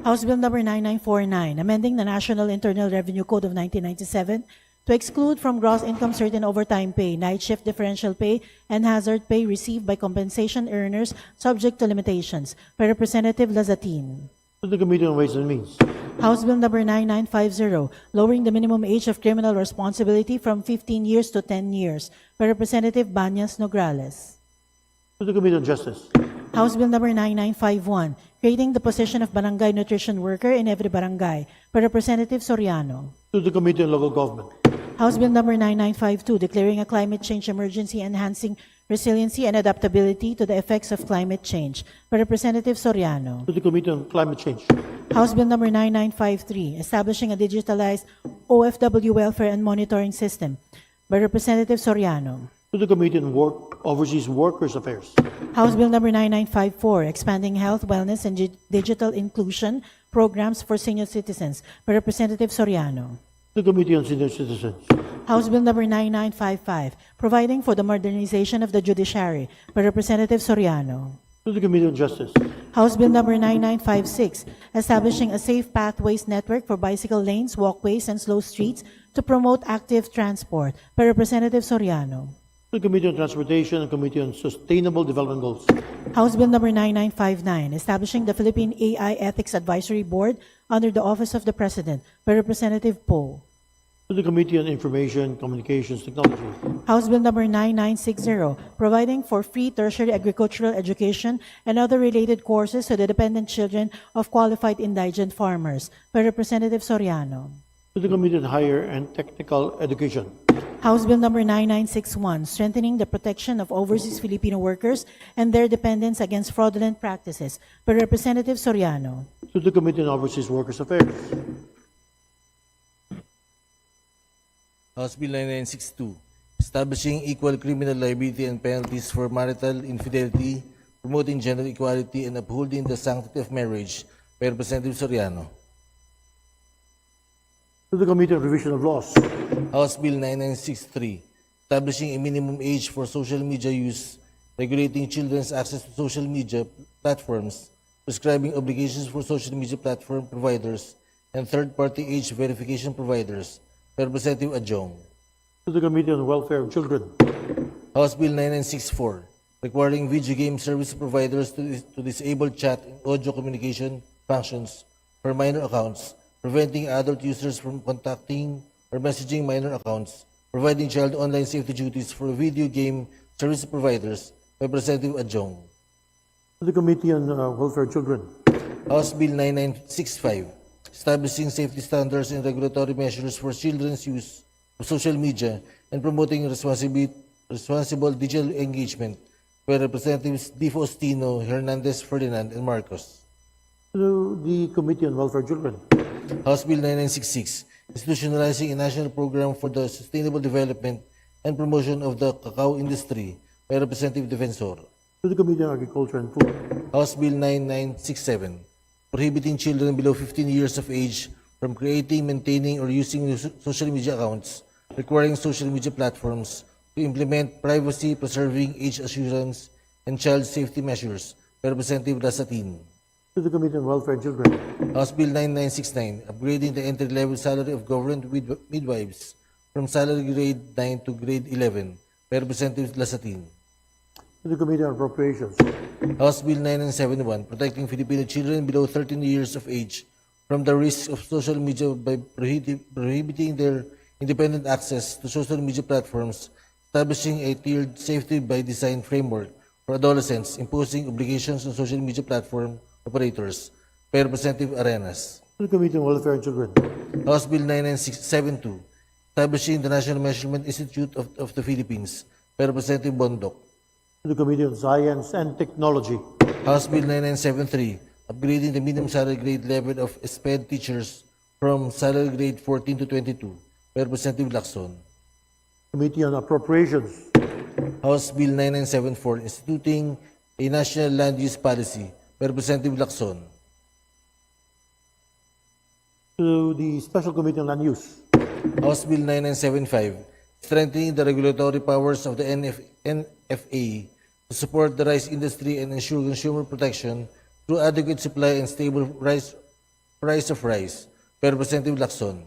House Bill number 9949, amending the National Internal Revenue Code of 1997 to exclude from gross income certain overtime pay, night shift differential pay, and hazard pay received by compensation earners subject to limitations. By Representative Lazatin. to the Committee on Ways and Means, House Bill number 9950, lowering the minimum age of criminal responsibility from 15 years to 10 years. By Representative Banyas Nograles. to the Committee on Justice, House Bill number 9951, creating the position of barangay nutrition worker in every barangay. By Representative Soriano. to the Committee on Local Government, House Bill number 9952, declaring a climate change emergency, enhancing resiliency and adaptability to the effects of climate change. By Representative Soriano. to the Committee on Climate Change, House Bill number 9953, establishing a digitalized OFW welfare and monitoring system. By Representative Soriano. to the Committee on Overseas Workers Affairs, House Bill number 9954, expanding health, wellness, and digital inclusion programs for senior citizens. By Representative Soriano. to the Committee on Senior Citizens, House Bill number 9955, providing for the modernization of the judiciary. By Representative Soriano. to the Committee on Justice, House Bill number 9956, establishing a safe pathways network for bicycle lanes, walkways, and slow streets to promote active transport. By Representative Soriano. to the Committee on Transportation and Committee on Sustainable Development Goals, House Bill number 9959, establishing the Philippine AI Ethics Advisory Board under the Office of the President. By Representative Poe. to the Committee on Information Communications Technology, House Bill number 9960, providing for free tertiary agricultural education and other related courses to the dependent children of qualified indigent farmers. By Representative Soriano. to the Committee on Higher and Technical Education, House Bill number 9961, strengthening the protection of overseas Filipino workers and their dependents against fraudulent practices. By Representative Soriano. to the Committee on Overseas Workers Affairs, House Bill 9962, establishing equal criminal liability and penalties for marital infidelity, promoting gender equality, and upholding the sanctity of marriage. By Representative Soriano. to the Committee on Revision of Laws, House Bill 9963, establishing a minimum age for social media use, regulating children's access to social media platforms, prescribing obligations for social media platform providers, and third-party age verification providers. By Representative Adjong. to the Committee on Welfare of Children, House Bill 9964, requiring video game service providers to disable chat and audio communication functions for minor accounts, preventing adult users from contacting or messaging minor accounts, providing child online safety duties for video game service providers. By Representative Adjong. to the Committee on Welfare of Children, House Bill 9965, establishing safety standards and regulatory measures for children's use of social media and promoting responsible digital engagement. By Representatives Di Faustino, Hernandez, Ferdinand, and Marcos. to the Committee on Welfare of Children, House Bill 9966, institutionalizing a national program for the sustainable development and promotion of the cacao industry. By Representative Defensor. to the Committee on Agriculture and Food, House Bill 9967, prohibiting children below 15 years of age from creating, maintaining, or using social media accounts, requiring social media platforms to implement privacy-preserving age assurance and child safety measures by Representative Lasatin. To the Committee on Welfare and Children. House Bill 9969, upgrading the entry-level salary of government midwives from salary grade 9 to grade 11 by Representative Lasatin. To the Committee on Appropriations. House Bill 9971, protecting Filipino children below 13 years of age from the risks of social media by prohibiting their independent access to social media platforms, establishing a tiered safety by design framework for adolescents, imposing obligations on social media platform operators by Representative Arenas. To the Committee on Welfare and Children. House Bill 9972, establishing the National Measurement Institute of the Philippines by Representative Bondok. To the Committee on Science and Technology. House Bill 9973, upgrading the minimum salary grade level of SPED teachers from salary grade 14 to 22 by Representative Lacson. Committee on Appropriations. House Bill 9974, instituting a national land use policy by Representative Lacson. To the Special Committee on Land Use. House Bill 9975, strengthening the regulatory powers of the NFA to support the rice industry and ensure consumer protection through adequate supply and stable price of rice by Representative Lacson.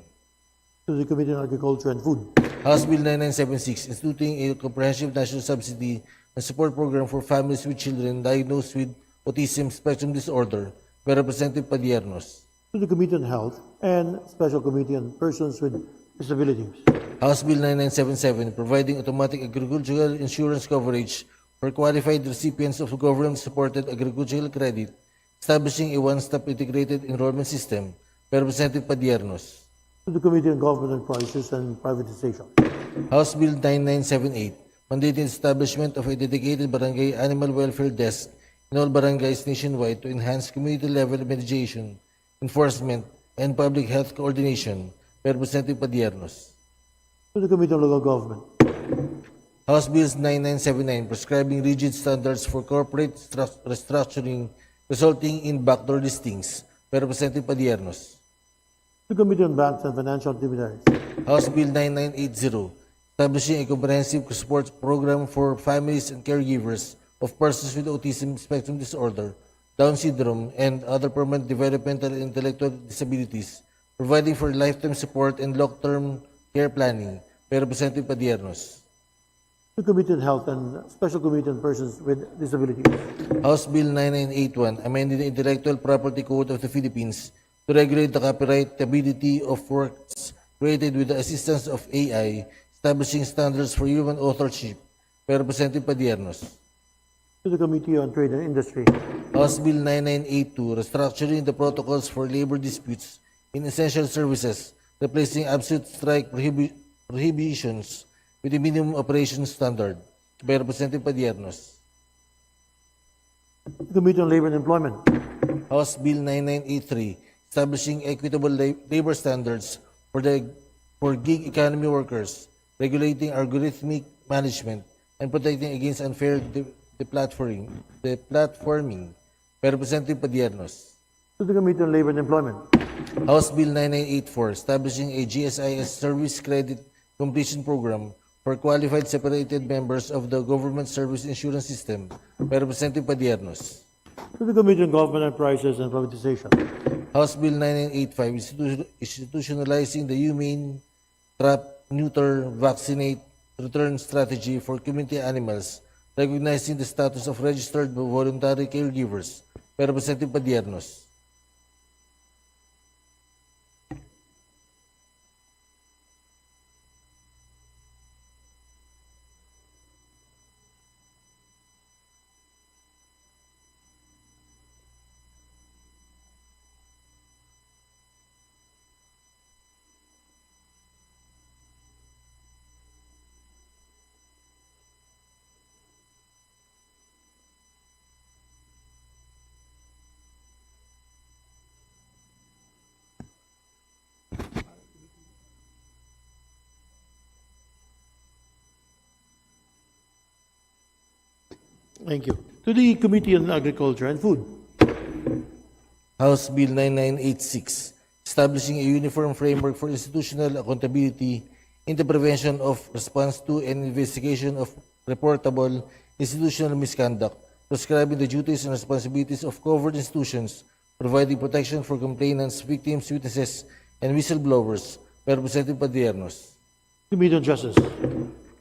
To the Committee on Agriculture and Food. House Bill 9976, instituting a comprehensive national subsidy and support program for families with children diagnosed with autism spectrum disorder by Representative Padiernos. To the Committee on Health and Special Committee on Persons with Disabilities. House Bill 9977, providing automatic agricultural insurance coverage for qualified recipients of government-supported agricultural credit, establishing a one-stop integrated enrollment system by Representative Padiernos. To the Committee on Government and Prices and Privatization. House Bill 9978, mandating the establishment of a dedicated barangay animal welfare desk in all barangays nationwide to enhance community-level mediation, enforcement, and public health coordination by Representative Padiernos. To the Committee on Local Government. House Bills 9979, prescribing rigid standards for corporate restructuring resulting in backdoor listings by Representative Padiernos. To the Committee on Banks and Financial Intermediaries. House Bill 9980, establishing a comprehensive support program for families and caregivers of persons with autism spectrum disorder, Down syndrome, and other permanent developmental and intellectual disabilities, providing for lifetime support and long-term care planning by Representative Padiernos. To the Committee on Health and Special Committee on Persons with Disabilities. House Bill 9981, amending the Intellectual Property Code of the Philippines to regulate the copyrightability of works created with the assistance of AI, establishing standards for human authorship by Representative Padiernos. To the Committee on Trade and Industry. House Bill 9982, restructuring the protocols for labor disputes in essential services, replacing absolute strike prohibitions with a minimum operation standard by Representative Padiernos. To the Committee on Labor and Employment. House Bill 9983, establishing equitable labor standards for gig economy workers, regulating algorithmic management, and protecting against unfair deplatforming by Representative Padiernos. To the Committee on Labor and Employment. House Bill 9984, establishing a GSIS service credit completion program for qualified separated members of the government service insurance system by Representative Padiernos. To the Committee on Government and Prices and Privatization. House Bill 9985, institutionalizing the humane, trap, neuter, vaccinate, return strategy for community animals, recognizing the status of registered voluntary caregivers by Representative Padiernos. Thank you. To the Committee on Agriculture and Food. House Bill 9986, establishing a uniform framework for institutional accountability in the prevention of, response to, and investigation of reportable institutional misconduct, prescribing the duties and responsibilities of covered institutions, providing protection for complainants, victims, witnesses, and whistleblowers by Representative Padiernos. Committee on Justice.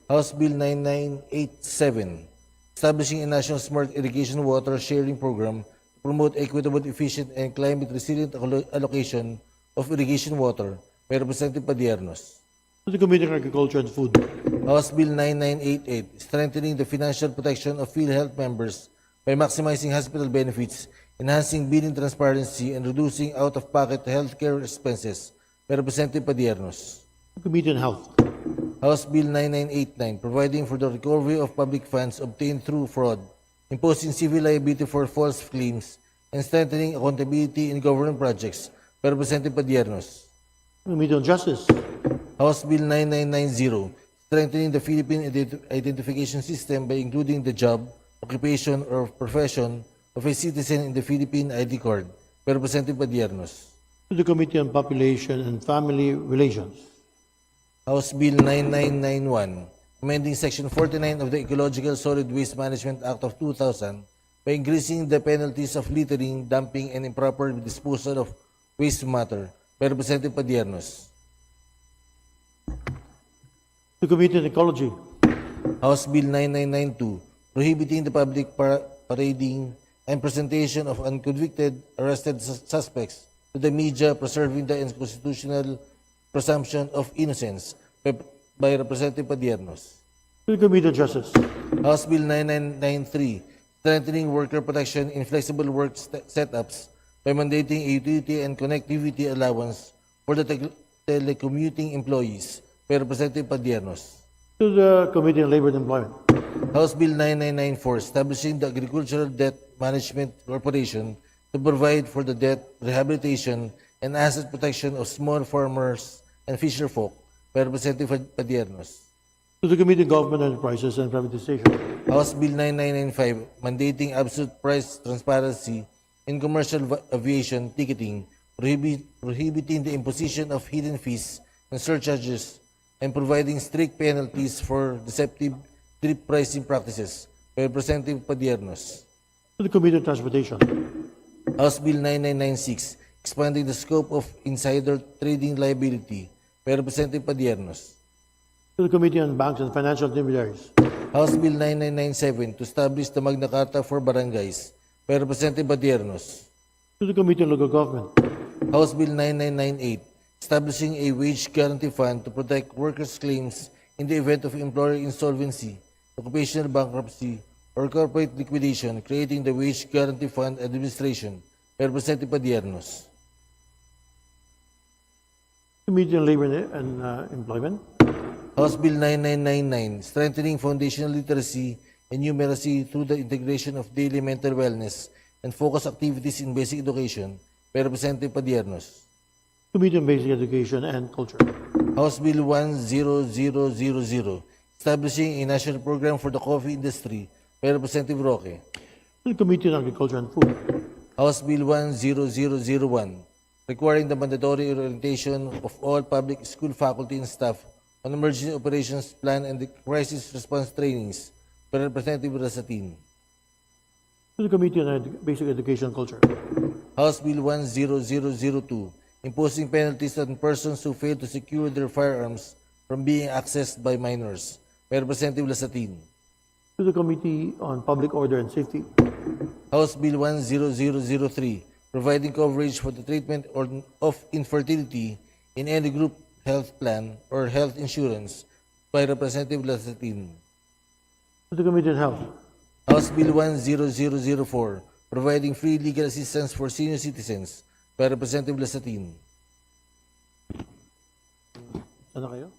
House Bill 9987, establishing a national smart irrigation water sharing program to promote equitable, efficient, and climate-resilient allocation of irrigation water by Representative Padiernos. To the Committee on Agriculture and Food. House Bill 9988, strengthening the financial protection of PhilHealth members by maximizing hospital benefits, enhancing billing transparency, and reducing out-of-pocket healthcare expenses by Representative Padiernos. To the Committee on Health. House Bill 9989, providing for the recovery of public funds obtained through fraud, imposing civil liability for false claims, and strengthening accountability in government projects by Representative Padiernos. To the Committee on Justice. House Bill 9990, strengthening the Philippine identification system by including the job, occupation, or profession of a citizen in the Philippine ID card by Representative Padiernos. To the Committee on Population and Family Relations. House Bill 9991, amending Section 49 of the Ecological Solid Waste Management Act of 2000 by increasing the penalties of littering, dumping, and improper disposal of waste matter by Representative Padiernos. To the Committee on Ecology. House Bill 9992, prohibiting the public parading and presentation of unconvicted arrested suspects to the media, preserving the constitutional presumption of innocence by Representative Padiernos. To the Committee on Justice. House Bill 9993, strengthening worker protection in flexible work setups by mandating a utility and connectivity allowance for the telecommuting employees by Representative Padiernos. To the Committee on Labor and Employment. House Bill 9994, establishing the Agricultural Debt Management Corporation to provide for the debt rehabilitation and asset protection of small farmers and fisherfolk by Representative Padiernos. To the Committee on Government Enterprises and Privatization. House Bill 9995, mandating absolute price transparency in commercial aviation ticketing, prohibiting the imposition of hidden fees and surcharges, and providing strict penalties for deceptive drip pricing practices by Representative Padiernos. To the Committee on Transportation. House Bill 9996, expanding the scope of insider trading liability by Representative Padiernos. To the Committee on Banks and Financial Intermediaries. House Bill 9997, to establish the Magna Carta for Barangays by Representative Padiernos. To the Committee on Local Government. House Bill 9998, establishing a wage guarantee fund to protect workers' claims in the event of employer insolvency, occupational bankruptcy, or corporate liquidation, creating the Wage Guarantee Fund Administration by Representative Padiernos. Committee on Labor and Employment. House Bill 9999, strengthening foundational literacy and numeracy through the integration of daily mental wellness and focus activities in basic education by Representative Padiernos. Committee on Basic Education and Culture. House Bill 10000, establishing a national program for the coffee industry by Representative Roque. To the Committee on Agriculture and Food. House Bill 10001, requiring the mandatory orientation of all public school faculty and staff on emergency operations plan and the crisis response trainings by Representative Rasatin. To the Committee on Basic Education and Culture. House Bill 10002, imposing penalties on persons who fail to secure their firearms from being accessed by minors by Representative Lasatin. To the Committee on Public Order and Safety. House Bill 10003, providing coverage for the treatment of infertility in any group health plan or health insurance by Representative Lasatin. To the Committee on Health. House Bill 10004, providing free legal assistance for senior citizens by Representative Lasatin. Ano kayo?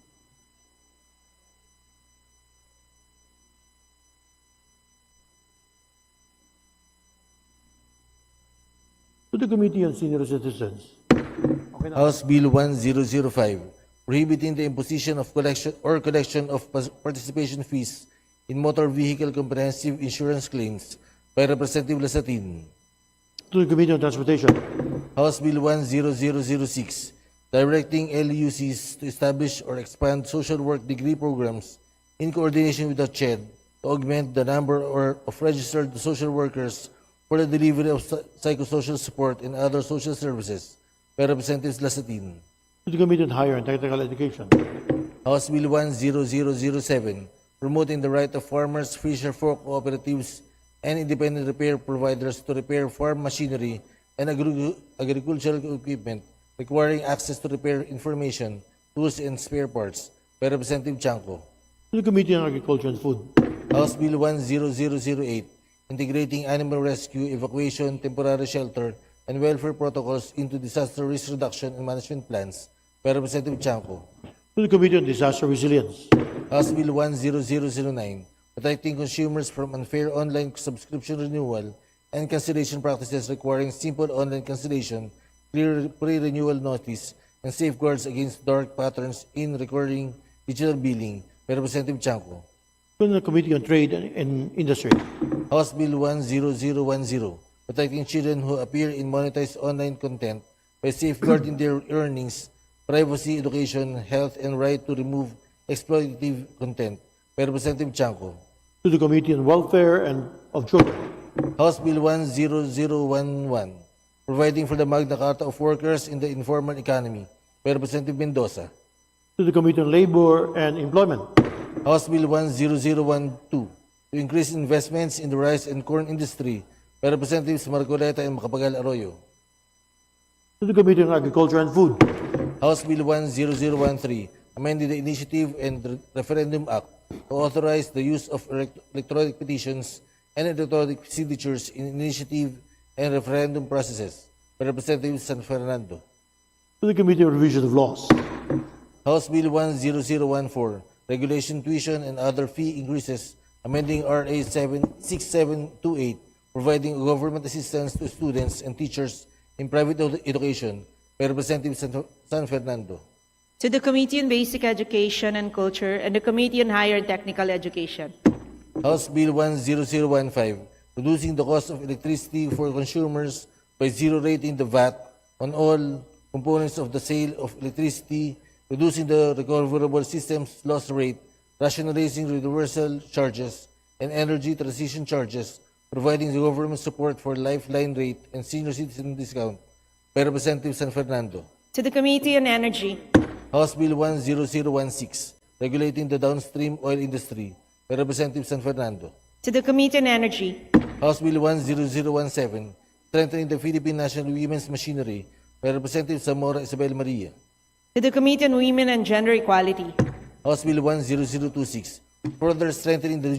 To the Committee on Senior Citizens. Okay na. House Bill 1005, prohibiting the imposition of collection of participation fees in motor vehicle comprehensive insurance claims by Representative Lasatin. To the Committee on Transportation. House Bill 10006, directing LUCs to establish or expand social work degree programs in coordination with the CHED to augment the number of registered social workers for the delivery of psychosocial support and other social services by Representatives Lasatin. To the Committee on Higher and Technical Education. House Bill 10007, promoting the right of farmers, fisher folk cooperatives, and independent repair providers to repair farm machinery and agricultural equipment, requiring access to repair information, tools, and spare parts by Representative Chanco. To the Committee on Agriculture and Food. House Bill 10008, integrating animal rescue, evacuation, temporary shelter, and welfare protocols into disaster risk reduction and management plans by Representative Chanco. To the Committee on Disaster Resilience. House Bill 10009, protecting consumers from unfair online subscription renewal and cancellation practices requiring simple online cancellation, clear pre-renewal notice, and safeguards against dark patterns in recurring digital billing by Representative Chanco. To the Committee on Trade and Industry. House Bill 10010, protecting children who appear in monetized online content by safeguarding their earnings, privacy, education, health, and right to remove exploitative content by Representative Chanco. To the Committee on Welfare and of Children. House Bill 10011, providing for the Magna Carta of Workers in the Informal Economy by Representative Mendoza. To the Committee on Labor and Employment. House Bill 10012, to increase investments in the rice and corn industry by Representatives Marcoleta and Macapagal Arroyo. To the Committee on Agriculture and Food. House Bill 10013, amending the Initiative and Referendum Act to authorize the use of electronic petitions and electronic signatures in initiative and referendum processes by Representative San Fernando. To the Committee on Revision of Laws. House Bill 10014, regulation tuition and other fee increases, amending RA 6728, providing government assistance to students and teachers in private education by Representative San Fernando. To the Committee on Basic Education and Culture and the Committee on Higher Technical Education. House Bill 10015, reducing the cost of electricity for consumers by zero rating the VAT on all components of the sale of electricity, reducing the recoverable systems loss rate, rationalizing universal charges and energy transition charges, providing the government support for lifeline rate and senior citizen discount by Representative San Fernando. To the Committee on Energy. House Bill 10016, regulating the downstream oil industry by Representative San Fernando. To the Committee on Energy. House Bill 10017, strengthening the Philippine National Women's Machinery by Representative Zamora Isabel Maria. To the Committee on Women and Gender Equality. House Bill 10026, further strengthening the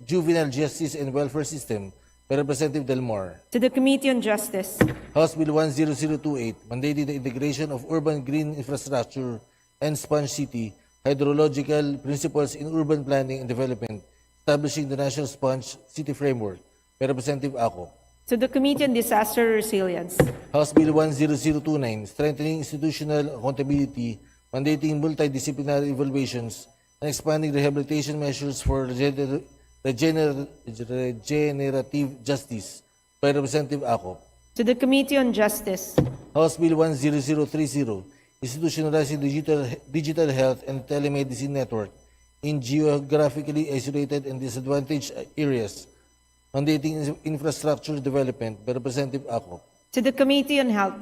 juvenile justice and welfare system by Representative Del Mar. To the Committee on Justice. House Bill 10028, mandating the integration of urban green infrastructure and sponge city hydrological principles in urban planning and development, establishing the National Sponge City Framework by Representative Ako. To the Committee on Disaster Resilience. House Bill 10029, strengthening institutional accountability, mandating multidisciplinary evaluations, and expanding rehabilitation measures for regenerative justice by Representative Ako. To the Committee on Justice. House Bill 10030, institutionalizing digital health and telemedicine network in geographically isolated and disadvantaged areas, mandating infrastructure development by Representative Ako. To the Committee on Health.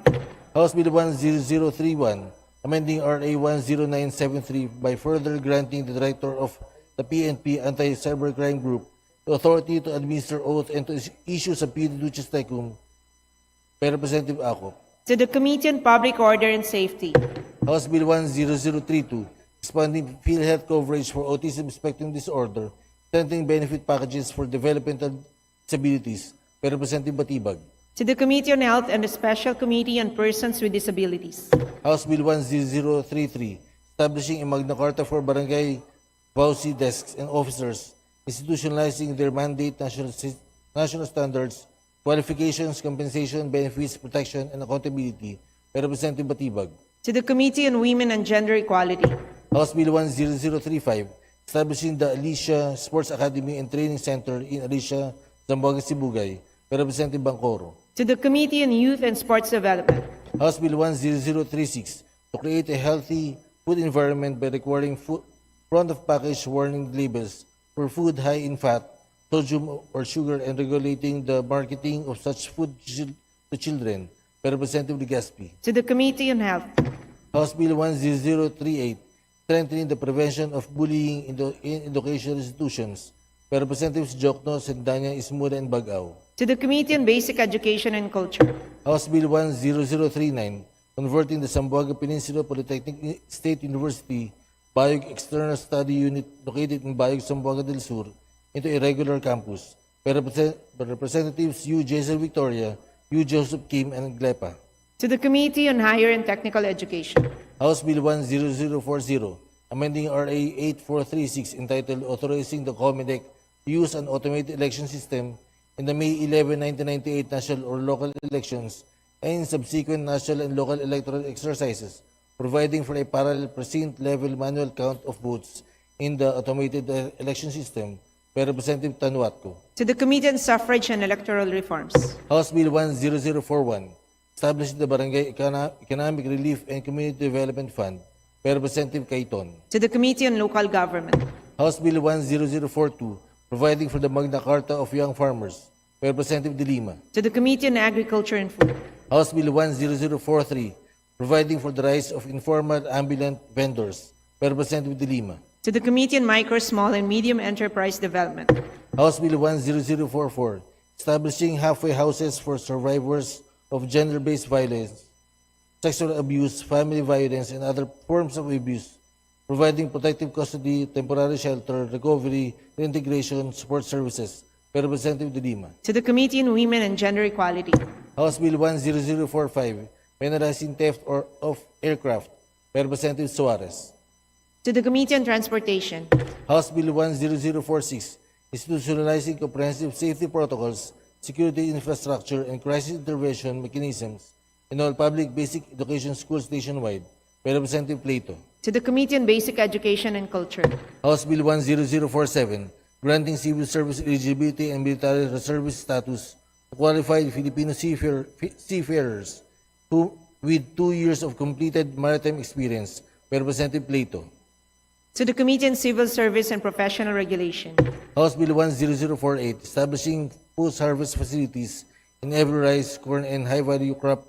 House Bill 10031, amending RA 10973 by further granting the Director of the PNP Anti-Cybercrime Group the authority to administer oath and to issue subpoena duces tecum by Representative Ako. To the Committee on Public Order and Safety. House Bill 10032, expanding PhilHealth coverage for autism spectrum disorder, strengthening benefit packages for developmental disabilities by Representative Batibag. To the Committee on Health and the Special Committee on Persons with Disabilities. House Bill 10033, establishing a Magna Carta for barangay VAUSI desks and officers, institutionalizing their mandate, national standards, qualifications, compensation, benefits, protection, and accountability by Representative Batibag. To the Committee on Women and Gender Equality. House Bill 10035, establishing the Alicia Sports Academy and Training Center in Alicia, Zamboanga, Sibugay by Representative Bangcoro. To the Committee on Youth and Sports Development. House Bill 10036, to to create a healthy food environment by requiring front-of-package warning labels for food high in fat, sodium, or sugar, and regulating the marketing of such food to children, by Representative Legaspi. To the Committee on Health. House Bill 10038, strengthening the prevention of bullying in educational institutions, by Representatives Jokno, Sendanya, Ismula, and Bagao. To the Committee on Basic Education and Culture. House Bill 10039, converting the Zamboanga Peninsula Polytechnic State University Bayog External Study Unit located in Bayog, Zamboanga del Sur into a regular campus, by Representatives U. Jaisal Victoria, U. Joseph Kim, and Glepa. To the Committee on Higher and Technical Education. House Bill 10040, amending RA 8436, entitled Authorizing the COMEDEC to use an automated election system in the May 11, 1998 national or local elections and in subsequent national and local electoral exercises, providing for a parallel precinct-level manual count of votes in the automated election system, by Representative Tanuatco. To the Committee on Suffrage and Electoral Reforms. House Bill 10041, establishing the Barangay Economic Relief and Community Development Fund, by Representative Cayton. To the Committee on Local Government. House Bill 10042, providing for the Magna Carta of Young Farmers, by Representative De Lima. To the Committee on Agriculture and Food. House Bill 10043, providing for the rise of informal ambulant vendors, by Representative De Lima. To the Committee on Micro, Small, and Medium Enterprise Development. House Bill 10044, establishing halfway houses for survivors of gender-based violence, sexual abuse, family violence, and other forms of abuse, providing protective custody, temporary shelter, recovery, reintegration, support services, by Representative De Lima. To the Committee on Women and Gender Equality. House Bill 10045, penalizing theft of aircraft, by Representative Suarez. To the Committee on Transportation. House Bill 10046, institutionalizing comprehensive safety protocols, security infrastructure, and crisis intervention mechanisms in all public basic education schools nationwide, by Representative Plato. To the Committee on Basic Education and Culture. House Bill 10047, granting civil service eligibility and military reservist status to qualified Filipino seafarers who with 2 years of completed maritime experience, by Representative Plato. To the Committee on Civil Service and Professional Regulation. House Bill 10048, establishing post-harvest facilities in every rice, corn, and high-value crop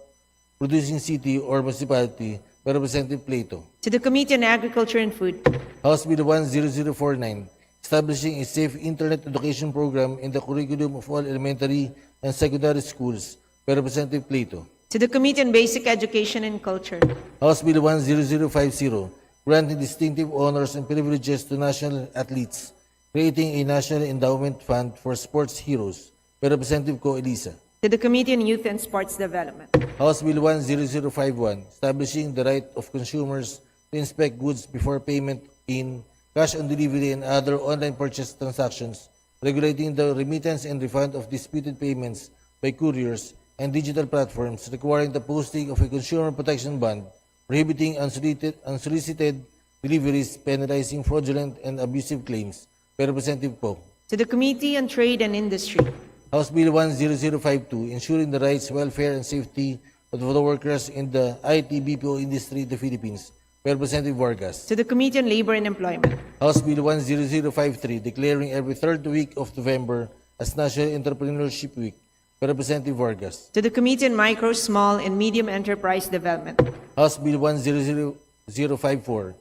producing city or municipality, by Representative Plato. To the Committee on Agriculture and Food. House Bill 10049, establishing a safe internet education program in the curriculum of all elementary and secondary schools, by Representative Plato. To the Committee on Basic Education and Culture. House Bill 10050, granting distinctive honors and privileges to national athletes, creating a national endowment fund for sports heroes, by Representative Co. Elisa. To the Committee on Youth and Sports Development. House Bill 10051, establishing the right of consumers to inspect goods before payment in cash on delivery and other online purchase transactions, regulating the remittance and refund of disputed payments by couriers and digital platforms, requiring the posting of a consumer protection bond, prohibiting unsolicited deliveries, penalizing fraudulent and abusive claims, by Representative Poe. To the Committee on Trade and Industry. House Bill 10052, ensuring the rights, welfare, and safety of the workers in the IT BPO industry in the Philippines, by Representative Vargas. To the Committee on Labor and Employment. House Bill 10053, declaring every third week of November as National Entrepreneurship Week, by Representative Vargas. To the Committee on Micro, Small, and Medium Enterprise Development. House Bill 10054,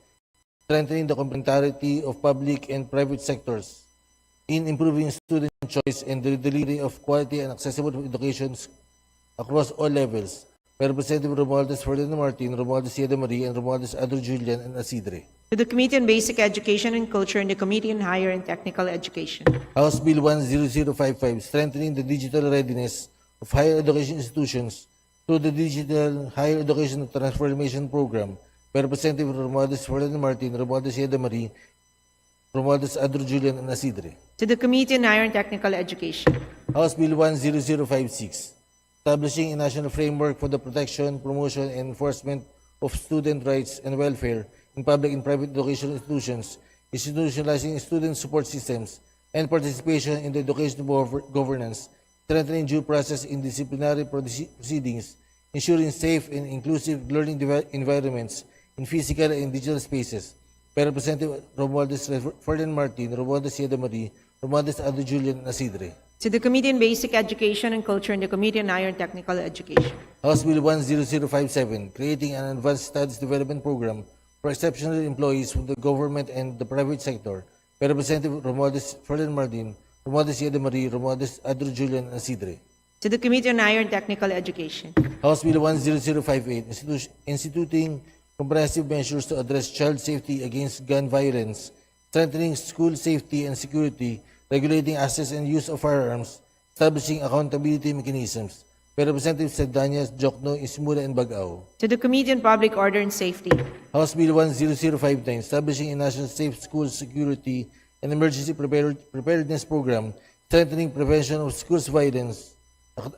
strengthening the complementarity of public and private sectors in improving student choice and the delivery of quality and accessible education across all levels, by Representative Romualdez Ferdinand Martin, Romualdez Yeda Marie, and Romualdez Adro Julian, and Asidre. To the Committee on Basic Education and Culture and the Committee on Higher and Technical Education. House Bill 10055, strengthening the digital readiness of higher education institutions through the Digital Higher Education Transformation Program, by Representative Romualdez Ferdinand Martin, Romualdez Yeda Marie, Romualdez Adro Julian, and Asidre. To the Committee on Higher and Technical Education. House Bill 10056, establishing a national framework for the protection, promotion, and enforcement of student rights and welfare in public and private educational institutions, institutionalizing student support systems and participation in the educational governance, strengthening due process in disciplinary proceedings, ensuring safe and inclusive learning environments, in physical and digital spaces by Representative Romualdez Ferdinand Martin, Romualdez Yeda Marie, Romualdez Ado Julian, and Asidre. To the Committee on Basic Education and Culture and the Committee on Higher Technical Education. House Bill 10057, creating an advanced studies development program for exceptional employees from the government and the private sector by Representative Romualdez Ferdinand Martin, Romualdez Yeda Marie, Romualdez Ado Julian, and Asidre. To the Committee on Higher Technical Education. House Bill 10058, instituting comprehensive measures to address child safety against gun violence, strengthening school safety and security, regulating access and use of firearms, establishing accountability mechanisms by Representative Saldana, Jokno, Ismula, and Bagao. To the Committee on Public Order and Safety. House Bill 10059, establishing a national safe school security and emergency preparedness program, strengthening prevention of schools violence,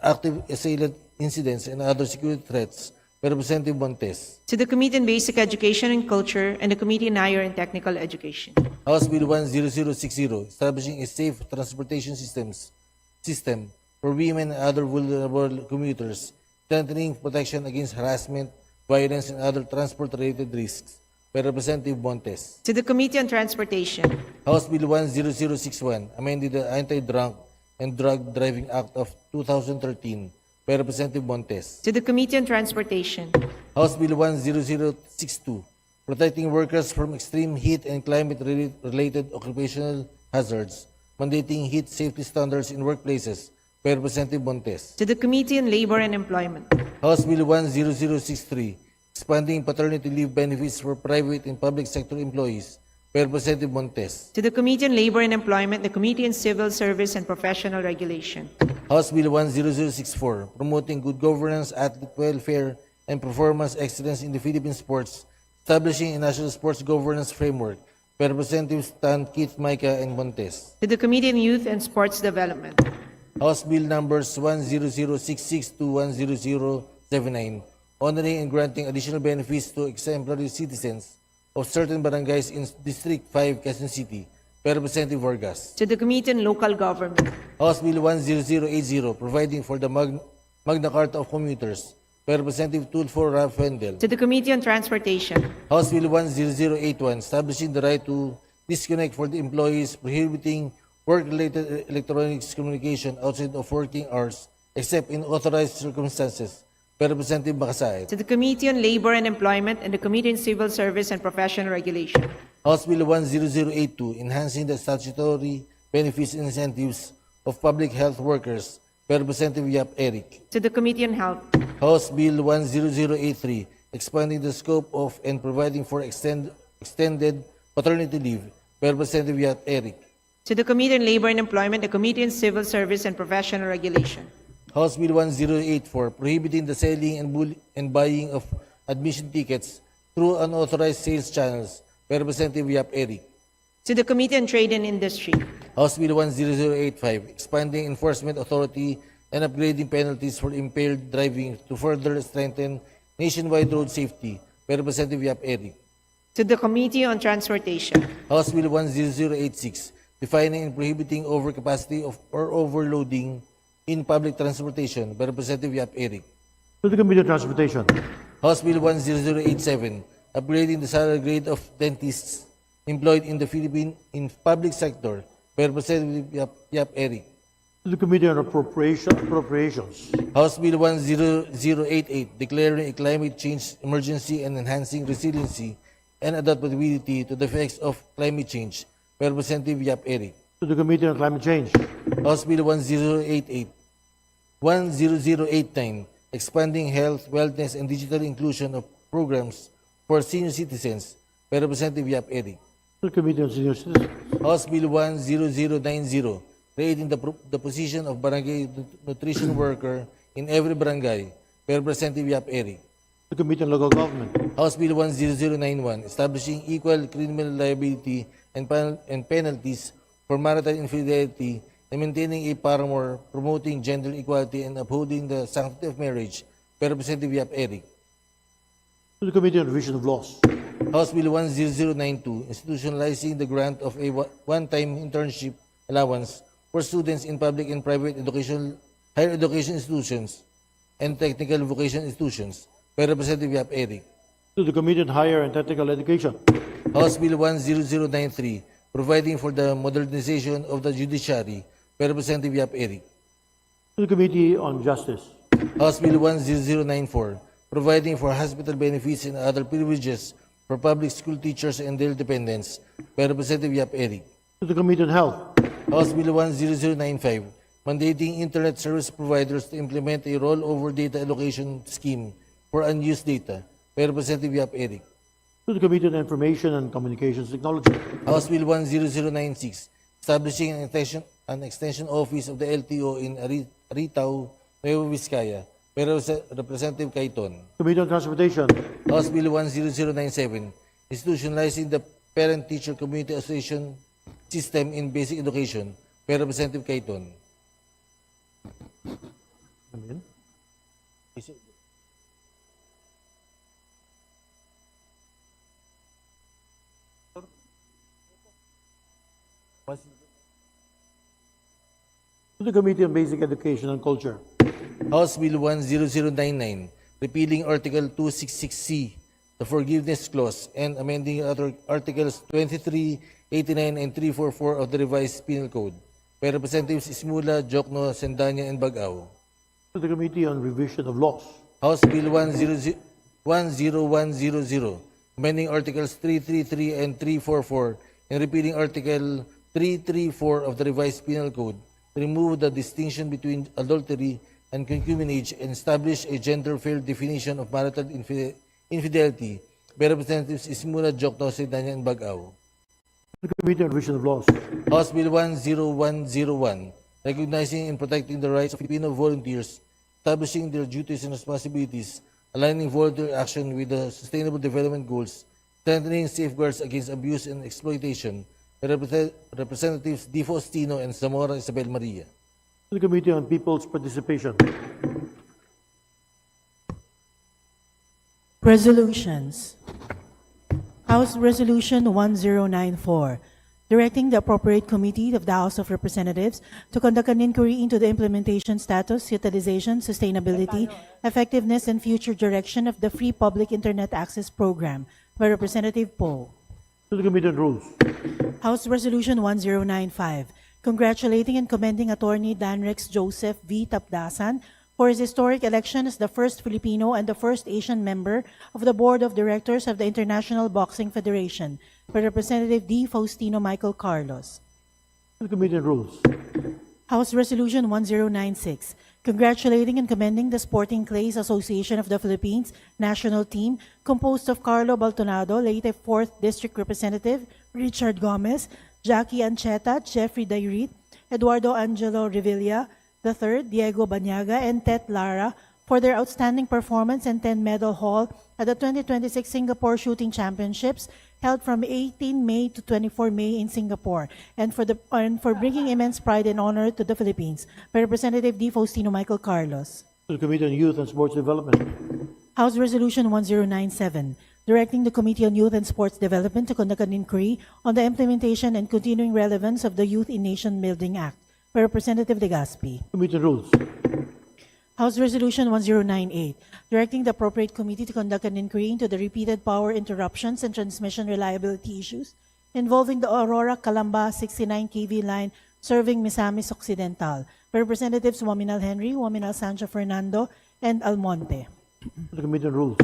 active assailant incidents, and other security threats by Representative Montes. To the Committee on Basic Education and Culture and the Committee on Higher and Technical Education. House Bill 10060, establishing a safe transportation system for women and other vulnerable commuters, strengthening protection against harassment, violence, and other transport-related risks by Representative Montes. To the Committee on Transportation. House Bill 10061, amending the Anti-Drunk and Drug Driving Act of 2013 by Representative Montes. To the Committee on Transportation. House Bill 10062, protecting workers from extreme heat and climate-related occupational hazards, mandating heat safety standards in workplaces by Representative Montes. To the Committee on Labor and Employment. House Bill 10063, expanding paternity leave benefits for private and public sector employees by Representative Montes. To the Committee on Labor and Employment, the Committee on Civil Service and Professional Regulation. House Bill 10064, promoting good governance, athlete welfare, and performance excellence in the Philippine sports, establishing a national sports governance framework by Representatives Stan, Keith, Micah, and Montes. To the Committee on Youth and Sports Development. House Bill numbers 10066 to 10079, honoring and granting additional benefits to exemplary citizens of certain barangays in District 5, Quezon City, by Representative Vargas. To the Committee on Local Government. House Bill 10080, providing for the Magna Carta of Commuters, by Representative Tulfo Ralph Wendell. To the Committee on Transportation. House Bill 10081, establishing the right to disconnect for the employees, prohibiting work-related electronic communication outside of working hours, except in authorized circumstances, by Representative Makasaet. To the Committee on Labor and Employment and the Committee on Civil Service and Professional Regulation. House Bill 10082, enhancing the statutory benefits and incentives of public health workers, by Representative Yap Eric. To the Committee on Health. House Bill 10083, expanding the scope of and providing for extended paternity leave, by Representative Yap Eric. To the Committee on Labor and Employment, the Committee on Civil Service and Professional Regulation. House Bill 1084, prohibiting the selling and buying of admission tickets through unauthorized sales channels, by Representative Yap Eric. To the Committee on Trade and Industry. House Bill 10085, expanding enforcement authority and upgrading penalties for impaired driving to further strengthen nationwide road safety, by Representative Yap Eric. To the Committee on Transportation. House Bill 10086, defining and prohibiting overcapacity or overloading in public transportation, by Representative Yap Eric. To the Committee on Transportation. House Bill 10087, upgrading the salary grade of dentists employed in the Philippine in public sector, by Representative Yap Eric. To the Committee on Appropriations. House Bill 10088, declaring a climate change emergency and enhancing resiliency and adaptability to the effects of climate change, by Representative Yap Eric. To the Committee on Climate Change. House Bill 10089, expanding health, wellness, and digital inclusion of programs for senior citizens, by Representative Yap Eric. To the Committee on Senior Citizens. House Bill 10090, creating the position of barangay nutrition worker in every barangay, by Representative Yap Eric. To the Committee on Local Government. House Bill 10091, establishing equal criminal liability and penalties for marital infidelity and maintaining a paramour, promoting gender equality and upholding the sanctity of marriage, by Representative Yap Eric. To the Committee on Revision of Laws. House Bill 10092, institutionalizing the grant of a one-time internship allowance for students in public and private higher education institutions and technical vocational institutions, by Representative Yap Eric. To To the Committee on Higher and Technical Education. House Bill 10093, providing for the modernization of the judiciary by Representative Yap Eric. To the Committee on Justice. House Bill 10094, providing for hospital benefits and other privileges for public school teachers and their dependents by Representative Yap Eric. To the Committee on Health. House Bill 10095, mandating internet service providers to implement a rollover data allocation scheme for unused data by Representative Yap Eric. To the Committee on Information and Communications Technology. House Bill 10096, establishing an extension office of the LTO in Aritao, Nueva Vizcaya by Representative Cayton. Committee on Transportation. House Bill 10097, institutionalizing the Parent-Teacher Community Association system in basic education by Representative Cayton. Amen. To the Committee on Basic Education and Culture. House Bill 10099, repealing Article 266C, the Forgiveness Clause, and amending other Articles 23, 89, and 344 of the Revised Penal Code by Representatives Ismula, Jokno, Sendanya, and Bagao. To the Committee on Revision of Laws. House Bill 10100, amending Articles 333 and 344, and repealing Article 334 of the Revised Penal Code to remove the distinction between adultery and concubinage and establish a gender-fair definition of marital infidelity by Representatives Ismula, Jokno, Sendanya, and Bagao. To the Committee on Revision of Laws. House Bill 10101, recognizing and protecting the rights of Filipino volunteers, establishing their duties and responsibilities, aligning volunteer action with the Sustainable Development Goals, strengthening safeguards against abuse and exploitation by Representatives Di Faustino and Zamora Isabel Maria. To the Committee on People's Participation. Resolutions. House Resolution 1094, directing the appropriate committee of the House of Representatives to conduct an inquiry into the implementation status, utilization, sustainability, effectiveness, and future direction of the Free Public Internet Access Program by Representative Poe. To the Committee on Rules. House Resolution 1095, congratulating and commending Attorney Danrex Joseph V. Tapdasan for his historic election as the first Filipino and the first Asian member of the Board of Directors of the International Boxing Federation by Representative D. Faustino Michael Carlos. To the Committee on Rules. House Resolution 1096, congratulating and commending the Sporting Clays Association of the Philippines national team composed of Carlo Baltonado, late 4th District Representative, Richard Gomez, Jackie Ancheta, Jeffrey Dairit, Eduardo Angelo Revilla III, Diego Banyaga, and Tet Lara for their outstanding performance and 10-medal haul at the 2026 Singapore Shooting Championships held from 18 May to 24 May in Singapore, and for bringing immense pride and honor to the Philippines by Representative D. Faustino Michael Carlos. To the Committee on Youth and Sports Development. House Resolution 1097, directing the Committee on Youth and Sports Development to conduct an inquiry on the implementation and continuing relevance of the Youth in Nation Building Act by Representative Legaspi. Committee on Rules. House Resolution 1098, directing the appropriate committee to conduct an inquiry into the repeated power interruptions and transmission reliability issues involving the Aurora Calamba 69 kV line serving Misamis Occidental by Representatives Waminal Henry, Waminal Sancho Fernando, and Almonte. To the Committee on Rules.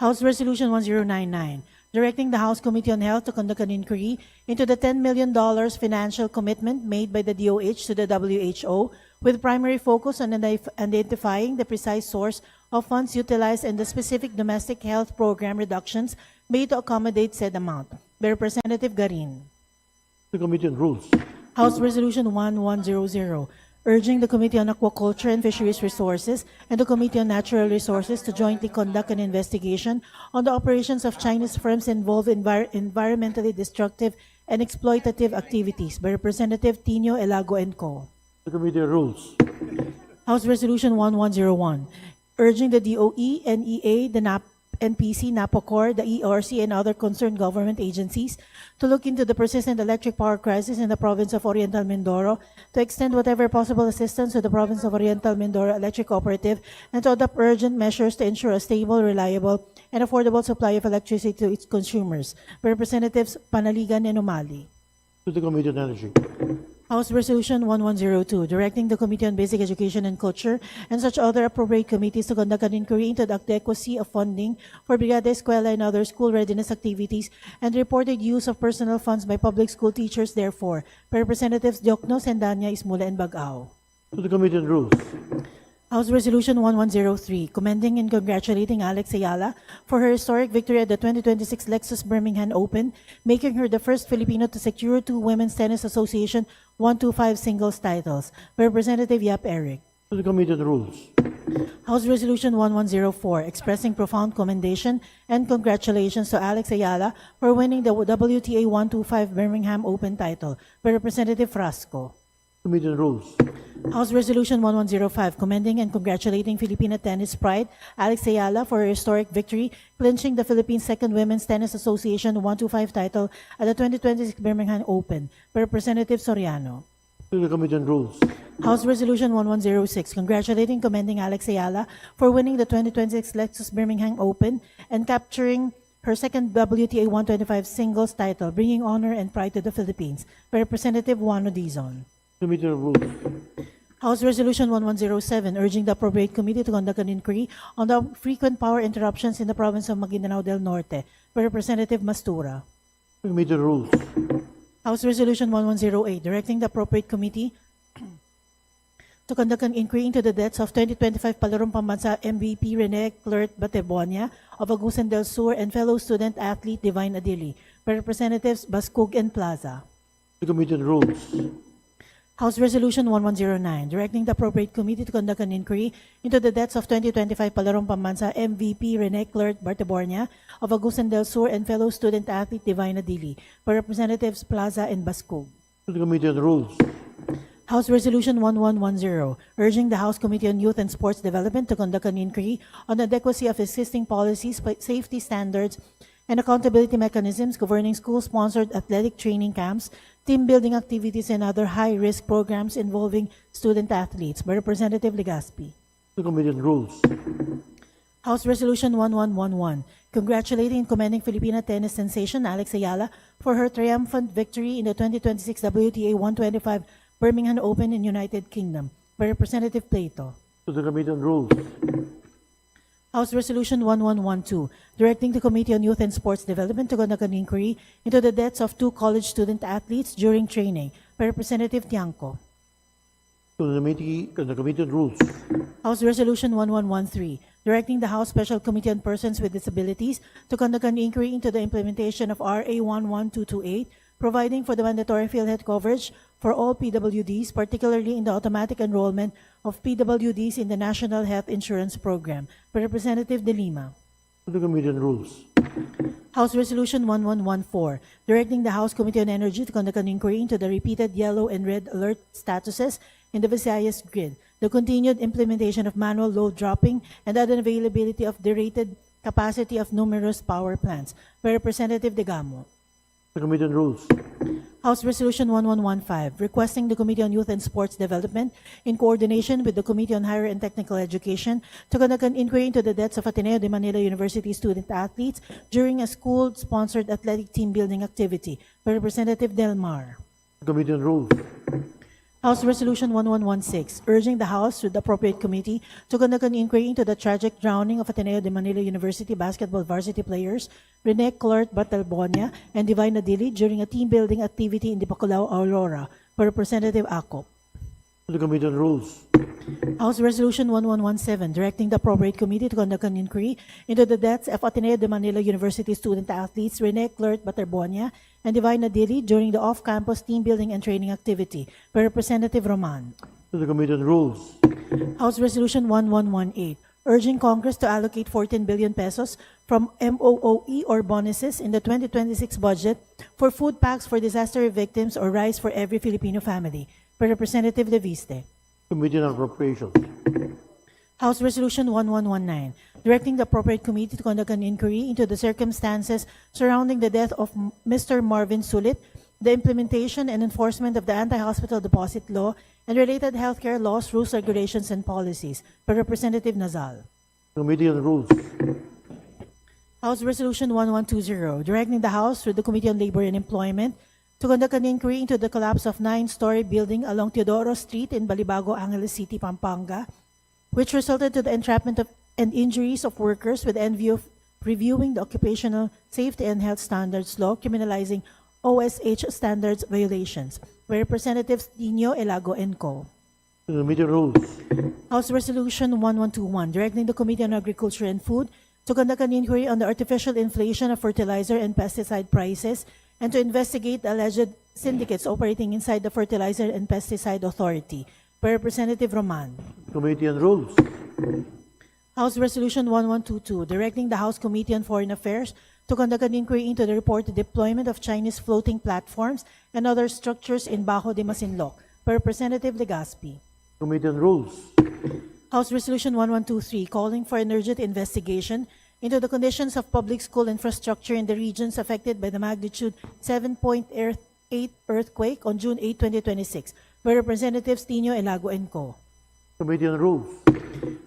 House Resolution 1099, directing the House Committee on Health to conduct an inquiry into the $10 million financial commitment made by the DOH to the WHO, with primary focus on identifying the precise source of funds utilized and the specific domestic health program reductions made to accommodate said amount by Representative Garin. To the Committee on Rules. House Resolution 1100, urging the Committee on Aquaculture and Fisheries Resources and the Committee on Natural Resources to jointly conduct an investigation on the operations of Chinese firms involved in environmentally destructive and exploitative activities by Representative Tino Elago and Co. To the Committee on Rules. House Resolution 1101, urging the DOE, NEA, the NPC, NAPOCOR, the ERC, and other concerned government agencies to look into the persistent electric power crisis in the province of Oriental Mindoro, to extend whatever possible assistance to the province of Oriental Mindoro Electric Cooperative, and to adopt urgent measures to ensure a stable, reliable, and affordable supply of electricity to its consumers. By Representatives Panaligan and Umali. To the Committee on Energy. House Resolution 1102, directing the Committee on Basic Education and Culture and such other appropriate committees to conduct an inquiry into the adequacy of funding for Brigada Eskwela and other school readiness activities and reported use of personal funds by public school teachers, therefore, by Representatives Diokno, Sendanya, Ismula, and Bagao. To the Committee on Rules. House Resolution 1103, commending and congratulating Alex Ayala for her historic victory at the 2026 Lexus Birmingham Open, making her the first Filipino to secure 2 Women's Tennis Association 125 singles titles. By Representative Yap Eric. To the Committee on Rules. House Resolution 1104, expressing profound commendation and congratulations to Alex Ayala for winning the WTA 125 Birmingham Open title. By Representative Frasco. Committee on Rules. House Resolution 1105, commending and congratulating Filipina tennis pride Alex Ayala for her historic victory, clinching the Philippines' second Women's Tennis Association 125 title at the 2026 Birmingham Open. By Representative Soriano. To the Committee on Rules. House Resolution 1106, congratulating and commending Alex Ayala for winning the 2026 Lexus Birmingham Open and capturing her second WTA 125 singles title, bringing honor and pride to the Philippines. By Representative Juano Dizon. Committee on Rules. House Resolution 1107, urging the appropriate committee to conduct an inquiry on the frequent power interruptions in the province of Maguindanao del Norte. By Representative Mastura. Committee on Rules. House Resolution 1108, directing the appropriate committee to conduct an inquiry into the deaths of 2025 Palarong Pambansa MVP Rene Clert Batebonia of Agusan del Sur and fellow student athlete Divine Adili. By Representatives Bascug and Plaza. The Committee on Rules. House Resolution 1109, directing the appropriate committee to conduct an inquiry into the deaths of 2025 Palarong Pambansa MVP Rene Clert Bartebornia of Agusan del Sur and fellow student athlete Divine Adili. By Representatives Plaza and Bascug. To the Committee on Rules. House Resolution 1110, urging the House Committee on Youth and Sports Development to conduct an inquiry on the adequacy of existing policies, safety standards, and accountability mechanisms governing school-sponsored athletic training camps, team building activities, and other high-risk programs involving student athletes. By Representative Legaspi. The Committee on Rules. House Resolution 1111, congratulating and commending Filipina tennis sensation Alex Ayala for her triumphant victory in the 2026 WTA 125 Birmingham Open in United Kingdom. By Representative Plato. To the Committee on Rules. House Resolution 1112, directing the Committee on Youth and Sports Development to conduct an inquiry into the deaths of 2 college student athletes during training. By Representative Tiangco. To the Committee on Rules. House Resolution 1113, directing the House Special Committee on Persons with Disabilities to conduct an inquiry into the implementation of RA 11228, providing for the mandatory PhilHealth coverage for all PWDs, particularly in the automatic enrollment of PWDs in the National Health Insurance Program. By Representative De Lima. To the Committee on Rules. House Resolution 1114, directing the House Committee on Energy to conduct an inquiry into the repeated yellow and red alert statuses in the Visayas grid, the continued implementation of manual load dropping, and the unavailability of the rated capacity of numerous power plants. By Representative De Gamo. The Committee on Rules. House Resolution 1115, requesting the Committee on Youth and Sports Development, in coordination with the Committee on Higher and Technical Education, to conduct an inquiry into the deaths of Ateneo de Manila University student athletes during a school-sponsored athletic team building activity. By Representative Del Mar. The Committee on Rules. House Resolution 1116, urging the House with the appropriate committee to conduct an inquiry into the tragic drowning of Ateneo de Manila University basketball varsity players Rene Clert Batalbonia and Divine Adili during a team building activity in Dipaculao, Aurora. By Representative Acop. To the Committee on Rules. House Resolution 1117, directing the appropriate committee to conduct an inquiry into the deaths of Ateneo de Manila University student athletes Rene Clert Batalbonia and Divine Adili during the off-campus team building and training activity. By Representative Roman. To the Committee on Rules. House Resolution 1118, urging Congress to allocate 14 billion pesos from MOOE or bonuses in the 2026 budget for food packs for disaster victims or rice for every Filipino family. By Representative De Viste. Committee on Appropriations. House Resolution 1119, directing the appropriate committee to conduct an inquiry into the circumstances surrounding the death of Mr. Marvin Sulit, the implementation and enforcement of the anti-hospital deposit law, and related healthcare laws, rules, regulations, and policies, by Representative Nazal. Committee on Rules. House Resolution 1120, directing the House through the Committee on Labor and Employment to conduct an inquiry into the collapse of 9-story building along Teodoro Street in Balibago, Angeles City, Pampanga, which resulted to the entrapment of and injuries of workers with the end view of reviewing the Occupational Safety and Health Standards Law, criminalizing OSH standards violations, by Representatives Dino Elago and Co. Committee on Rules. House Resolution 1121, directing the Committee on Agriculture and Food to conduct an inquiry on the artificial inflation of fertilizer and pesticide prices and to investigate the alleged syndicates operating inside the Fertilizer and Pesticide Authority, by Representative Roman. Committee on Rules. House Resolution 1122, directing the House Committee on Foreign Affairs to conduct an inquiry into the reported deployment of Chinese floating platforms and other structures in Bajo de Masinloc, by Representative Legazpi. Committee on Rules. House Resolution 1123, calling for an urgent investigation into the conditions of public school infrastructure in the regions affected by the magnitude 7.8 earthquake on June 8, 2026, by Representatives Dino Elago and Co. Committee on Rules.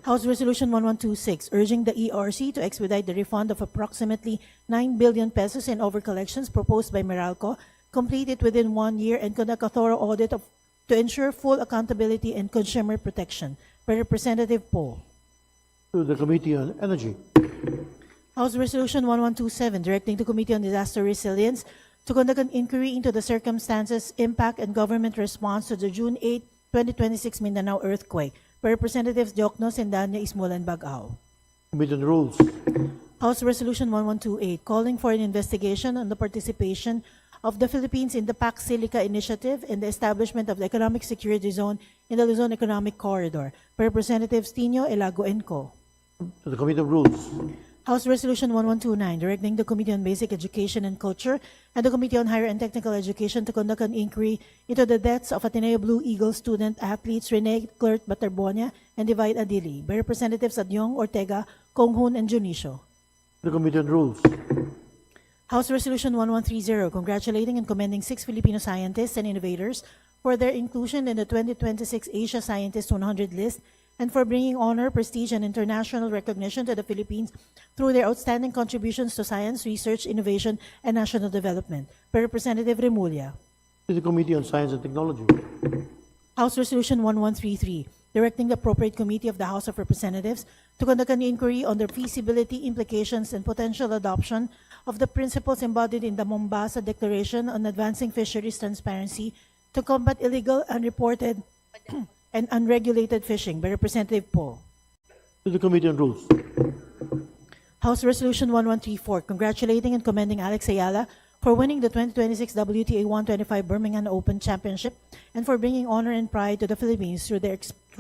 House Resolution 1126, urging the ERC to expedite the refund of approximately 9 billion pesos in overcollections proposed by Meralco, complete it within 1 year, and conduct a thorough audit to ensure full accountability and consumer protection, by Representative Poe. To the Committee on Energy. House Resolution 1127, directing the Committee on Disaster Resilience to conduct an inquiry into the circumstances, impact, and government response to the June 8, 2026 Mindanao earthquake, by Representatives Diokno, Sendanya, Ismolan, Bagao. Committee on Rules. House Resolution 1128, calling for an investigation on the participation of the Philippines in the PAC Silica Initiative and the establishment of the Economic Security Zone in the Luzon Economic Corridor, by Representatives Tino Elago and Co. To the Committee on Rules. House Resolution 1129, directing the Committee on Basic Education and Culture and the Committee on Higher and Technical Education to conduct an inquiry into the deaths of Ateneo Blue Eagle student athletes Rene Clert Baterbonia and Divide Adili, by Representatives Adyong, Ortega, Konghun, and Junicio. To the Committee on Rules. House Resolution 1130, congratulating and commending 6 Filipino scientists and innovators for their inclusion in the 2026 Asia Scientist 100 list and for bringing honor, prestige, and international recognition to the Philippines through their outstanding contributions to science, research, innovation, and national development, by Representative Remulla. To the Committee on Science and Technology. House Resolution 1133, directing the appropriate committee of the House of Representatives to conduct an inquiry on the feasibility, implications, and potential adoption of the principles embodied in the Mombasa Declaration on Advancing Fisheries Transparency to combat illegal, unreported, and unregulated fishing, by Representative Poe. To the Committee on Rules. House Resolution 1134, congratulating and commending Alex Ayala for winning the 2026 WTA 125 Birmingham Open Championship and for bringing honor and pride to the Philippines through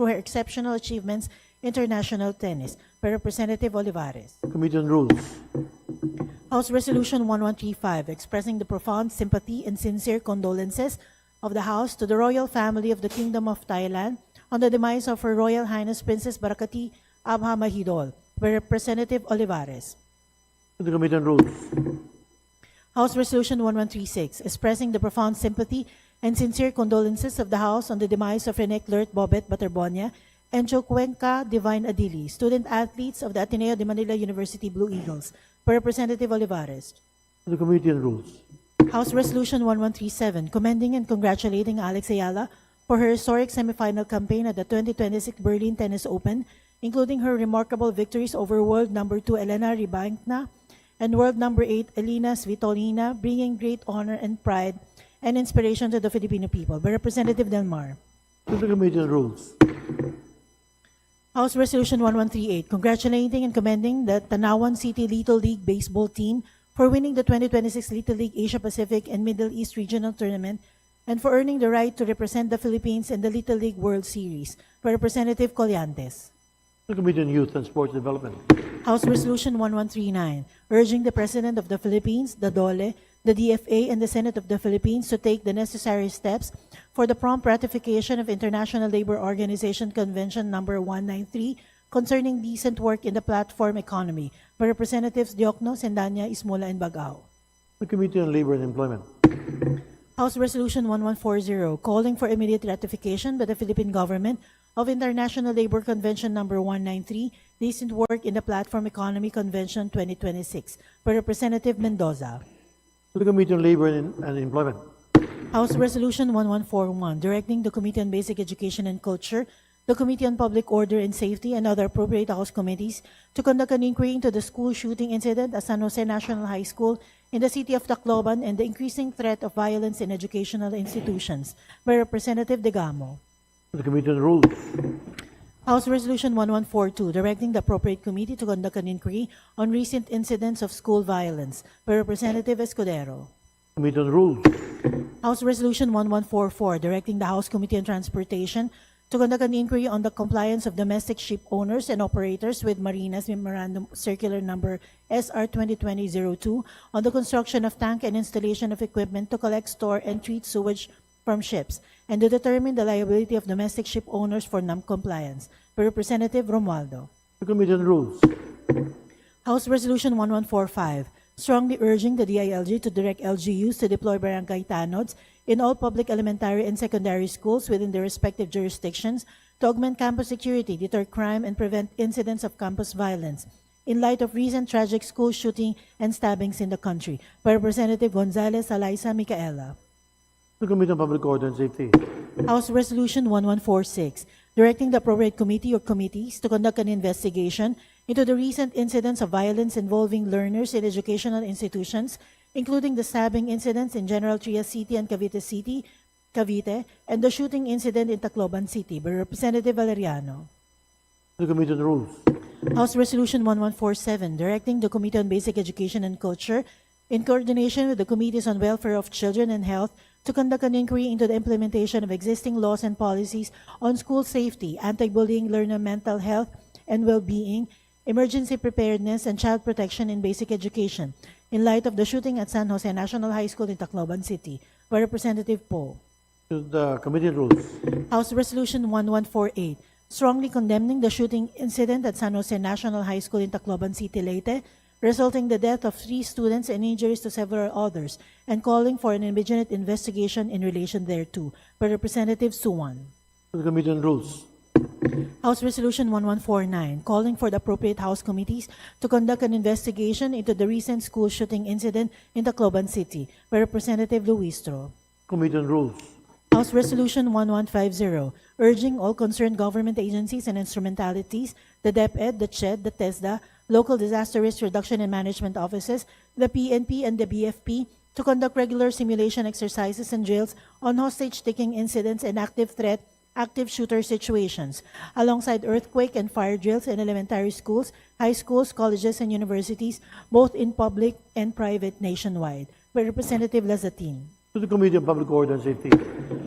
her exceptional achievements in international tennis, by Representative Olivares. Committee on Rules. House Resolution 1135, expressing the profound sympathy and sincere condolences of the House to the royal family of the Kingdom of Thailand on the demise of Her Royal Highness Princess Barakati Abha Mahidol, by Representative Olivares. To the Committee on Rules. House Resolution 1136, expressing the profound sympathy and sincere condolences of the House on the demise of Rene Clert Bobet Baterbonia and Jocuenca Divine Adili, student athletes of the Ateneo de Manila University Blue Eagles, by Representative Olivares. To the Committee on Rules. House Resolution 1137, commending and congratulating Alex Ayala for her historic semifinal campaign at the 2026 Berlin Tennis Open, including her remarkable victories over world number 2 Elena Rybakina and world number 8 Elena Svitolina, bringing great honor and pride and inspiration to the Filipino people, by Representative Del Mar. To the Committee on Rules. House Resolution 1138, congratulating and commending the Tanawan City Little League Baseball team for winning the 2026 Little League Asia Pacific and Middle East Regional Tournament and for earning the right to represent the Philippines in the Little League World Series, by Representative Colliantes. To the Committee on Youth and Sports Development. House Resolution 1139, urging the President of the Philippines, the DOLE, the DFA, and the Senate of the Philippines to take the necessary steps for the prompt ratification of International Labor Organization Convention number 193 concerning decent work in the platform economy by Representatives Diokno, Sendanya, Ismola, and Bagao. The Committee on Labor and Employment. House Resolution 1140, calling for immediate ratification by the Philippine government of International Labor Convention number 193, Decent Work in the Platform Economy Convention 2026, by Representative Mendoza. To the Committee on Labor and Employment. House Resolution 1141, directing the Committee on Basic Education and Culture, the Committee on Public Order and Safety, and other appropriate House committees to conduct an inquiry into the school shooting incident at San Jose National High School in the city of Tacloban and the increasing threat of violence in educational institutions, by Representative Degamo. To the Committee on Rules. House Resolution 1142, directing the appropriate committee to conduct an inquiry on recent incidents of school violence, by Representative Escudero. Committee on Rules. House Resolution 1144, directing the House Committee on Transportation to conduct an inquiry on the compliance of domestic ship owners and operators with Marina's Memorandum Circular Number SR 2020-02 on the construction of tank and installation of equipment to collect, store, and treat sewage from ships, and to determine the liability of domestic ship owners for non-compliance, by Representative Romualdo. The Committee on Rules. House Resolution 1145, strongly urging the DILG to direct LGUs to deploy barangay tanods in all public elementary and secondary schools within their respective jurisdictions to augment campus security, deter crime, and prevent incidents of campus violence in light of recent tragic school shooting and stabbings in the country, by Representative Gonzalez Alaisa Micaela. The Committee on Public Order and Safety. House Resolution 1146, directing the appropriate committee or committees to conduct an investigation into the recent incidents of violence involving learners in educational institutions, including the stabbing incidents in General Trias City and Cavite, and the shooting incident in Tacloban City, by Representative Valeriano. The Committee on Rules. House Resolution 1147, directing the Committee on Basic Education and Culture, in coordination with the Committees on Welfare of Children and Health, to conduct an inquiry into the implementation of existing laws and policies on school safety, anti-bullying, learner mental health and well-being, emergency preparedness, and child protection in basic education, in light of the shooting at San Jose National High School in Tacloban City, by Representative Poe. To the Committee on Rules. House Resolution 1148, strongly condemning the shooting incident at San Jose National High School in Tacloban City, Leyte, resulting in the death of 3 students and injuries to several others, and calling for an immediate investigation in relation thereto, by Representative Suwan. To the Committee on Rules. House Resolution 1149, calling for the appropriate House committees to conduct an investigation into the recent school shooting incident in Tacloban City, by Representative Luistro. Committee on Rules. House Resolution 1150, urging all concerned government agencies and instrumentalities, the DepEd, the CHED, the TESDA, local disaster risk reduction and management offices, the PNP, and the BFP to conduct regular simulation exercises and drills on hostage-taking incidents and active shooter situations, alongside earthquake and fire drills in elementary schools, high schools, colleges, and universities, both in public and private nationwide, by Representative Lazatin. To the Committee on Public Order and Safety.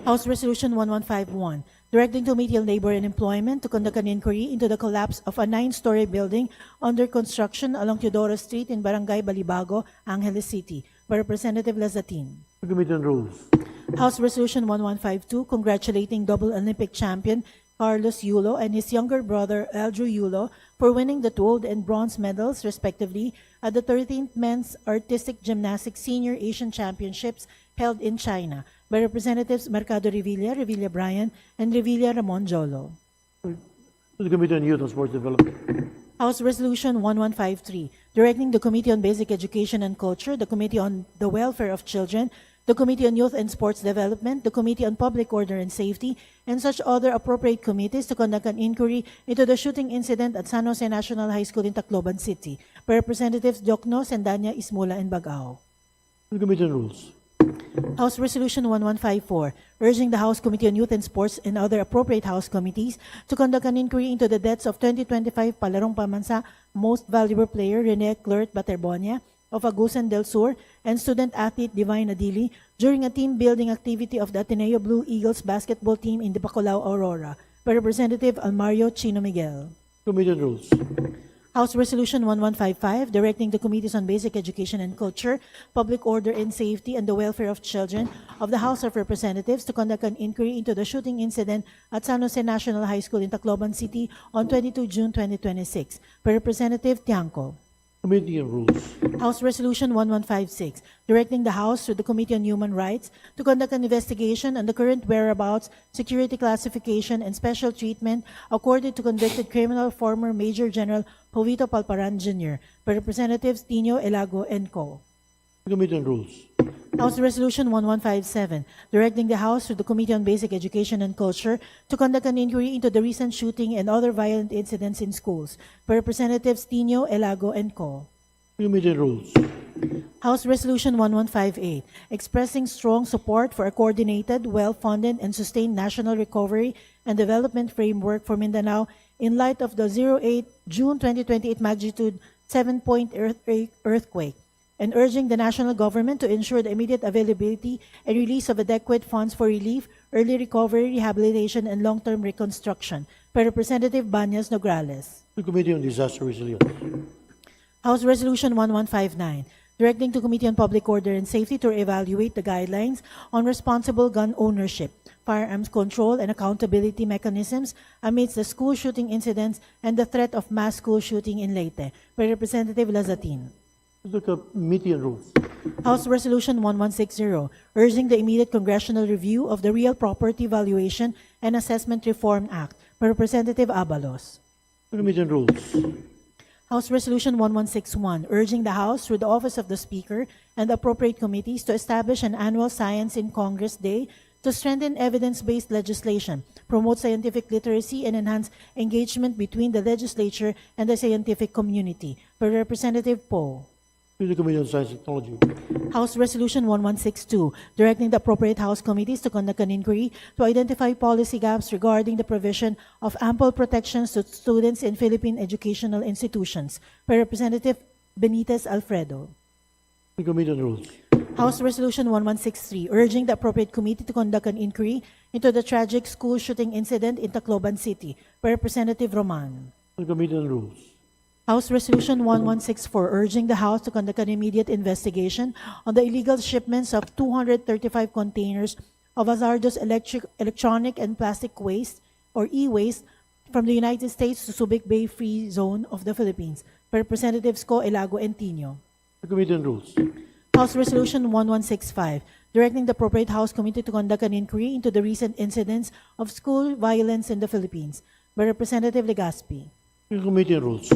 House Resolution 1151, directing the Committee on Labor and Employment to conduct an inquiry into the collapse of a 9-story building under construction along Teodoro Street in Barangay Balibago, Angeles City, by Representative Lazatin. The Committee on Rules. House Resolution 1152, congratulating double Olympic champion Carlos Yulo and his younger brother Eldrew Yulo for winning the gold and bronze medals, respectively, at the 13th Men's Artistic Gymnastics Senior Asian Championships held in China, by Representatives Mercado Revilla, Revilla Bryan, and Revilla Ramon Jolo. To the Committee on Youth and Sports Development. House Resolution 1153, directing the Committee on Basic Education and Culture, the Committee on the Welfare of Children, the Committee on Youth and Sports Development, the Committee on Public Order and Safety, and such other appropriate committees to conduct an inquiry into the shooting incident at San Jose National High School in Tacloban City, by Representatives Diokno, Sendanya, Ismola, and Bagao. To the Committee on Rules. House Resolution 1154, urging the House Committee on Youth and Sports and other appropriate House committees to conduct an inquiry into the deaths of 2025 Palarong Pamansa Most Valuable Player Rene Clert Baterbonia of Agusan del Sur and student-athlete Divine Adili during a team-building activity of the Ateneo Blue Eagles basketball team in Dipacolao, Aurora, by Representative Almario Chino Miguel. Committee on Rules. House Resolution 1155, directing the Committees on Basic Education and Culture, Public Order and Safety, and the Welfare of Children of the House of Representatives to conduct an inquiry into the shooting incident at San Jose National High School in Tacloban City on 22 June 2026. By Representative Tiangco. Committee on Rules. House Resolution 1156, directing the House through the Committee on Human Rights to conduct an investigation on the current whereabouts, security classification, and special treatment accorded to convicted criminal former Major General Jovito Palparan Jr. by Representatives Tino Elago and Co. Committee on Rules. House Resolution 1157, directing the House through the Committee on Basic Education and Culture to conduct an inquiry into the recent shooting and other violent incidents in schools by Representatives Tino Elago and Co. Committee on Rules. House Resolution 1158, expressing strong support for a coordinated, well-funded, and sustained national recovery and development framework for Mindanao in light of the 08 June 2028 magnitude 7-point earthquake, and urging the national government to ensure the immediate availability and release of adequate funds for relief, early recovery, rehabilitation, and long-term reconstruction by Representative Banyas Nograles. The Committee on Disaster Resilience. House Resolution 1159, directing the Committee on Public Order and Safety to evaluate the guidelines on responsible gun ownership, firearms control, and accountability mechanisms amidst the school shooting incidents and the threat of mass school shooting in Leyte by Representative Lazatin. The Committee on Rules. House Resolution 1160, urging the immediate congressional review of the Real Property Valuation and Assessment Reform Act by Representative Abalos. The Committee on Rules. House Resolution 1161, urging the House through the Office of the Speaker and the appropriate committees to establish an annual Science in Congress Day to strengthen evidence-based legislation, promote scientific literacy, and enhance engagement between the legislature and the scientific community by Representative Poe. To the Committee on Science and Technology. House Resolution 1162, directing the appropriate House committees to conduct an inquiry to identify policy gaps regarding the provision of ample protections to students in Philippine educational institutions by Representative Benitez Alfredo. The Committee on Rules. House Resolution 1163, urging the appropriate committee to conduct an inquiry into the tragic school shooting incident in Tacloban City by Representative Roman. The Committee on Rules. House Resolution 1164, urging the House to conduct an immediate investigation on the illegal shipments of 235 containers of hazardous electronic and plastic waste, or e-waste, from the United States to Subic Bay Free Zone of the Philippines by Representatives Co. Elago and Tino. The Committee on Rules. House Resolution 1165, directing the appropriate House committee to conduct an inquiry into the recent incidents of school violence in the Philippines by Representative Legaspi. The Committee on Rules.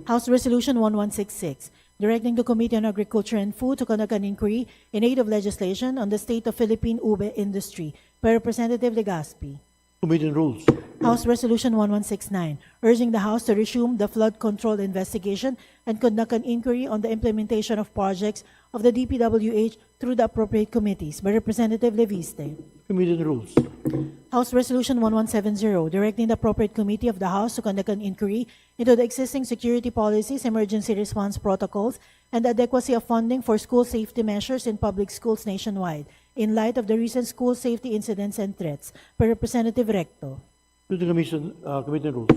House Resolution 1166, directing the Committee on Agriculture and Food to conduct an inquiry in aid of legislation on the state of Philippine ube industry by Representative Legaspi. Committee on Rules. House Resolution 1169, urging the House to resume the flood control investigation and conduct an inquiry on the implementation of projects of the DPWH through the appropriate committees by Representative Leviste. Committee on Rules. House Resolution 1170, directing the appropriate committee of the House to conduct an inquiry into the existing security policies, emergency response protocols, and the adequacy of funding for school safety measures in public schools nationwide in light of the recent school safety incidents and threats by Representative Recto. To the Committee on Rules.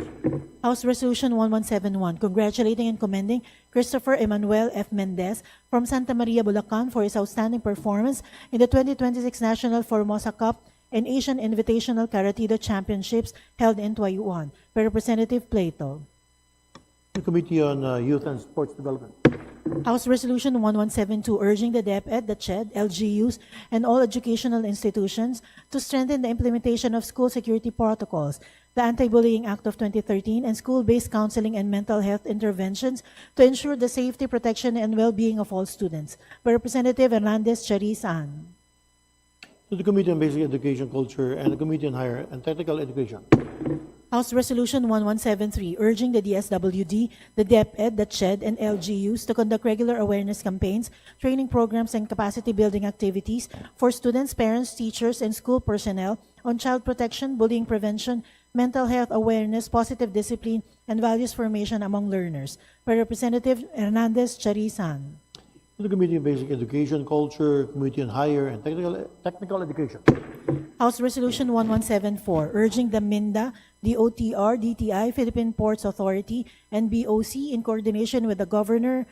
House Resolution 1171, congratulating and commending Christopher Emmanuel F. Mendez from Santa Maria, Bulacan for his outstanding performance in the 2026 National Formosa Cup and Asian Invitational Karate Championships held in Taiwan by Representative Plato. The Committee on Youth and Sports Development. House Resolution 1172, urging the DepEd, the CHED, LGUs, and all educational institutions to strengthen the implementation of school security protocols, the Anti-Bullying Act of 2013, and school-based counseling and mental health interventions to ensure the safety, protection, and well-being of all students by Representative Hernandez Charizan. To the Committee on Basic Education, Culture, and the Committee on Higher and Technical Education. House Resolution 1173, urging the DSWD, the DepEd, the CHED, and LGUs to conduct regular awareness campaigns, training programs, and capacity-building activities for students, parents, teachers, and school personnel on child protection, bullying prevention, mental health awareness, positive discipline, and values formation among learners by Representative Hernandez Charizan. To the Committee on Basic Education, Culture, Committee on Higher and Technical Education. House Resolution 1174, urging the MINDA, DOTR, DTI, Philippine Ports Authority, and BOC in coordination with the Governor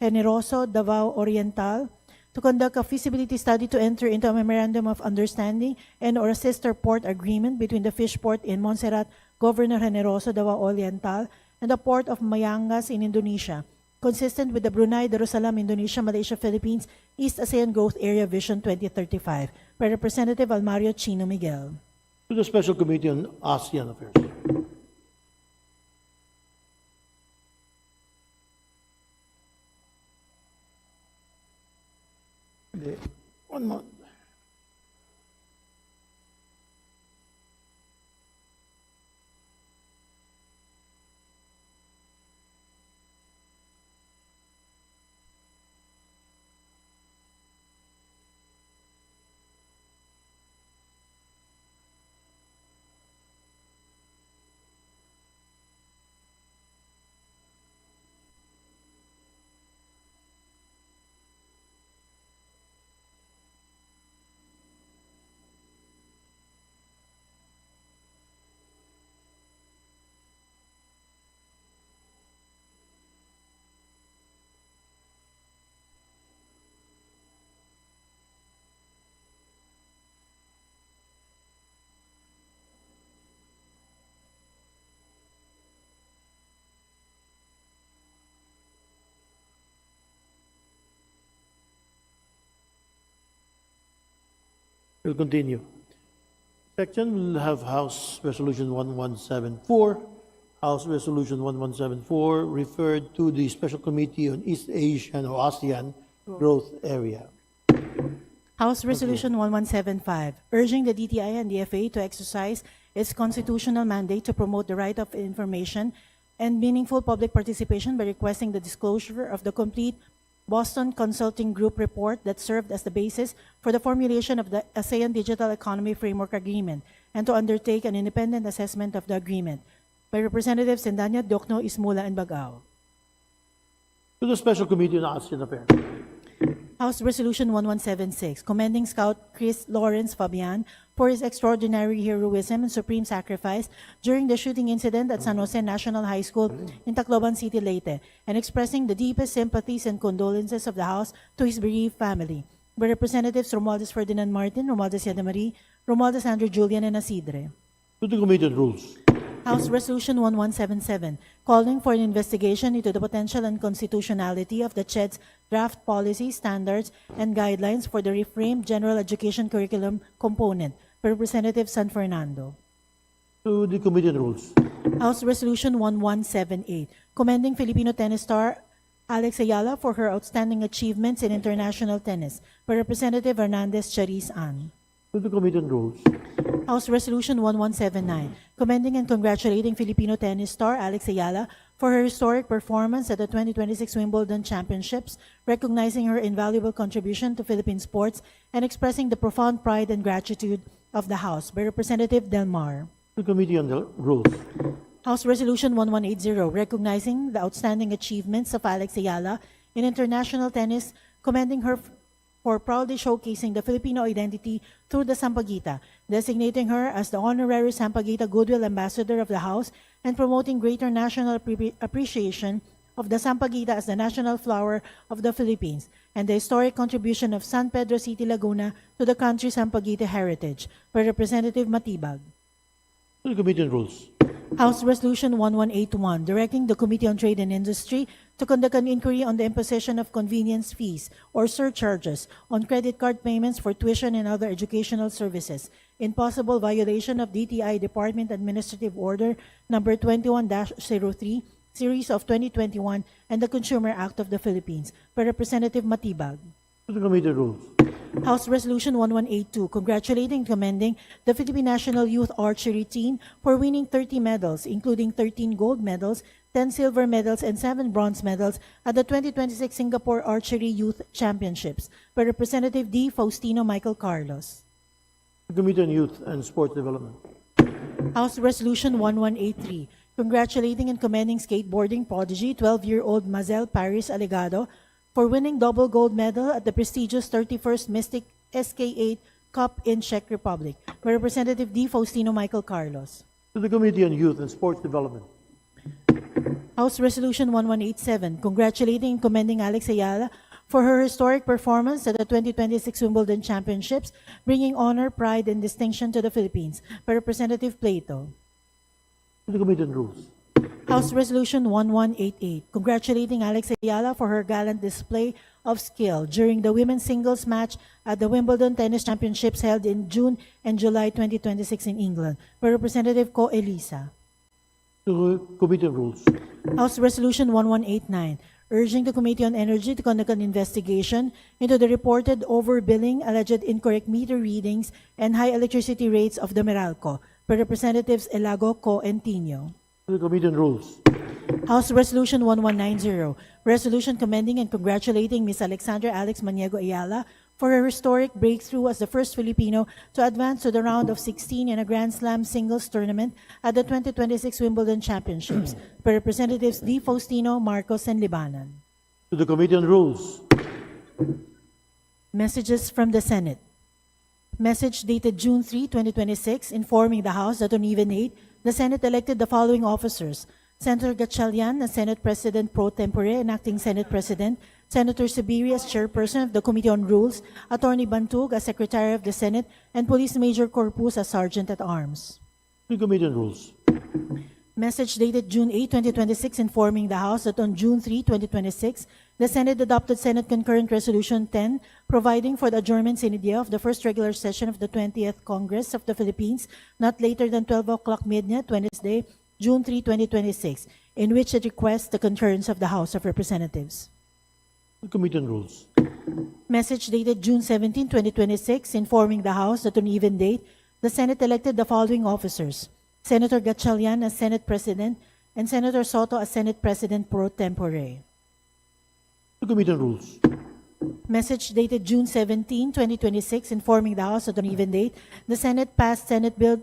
Generoso Davao Oriental to conduct a feasibility study to enter into a memorandum of understanding and/or a sister port agreement between the fish port in Montserrat, Governor Generoso Davao Oriental, and the port of Mayangas in Indonesia, consistent with the Brunei Darussalam Indonesia Malaysia Philippines East ASEAN Growth Area Vision 2035 by Representative Almario Chino Miguel. To the Special Committee on ASEAN Affairs. One month. We'll continue. Section will have House Resolution 1174. House Resolution 1174 referred to the Special Committee on East Asian or ASEAN Growth Area. House Resolution 1175, urging the DTI and DFA to exercise its constitutional mandate to promote the right of information and meaningful public participation by requesting the disclosure of the complete Boston Consulting Group report that served as the basis for the formulation of the ASEAN Digital Economy Framework Agreement and to undertake an independent assessment of the agreement by Representatives Sendanya, Dokno, Ismula, and Bagao. To the Special Committee on ASEAN Affairs. House Resolution 1176, commending Scout Chris Lawrence Fabian for his extraordinary heroism and supreme sacrifice during the shooting incident at San Jose National High School in Tacloban City, Leyte, and expressing the deepest sympathies and condolences of the House to his bereaved family. By Representatives Romualdez Ferdinand Martin, Romualdez Yadamari, Romualdez Andrew Julian, and Asidre. To the Committee on Rules. House Resolution 1177, calling for an investigation into the potential unconstitutionality of the CHED's draft policy, standards, and guidelines for the reframed general education curriculum component, by Representative San Fernando. To the Committee on Rules. House Resolution 1178, commending Filipino tennis star Alex Ayala for her outstanding achievements in international tennis, by Representative Hernandez Chariz Ann. To the Committee on Rules. House Resolution 1179, commending and congratulating Filipino tennis star Alex Ayala for her historic performance at the 2026 Wimbledon Championships, recognizing her invaluable contribution to Philippine sports and expressing the profound pride and gratitude of the House, by Representative Del Mar. To the Committee on the Rules. House Resolution 1180, recognizing the outstanding achievements of Alex Ayala in international tennis, commending her for proudly showcasing the Filipino identity through the Sampaguita, designating her as the Honorary Sampaguita Goodwill Ambassador of the House, and promoting greater national appreciation of the Sampaguita as the national flower of the Philippines, and the historic contribution of San Pedro City, Laguna to the country's Sampaguita heritage, by Representative Matibag. To the Committee on Rules. House Resolution 1181, directing the Committee on Trade and Industry to conduct an inquiry on the imposition of convenience fees or surcharges on credit card payments for tuition and other educational services, in possible violation of DTI Department Administrative Order Number 21-03, Series of 2021, and the Consumer Act of the Philippines, by Representative Matibag. To the Committee on Rules. House Resolution 1182, congratulating and commending the Philippine National Youth Archery Team for winning 30 medals, including 13 gold medals, 10 silver medals, and 7 bronze medals at the 2026 Singapore Archery Youth Championships, by Representative D. Faustino Michael Carlos. The Committee on Youth and Sports Development. House Resolution 1183, congratulating and commending skateboarding prodigy 12-year-old Mazel Paris Alegado for winning double gold medal at the prestigious 31st Mystic SK8 Cup in Czech Republic by Representative D. Faustino Michael Carlos. To the Committee on Youth and Sports Development. House Resolution 1187, congratulating and commending Alex Ayala for her historic performance at the 2026 Wimbledon Championships, bringing honor, pride, and distinction to the Philippines, by Representative Plato. To the Committee on Rules. House Resolution 1188, congratulating Alex Ayala for her gallant display of skill during the women's singles match at the Wimbledon Tennis Championships held in June and July 2026 in England, by Representative Co. Elisa. To the Committee on Rules. House Resolution 1189, urging the Committee on Energy to conduct an investigation into the reported overbilling, alleged incorrect meter readings, and high electricity rates of the Meralco, by Representatives Elago, Co. and Tino. To the Committee on Rules. House Resolution 1190, resolution commending and congratulating Ms. Alexandra Alex Maniego Ayala for her historic breakthrough as the first Filipino to advance to the round of 16 in a Grand Slam singles tournament at the 2026 Wimbledon Championships, by Representatives D. Faustino, Marcos, and Libanan. To the Committee on Rules. Messages from the Senate. Message dated June 3, 2026, informing the House that on even date, the Senate elected the following officers: Senator Gatchalian as Senate President pro tempore and Acting Senate President, Senator Sibiri as Chairperson of the Committee on Rules, Attorney Bantug as Secretary of the Senate, and Police Major Corpus as Sergeant at Arms. To the Committee on Rules. Message dated June 8, 2026, informing the House that on June 3, 2026, the Senate adopted Senate Concurrent Resolution 10, providing for the adjournment sine die of the first regular session of the 20th Congress of the Philippines, not later than 12 o'clock midnight, Wednesday, June 3, 2026, in which it requests the concurrence of the House of Representatives. To the Committee on Rules. Message dated June 17, 2026, informing the House that on even date, the Senate elected the following officers: Senator Gatchalian as Senate President and Senator Soto as Senate President pro tempore. To the Committee on Rules. Message dated June 17, 2026, informing the House that on even date, the Senate passed Senate Bill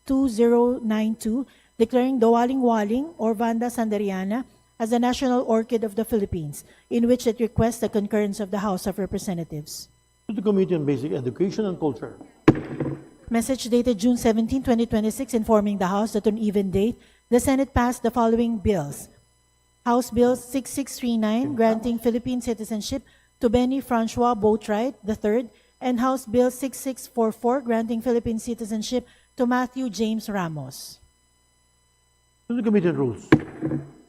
2092, declaring the waling-waling or Vanda sanderiana as the national orchid of the Philippines, in which it requests the concurrence of the House of Representatives. To the Committee on Basic Education and Culture. Message dated June 17, 2026, informing the House that on even date, the Senate passed the following bills: House Bill 6639, granting Philippine citizenship to Benny Francois Boatwright III, and House Bill 6644, granting Philippine citizenship to Matthew James Ramos. To the Committee on Rules.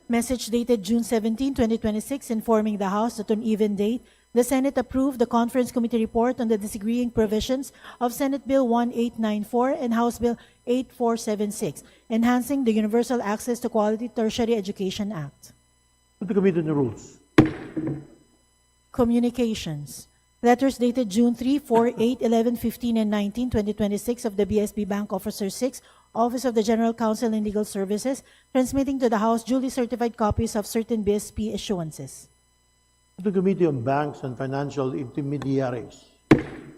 Message dated June 17, 2026, informing the House that on even date, the Senate approved the Conference Committee report on the disagreeing provisions of Senate Bill 1894 and House Bill 8476, enhancing the Universal Access to Quality Tertiary Education Act. To the Committee on the Rules. Communications. Letters dated June 3, 4, 8, 11, 15, and 19, 2026 of the BSB Bank Officer 6, Office of the General Counsel and Legal Services, transmitting to the House duly certified copies of certain BSP issuances. To the Committee on Banks and Financial Intermediaries.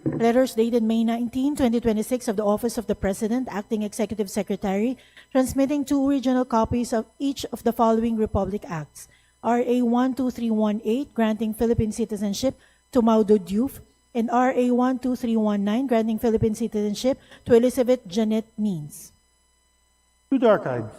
Letters dated May 19, 2026 of the Office of the President, Acting Executive Secretary, transmitting two original copies of each of the following Republic Acts: RA 12318, granting Philippine citizenship to Maudo Diouf, and RA 12319, granting Philippine citizenship to Elizabeth Janet Means. To the Archives.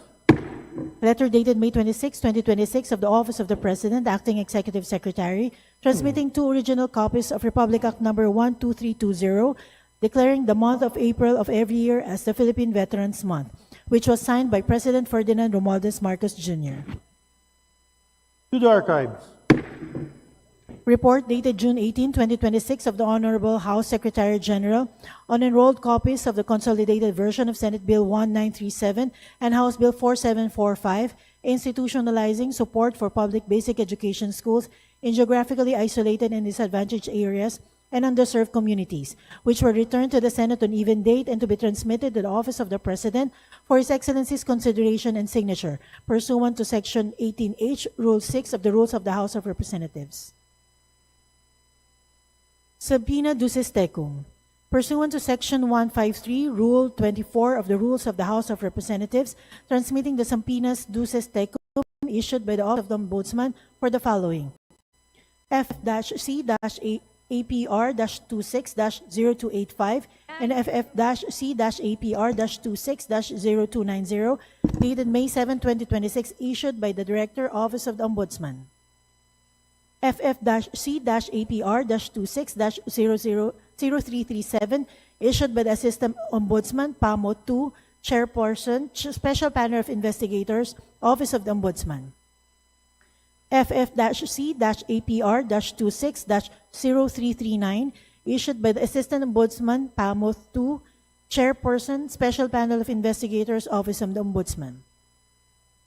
Letter dated May 26, 2026 of the Office of the President, Acting Executive Secretary, transmitting two original copies of Republic Act Number 12320, declaring the month of April of every year as the Philippine Veterans Month, which was signed by President Ferdinand Romualdez Marcos Jr. To the Archives. Report dated June 18, 2026 of the Honorable House Secretary General on enrolled copies of the consolidated version of Senate Bill 1937 and House Bill 4745, institutionalizing support for public basic education schools in geographically isolated and disadvantaged areas and underserved communities, which were returned to the Senate on even date and to be transmitted to the Office of the President for His Excellency's consideration and signature, pursuant to Section 18H, Rule 6 of the Rules of the House of Representatives. Subpoena duces tecum. Pursuant to Section 153, Rule 24 of the Rules of the House of Representatives, transmitting the subpoenas duces tecum issued by the Office of the Ombudsman for the following: F-C-8 FF-APR-26-0285 and FF-C-APR-26-0290, dated May 7, 2026, issued by the Director, Office of the Ombudsman. FF-C-APR-26-0337, issued by the Assistant Ombudsman, PAMO 2, Chairperson, Special Panel of Investigators, Office of the Ombudsman. FF-C-APR-26-0339, issued by the Assistant Ombudsman, PAMO 2, Chairperson, Special Panel of Investigators, Office of the Ombudsman.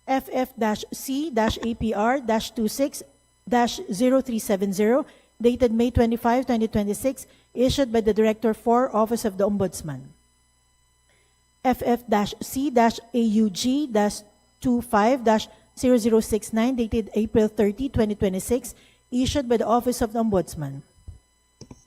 FF-C-APR-26-0370, dated May 25, 2026, issued by the Director for Office of the Ombudsman. FF-C-AUG-25-0069, dated April 30, 2026, issued by the Office of the Ombudsman.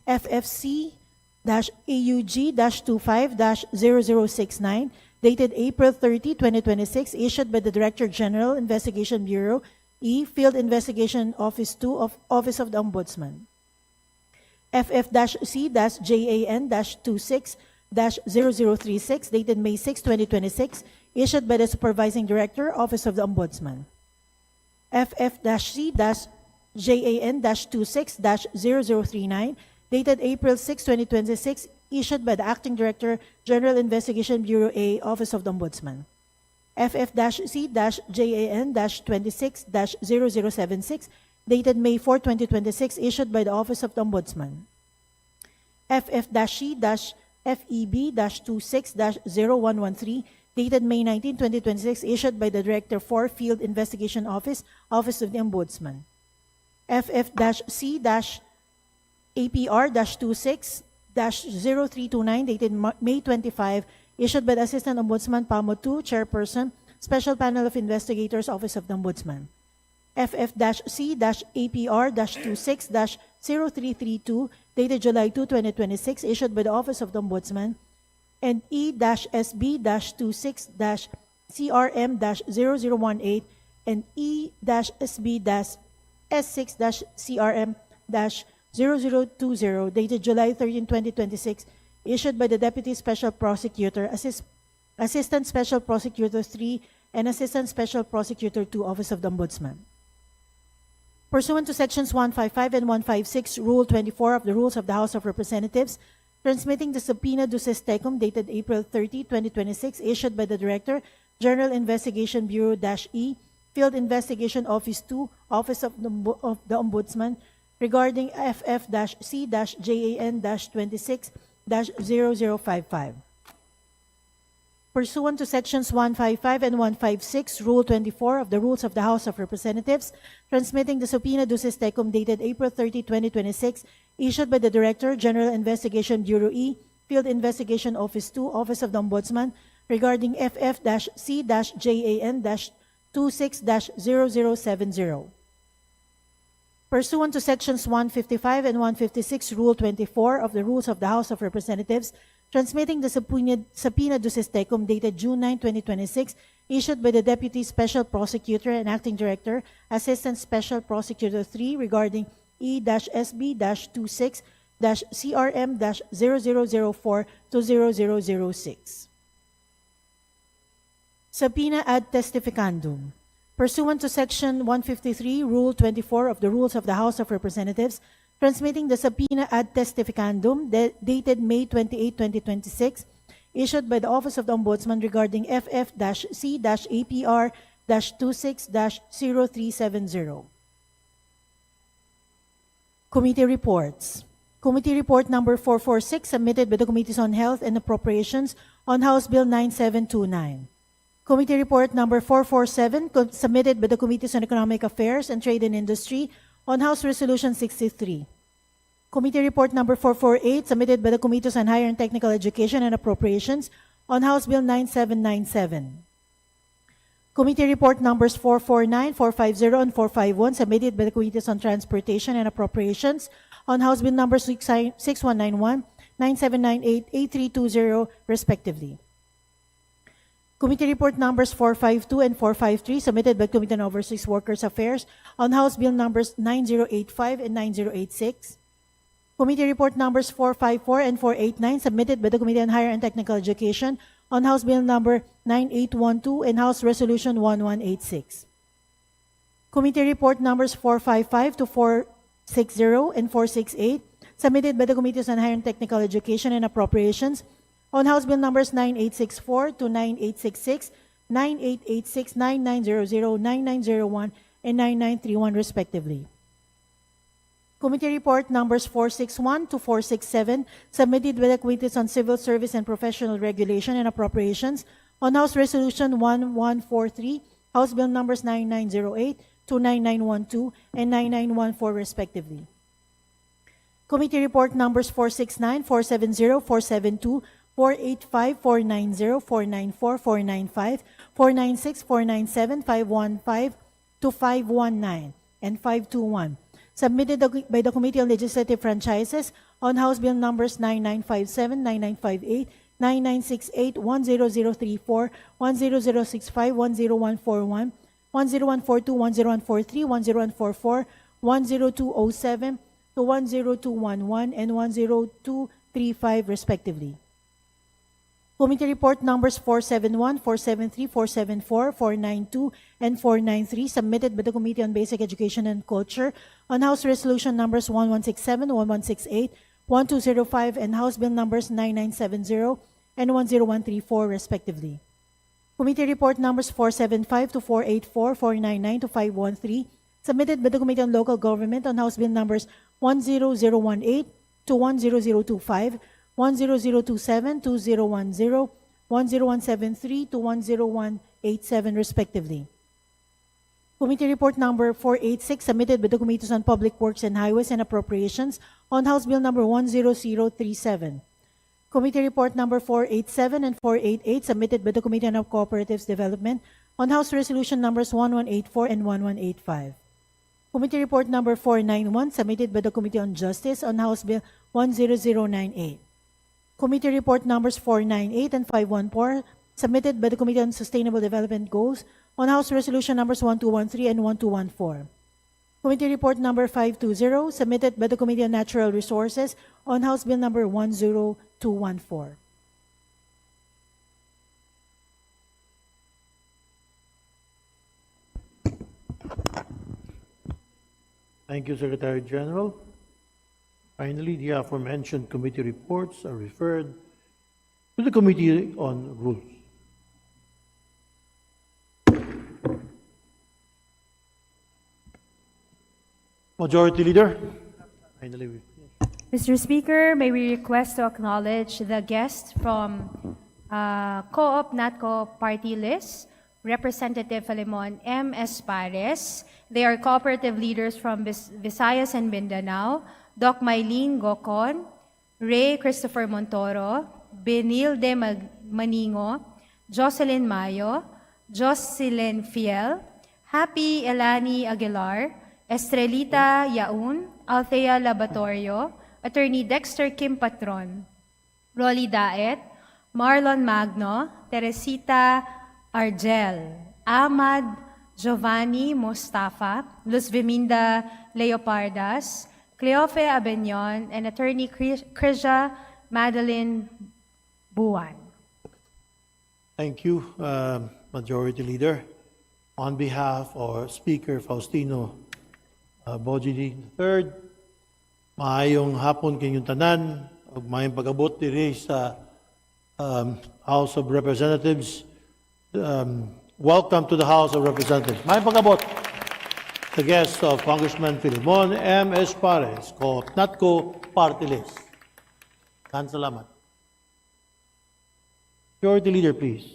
FF-C-AUG-25-0069, dated April 30, 2026, issued by the Director General, Investigation Bureau, E, Field Investigation Office 2 of Office of the Ombudsman. FF-C-JAN-26-0036, dated May 6, 2026, issued by the Supervising Director, Office of the Ombudsman. FF-C-JAN-26-0039, dated April 6, 2026, issued by the Acting Director, General Investigation Bureau A, Office of the Ombudsman. FF-C-JAN-26-0076, dated May 4, 2026, issued by the Office of the Ombudsman. FF-C-FEB-26-0113, dated May 19, 2026, issued by the Director for Field Investigation Office, Office of the Ombudsman. FF-C-APR-26-0329, dated May 25, issued by the Assistant Ombudsman, PAMO 2, Chairperson, Special Panel of Investigators, Office of the Ombudsman. FF-C-APR-26-0332, dated July 2, 2026, issued by the Office of the Ombudsman, and E-SB-26-CRM-0018 and E-SB-S6-CRM-0020, dated July 13, 2026, issued by the Deputy Special Prosecutor, Assistant Special Prosecutor 3, and Assistant Special Prosecutor 2, Office of the Ombudsman. Pursuant to Sections 155 and 156, Rule 24 of the Rules of the House of Representatives, transmitting the subpoena duces tecum dated April 30, 2026, issued by the Director, General Investigation Bureau-E, Field Investigation Office 2, Office of the Ombudsman, regarding FF-CJAN-26-0055. Pursuant to Sections 155 and 156, Rule 24 of the Rules of the House of Representatives, transmitting the subpoena duces tecum dated April 30, 2026, issued by the Director, General Investigation Bureau-E, Field Investigation Office 2, Office of the Ombudsman, regarding FF-C-JAN-26-0070. Pursuant to Sections 155 and 156, Rule 24 of the Rules of the House of Representatives, transmitting the subpoena duces tecum dated June 9, 2026, issued by the Deputy Special Prosecutor and Acting Director, Assistant Special Prosecutor 3, regarding E-SB-26-CRM-0004 to 0006. Subpoena ad testificandum. Pursuant to Section 153, Rule 24 of the Rules of the House of Representatives, transmitting the subpoena ad testificandum dated May 28, 2026, issued by the Office of the Ombudsman regarding FF-C-APR-26-0370. Committee reports. Committee Report Number 446, submitted by the Committees on Health and Appropriations on House Bill 9729. Committee Report Number 447, submitted by the Committees on Economic Affairs and Trade and Industry on House Resolution 63. Committee Report Number 448, submitted by the Committees on Higher and Technical Education and Appropriations on House Bill 9797. Committee Report Numbers 449, 450, and 451, submitted by the Committees on Transportation and Appropriations on House Bill Numbers 6191, 9798, 8320, respectively. Committee Report Numbers 452 and 453, submitted by Committee on Overseas Workers Affairs on House Bill Numbers 9085 and 9086. Committee report numbers 454 and 489 submitted by the Committee on Higher and Technical Education on House Bill number 9812 and House Resolution 1186. Committee report numbers 455 to 460 and 468 submitted by the Committees on Higher and Technical Education and Appropriations on House Bill numbers 9864 to 9866, 9886, 9900, 9901, and 9931 respectively. Committee report numbers 461 to 467 submitted by the Committees on Civil Service and Professional Regulation and Appropriations on House Resolution 1143, House Bill numbers 9908 to 9912 and 9914 respectively. Committee report numbers 469, 470, 472, 485, 490, 494, 495, 496, 497, 515 to 519, and 521. Submitted by the Committee on Legislative Franchises on House Bill numbers 9957, 9958, 9968, 10034, 10065, 10141, 10142, 10143, 10144, 10207 to 10211, and 10235 respectively. Committee report numbers 471, 473, 474, 492, and 493 submitted by the Committee on Basic Education and Culture on House Resolution numbers 1167, 1168, 1205, and House Bill numbers 9970 and 10134 respectively. Committee report numbers 475 to 484, 499 to 513 submitted by the Committee on Local Government on House Bill numbers 10018 to 10025, 10027, 2010, 10173 to 10187 respectively. Committee report number 486 submitted by the Committees on Public Works and Highways and Appropriations on House Bill number 10037. Committee report number 487 and 488 submitted by the Committee on Cooperatives Development on House Resolution numbers 1184 and 1185. Committee report number 491 submitted by the Committee on Justice on House Bill 10098. Committee report numbers 498 and 514 submitted by the Committee on Sustainable Development Goals on House Resolution numbers 1213 and 1214. Committee report number 520 submitted by the Committee on Natural Resources on House Bill number 10214. Thank you, Secretary General. Finally, the aforementioned committee reports are referred to the Committee on Rules. Majority Leader. Finally, we finish. Mr. Speaker, may we request to acknowledge the guests from Co-op NATCO party list, Representative Filemon M. Espares. They are cooperative leaders from Visayas and Mindanao, Doc Mylene Gocon, Ray Christopher Montoro, Benil de Maningo, Jocelyn Mayo, Jocelyn Fiel, Happy Elani Aguilar, Estrelita Yaun, Althea Laboratorio, Attorney Dexter Kim Patron, Rolly Daet, Marlon Magno, Teresita Argel, Ahmad Giovanni Mustafa, Luz Viminda Leopardas, Cleofe Abenyon, and Attorney Krisha Madeline Buwan. Thank you, Majority Leader. On behalf of Speaker Faustino Bojidi III, maayong hapon kayong tanan, ug maayong pag-abot diri sa House of Representatives. Welcome to the House of Representatives. Maayong pag-abot the guest of Congressman Filemon M. Espares, Co-op NATCO party list. Salamat. Majority Leader, please.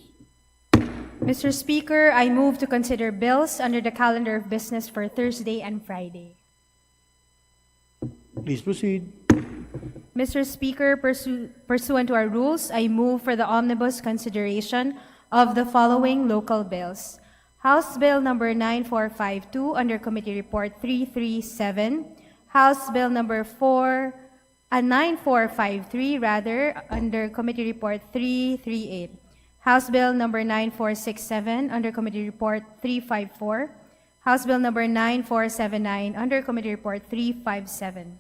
Mr. Speaker, I move to consider bills under the calendar of business for Thursday and Friday. Please proceed. Mr. Speaker, pursuant to our rules, I move for the omnibus consideration of the following local bills. House Bill number 9452 under Committee Report 337, House Bill number 9453 under Committee Report 338, House Bill number 9467 under Committee Report 354, House Bill number 9479 under Committee Report 357,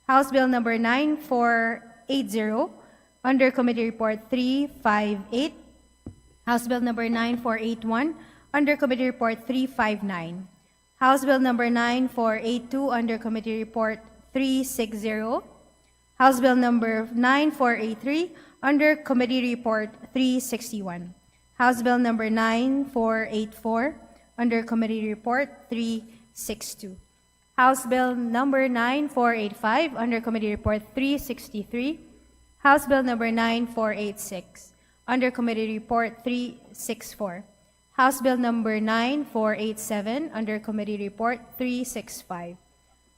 House Bill number 9480 under Committee Report 358. House Bill number 9481 under Committee Report 359. House Bill number 9482 under Committee Report 360. House Bill number 9483 under Committee Report 361. House Bill number 9484 under Committee Report 362. House Bill number 9485 under Committee Report 363. House Bill number 9486 under Committee Report 364. House Bill number 9487 under Committee Report 365.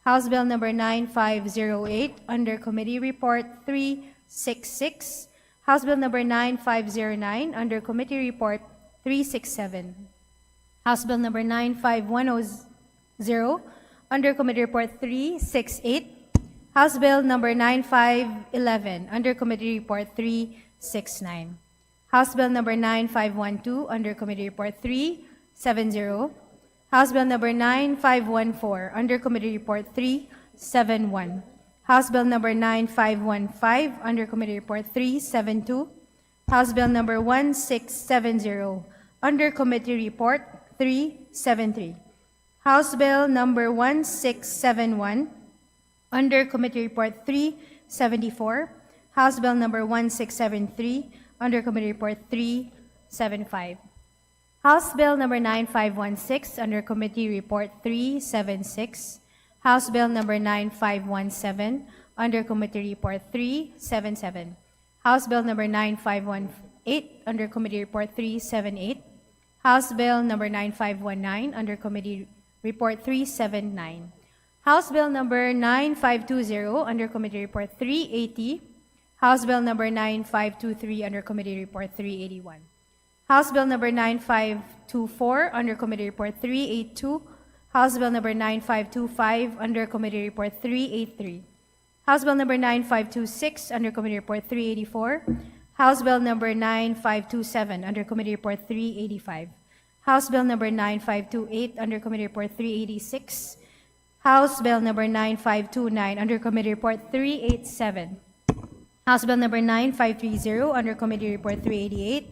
House Bill number 9508 under Committee Report 366. House Bill number 9509 under Committee Report 367. House Bill number 95100 under Committee Report 368. House Bill number 9511 under Committee Report 369. House Bill number 9512 under Committee Report 370. House Bill number 9514 under Committee Report 371. House Bill number 9515 under Committee Report 372. House Bill number 1670 under Committee Report 373. House Bill number 1671 under Committee Report 374. House Bill number 1673 under Committee Report 375. House Bill number 9516 under Committee Report 376. House Bill number 9517 under Committee Report 377. House Bill number 9518 under Committee Report 378. House Bill number 9519 under Committee Report 379. House Bill number 9520 under Committee Report 380. House Bill number 9523 under Committee Report 381. House Bill number 9524 under Committee Report 382. House Bill number 9525 under Committee Report 383. House Bill number 9526 under Committee Report 384. House Bill number 9527 under Committee Report 385. House Bill number 9528 under Committee Report 386. House Bill number 9529 under Committee Report 387. House Bill number 9530 under Committee Report 388.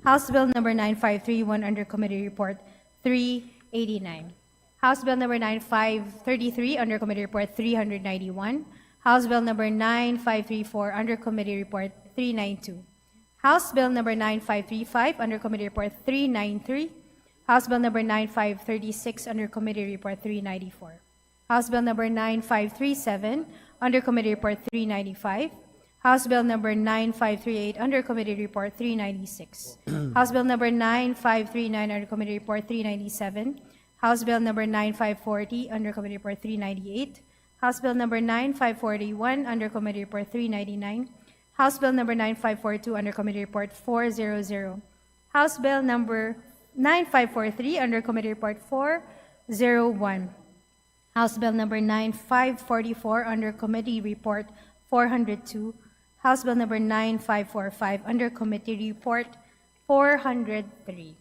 House Bill number 9531 under Committee Report 389. House Bill number 9533 under Committee Report 391. House Bill number 9534 under Committee Report 392. House Bill number 9535 under Committee Report 393. House Bill number 9536 under Committee Report 394. House Bill number 9537 under Committee Report 395. House Bill number 9538 under Committee Report 396. House Bill number 9539 under Committee Report 397. House Bill number 9540 under Committee Report 398. House Bill number 9541 under Committee Report 399. House Bill number 9542 under Committee Report 400. House Bill number 9543 under Committee Report 401. House Bill number 9544 under Committee Report 402. House Bill number 9545 under Committee Report 403.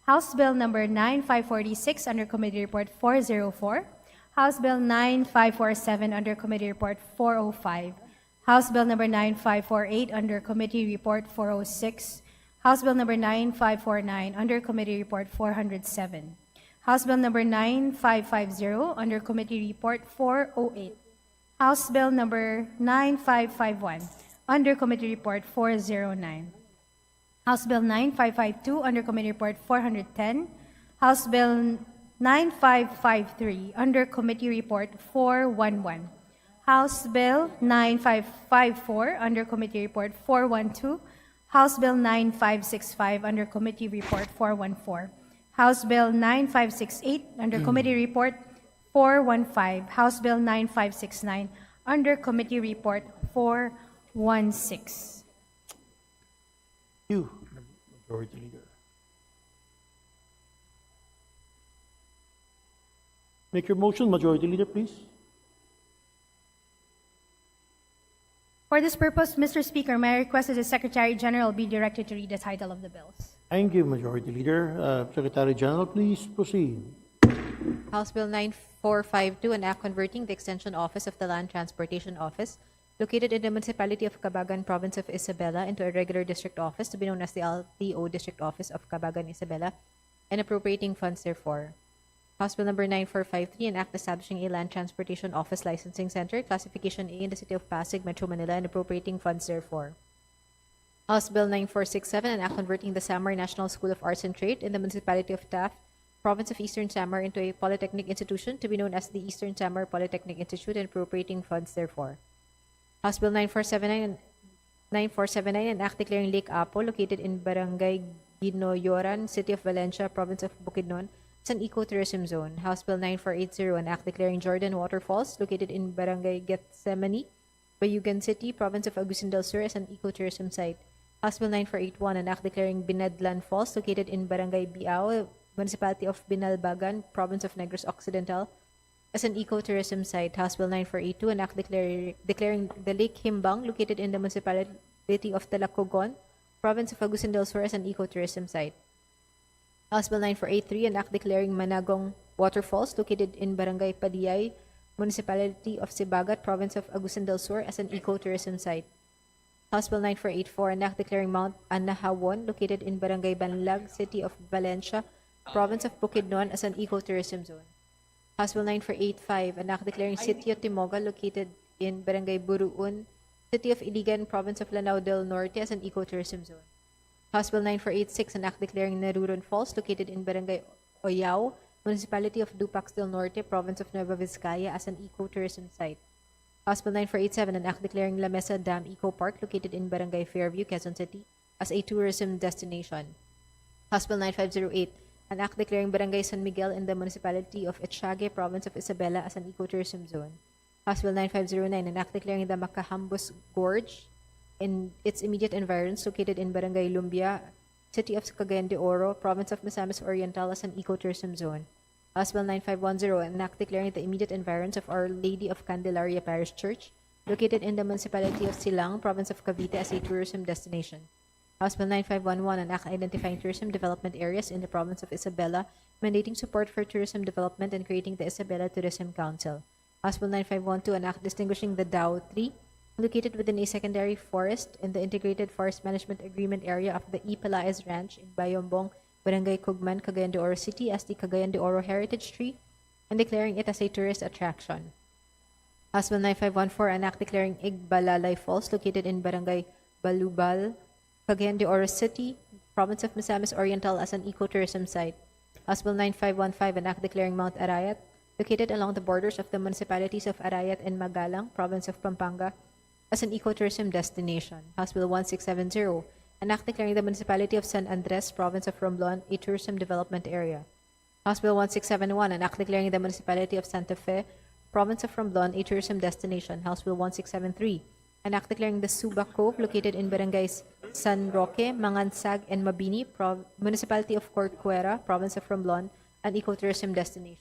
House Bill number 9546 under Committee Report 404. House Bill 9547 under Committee Report 405. House Bill number 9548 under Committee Report 406. House Bill number 9549 under Committee Report 407. House Bill number 9550 under Committee Report 408. House Bill number 9551 under Committee Report 409. House Bill 9552 under Committee Report 410. House Bill 9553 under Committee Report 411. House Bill 9554 under Committee Report 412. House Bill 9565 under Committee Report 414. House Bill 9568 under Committee Report 415. House Bill 9569 under Committee Report 416. You, Majority Leader. Make your motion, Majority Leader, please. For this purpose, Mr. Speaker, may I request that the Secretary General be directed to read the title of the bills. Thank you, Majority Leader. Secretary General, please proceed. House Bill 9 9.452, an act converting the extension office of the Land Transportation Office located in the municipality of Cabagan, province of Isabela, into a regular district office to be known as the LTO District Office of Cabagan, Isabela, and appropriating funds therefore. House Bill number 9453, an act establishing a land transportation office licensing center, classification A in the city of Pasig, Metro Manila, and appropriating funds therefore. House Bill 9467, an act converting the Samar National School of Arts and Trade in the municipality of Taft, province of Eastern Samar, into a polytechnic institution to be known as the Eastern Samar Polytechnic Institute, and appropriating funds therefore. House Bill 9479, an act declaring Lake Apo, located in Barangay Ginoyoran, city of Valencia, province of Bukidnon, as an ecotourism zone. House Bill 9480, an act declaring Jordan Waterfalls, located in Barangay Gethsemane, Bayugan City, province of Agusin del Sur, as an ecotourism site. House Bill 9481, an act declaring Binadlan Falls, located in Barangay Biao, municipality of Binalbagan, province of Negros Occidental, as an ecotourism site. House Bill 9482, an act declaring the Lake Himbang, located in the municipality of Talacogon, province of Agusin del Sur, as an ecotourism site. House Bill 9483, an act declaring Managong Waterfalls, located in Barangay Padiyay, municipality of Sibagat, province of Agusin del Sur, as an ecotourism site. House Bill 9484, an act declaring Mount Anahawon, located in Barangay Banlag, city of Valencia, province of Bukidnon, as an ecotourism zone. House Bill 9485, an act declaring Sitio Timoga, located in Barangay Buruun, city of Iligan, province of Lanao del Norte, as an ecotourism zone. House Bill 9486, an act declaring Naruron Falls, located in Barangay Oyao, municipality of Dupax del Norte, province of Nueva Vizcaya, as an ecotourism site. House Bill 9487, an act declaring La Mesa Dam Eco Park, located in Barangay Fairview, Quezon City, as a tourism destination. House Bill 9508, an act declaring Barangay San Miguel in the municipality of Etchague, province of Isabela, as an ecotourism zone. House Bill 9509, an act declaring the Macahambus Gorge in its immediate environs, located in Barangay Lumbia, city of Cagayan de Oro, province of Misamis Oriental, as an ecotourism zone. House Bill 9510, an act declaring the immediate environs of Our Lady of Candelaria Parish Church, located in the municipality of Silang, province of Cavite, as a tourism destination. House Bill 9511, an act identifying tourism development areas in the province of Isabela, mandating support for tourism development and creating the Isabela Tourism Council. House Bill 9512, an act distinguishing the Dao tree, located within a secondary forest in the Integrated Forest Management Agreement area of the E. Pelaez Ranch in Bayombong, Barangay Cugman, Cagayan de Oro City, as the Cagayan de Oro Heritage Tree, and declaring it as a tourist attraction. House Bill 9514, an act declaring Igbalalay Falls, located in Barangay Balubal, Cagayan de Oro City, province of Misamis Oriental, as an ecotourism site. House Bill 9515, an act declaring Mount Arayat, located along the borders of the municipalities of Arayat and Magalang, province of Pampanga, as an ecotourism destination. House Bill 1670, an act declaring the municipality of San Andres, province of Romblon, a tourism development area. House Bill 1671, an act declaring the municipality of Santa Fe, province of Romblon, a tourism destination. House Bill 1673, an act declaring the Suba Cove, located in barangays San Roque, Mangansag, and Mabini, municipality of Corcuera, province of Romblon, an ecotourism destination.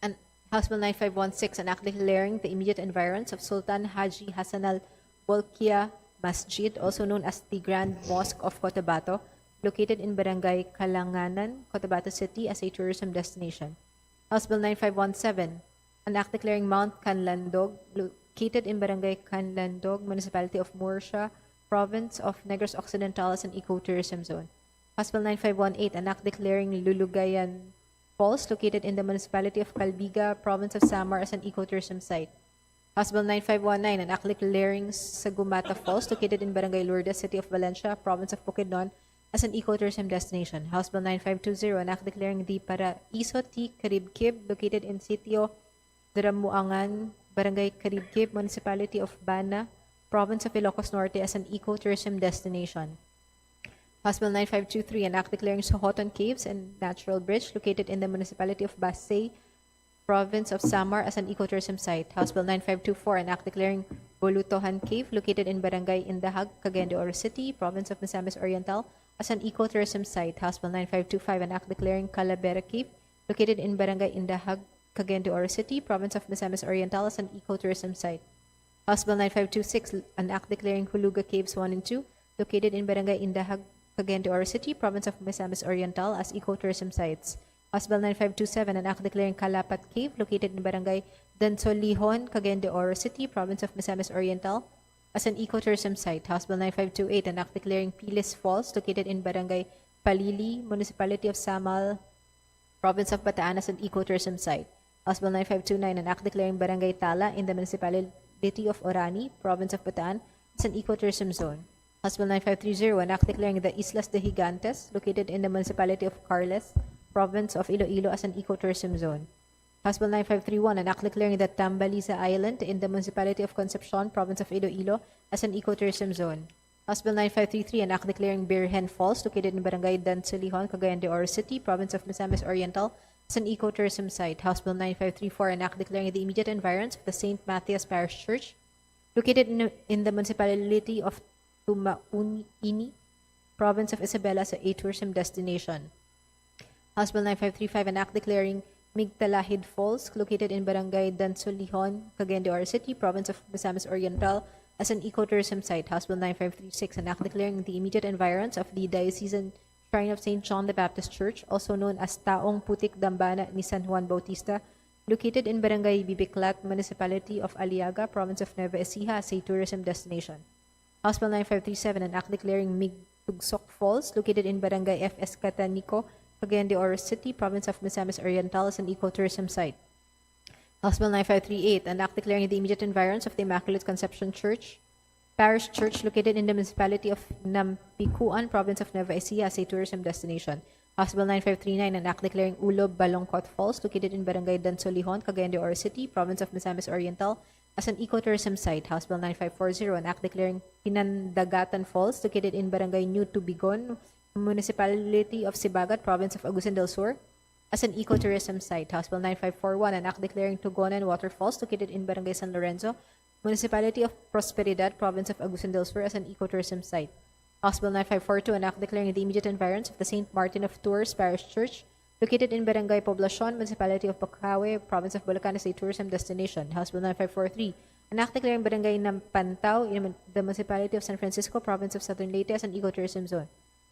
And House Bill 9516, an act declaring the immediate environs of Sultan Haji Hassan al-Bolkiah Masjid, also known as the Grand Mosque of Cotabato, located in Barangay Kalanganan, Cotabato City, as a tourism destination. House Bill 9517, an act declaring Mount Canlandog, located in Barangay Canlandog, municipality of Murcia, province of Negros Occidental, as an ecotourism zone. House Bill 9518, an act declaring Lulugayan Falls, located in the municipality of Calbiga, province of Samar, as an ecotourism site. House Bill 9519, an act declaring Sagumata Falls, located in Barangay Lourdes, city of Valencia, province of Bukidnon, as an ecotourism destination. House Bill 9520, an act declaring the Paraiso T. Caribkib, located in Sitio Dramuangan, Barangay Caribkib, municipality of Bana, province of Ilocos Norte, as an ecotourism destination. House Bill 9523, an act declaring Sohoton Caves and Natural Bridge, located in the municipality of Basay, province of Samar, as an ecotourism site. House Bill 9524, an act declaring Bolutohan Cave, located in Barangay Indahag, Cagayan de Oro City, province of Misamis Oriental, as an ecotourism site. House Bill 9525, an act declaring Calavera Cave, located in Barangay Indahag, Cagayan de Oro City, province of Misamis Oriental, as an ecotourism site. House Bill 9526, an act declaring Huluga Caves 1 and 2, located in Barangay Indahag, Cagayan de Oro City, province of Misamis Oriental, as ecotourism sites. House Bill 9527, an act declaring Kalapat Cave located in Barangay Dansolihon, Cagayan de Oro City, Province of Misamis Oriental, as an ecotourism site. House Bill 9528, an act declaring Pilis Falls located in Barangay Palili, Municipality of Samal, Province of Bataan, as an ecotourism site. House Bill 9529, an act declaring Barangay Tala in the Municipality of Orani, Province of Bataan, as an ecotourism zone. House Bill 9530, an act declaring the Islas de Gigantes, located in the Municipality of Carles, Province of Iloilo, as an ecotourism zone. House Bill 9531, an act declaring the Tambaliza Island in the Municipality of Concepcion, Province of Iloilo, as an ecotourism zone. House Bill 9533, an act declaring Birhen Falls, located in Barangay Dansolihon, Cagayan de Oro City, Province of Misamis Oriental, as an ecotourism site. House Bill 9534, an act declaring the immediate environs of the St. Matthias Parish Church, located in the Municipality of Tumaunini, Province of Isabela, as a tourism destination. House Bill 9535, an act declaring Migtalahid Falls, located in Barangay Dansolihon, Cagayan de Oro City, Province of Misamis Oriental, as an ecotourism site. House Bill 9536, an act declaring the immediate environs of the Diocesan Shrine of St. John the Baptist Church, also known as Taong Putik Dambana ni San Juan Bautista, located in Barangay Bibiklat, Municipality of Aliaga, Province of Nueva Ecija, as a tourism destination. House Bill 9537, an act declaring Migtugsok Falls, located in Barangay F.S. Catanico, Cagayan de Oro City, Province of Misamis Oriental, as an ecotourism site. House Bill 9538, an act declaring the immediate environs of the Immaculate Conception Church, Parish Church, located in the Municipality of Nampicuan, Province of Nueva Ecija, as a tourism destination. House Bill 9539, an act declaring Ulob Balongkot Falls, located in Barangay Dansolihon, Cagayan de Oro City, Province of Misamis Oriental, as an ecotourism site. House Bill 9540, an act declaring Pinandagatan Falls, located in Barangay New Tubigon, Municipality of Sibagat, Province of Agusan del Sur, as an ecotourism site. House Bill 9541, an act declaring Tugonan Waterfalls, located in Barangay San Lorenzo, Municipality of Prosperidad, Province of Agusan del Sur, as an ecotourism site. House Bill 9542, an act declaring the immediate environs of the St. Martin of Tours Parish Church, located in Barangay Poblacion, Municipality of Bacaue, Province of Bulacan, as a tourism destination. House Bill 9543, an act declaring Barangay Nampantao in the Municipality of San Francisco, Province of Southern Leyte, as an ecotourism zone.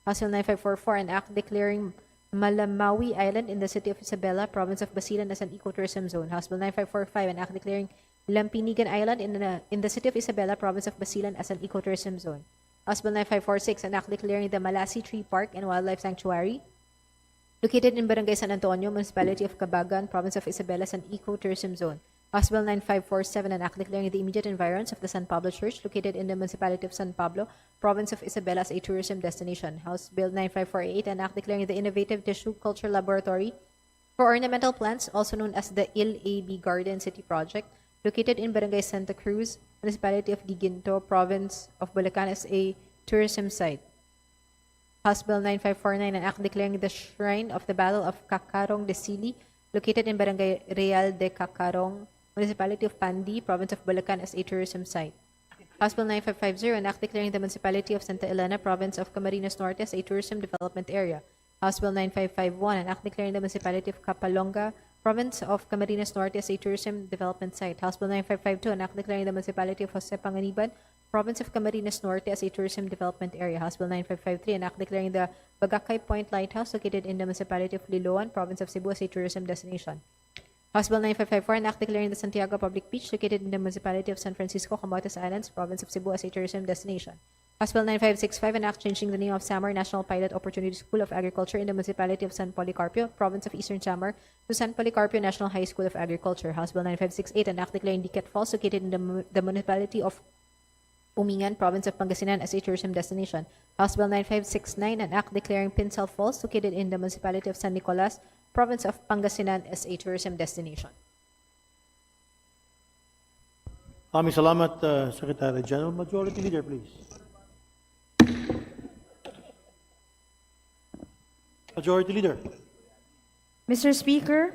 House Bill 9544, an act declaring Malamawi Island in the city of Isabela, Province of Basilan, as an ecotourism zone. House Bill 9545, an act declaring Lampinigan Island in the city of Isabela, Province of Basilan, as an ecotourism zone. House Bill 9546, an act declaring the Malasi Tree Park and Wildlife Sanctuary, located in Barangay San Antonio, Municipality of Cabagan, Province of Isabela, as an ecotourism zone. House Bill 9547, an act declaring the immediate environs of the San Pablo Church, located in the Municipality of San Pablo, Province of Isabela, as a tourism destination. House Bill 9548, an act declaring the Innovative Tissue Culture Laboratory for Ornamental Plants, also known as the IL-AB Garden City Project, located in Barangay Santa Cruz, Municipality of Guiguinto, Province of Bulacan, as a tourism site. House Bill 9549, an act declaring the Shrine of the Battle of Cacarong de Sili, located in Barangay Real de Cacarong, Municipality of Pandi, Province of Bulacan, as a tourism site. House Bill 9550, an act declaring the Municipality of Santa Elena, Province of Camarines Norte, as a tourism development area. House Bill 9551, an act declaring the Municipality of Capalonga, Province of Camarines Norte, as a tourism development site. House Bill 9552, an act declaring the Municipality of Jose Panganiban, Province of Camarines Norte, as a tourism development area. House Bill 9553, an act declaring the Bagakay Point Lighthouse, located in the Municipality of Liloan, Province of Cebu, as a tourism destination. House Bill 9554, an act declaring the Santiago Public Beach, located in the Municipality of San Francisco, Camotes Islands, Province of Cebu, as a tourism destination. House Bill 9565, an act changing the name of Samar National Pilot Opportunity School of Agriculture in the Municipality of San Policarpio, Province of Eastern Samar, to San Policarpio National High School of Agriculture. House Bill 9568, an act declaring Diquet Falls, located in the Municipality of Umingan, Province of Pangasinan, as a tourism destination. House Bill 9569, an act declaring Pinsal Falls, located in the Municipality of San Nicolas, Province of Pangasinan, as a tourism destination. Maraming salamat, Secretary General. Majority Leader, please. Majority Leader. Mr. Speaker,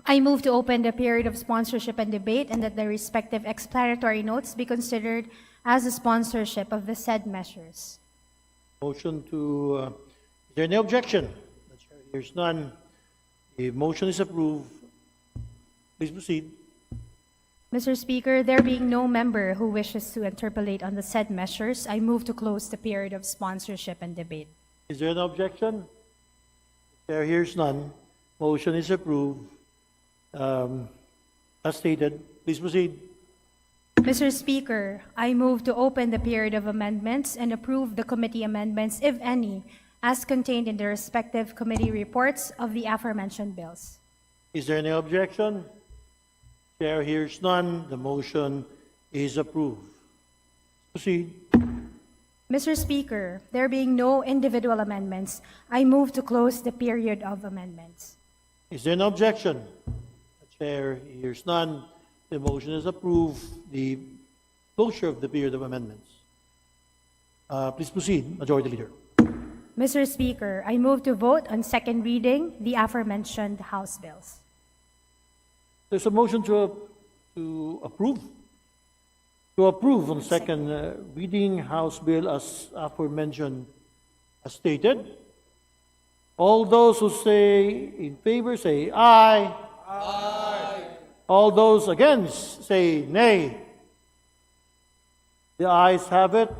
I move to open the period of sponsorship and debate and that the respective explanatory notes be considered as a sponsorship of the said measures. Motion to, is there any objection? The chair hears none. The motion is approved. Please proceed. Mr. Speaker, there being no member who wishes to interpolate on the said measures, I move to close the period of sponsorship and debate. Is there an objection? The chair hears none. Motion is approved. As stated, please proceed. Mr. Speaker, I move to open the period of amendments and approve the committee amendments, if any, as contained in the respective committee reports of the aforementioned bills. Is there any objection? Chair hears none. The motion is approved. Proceed. Mr. Speaker, there being no individual amendments, I move to close the period of amendments. Is there an objection? The chair hears none. The motion is approved. The closure of the period of amendments. Please proceed, Majority Leader. Mr. Speaker, I move to vote on second reading the aforementioned House bills. There's a motion to approve. To approve on second reading House bill as aforementioned, as stated. All those who say in favor say aye. Aye. All those against say nay. The ayes have it.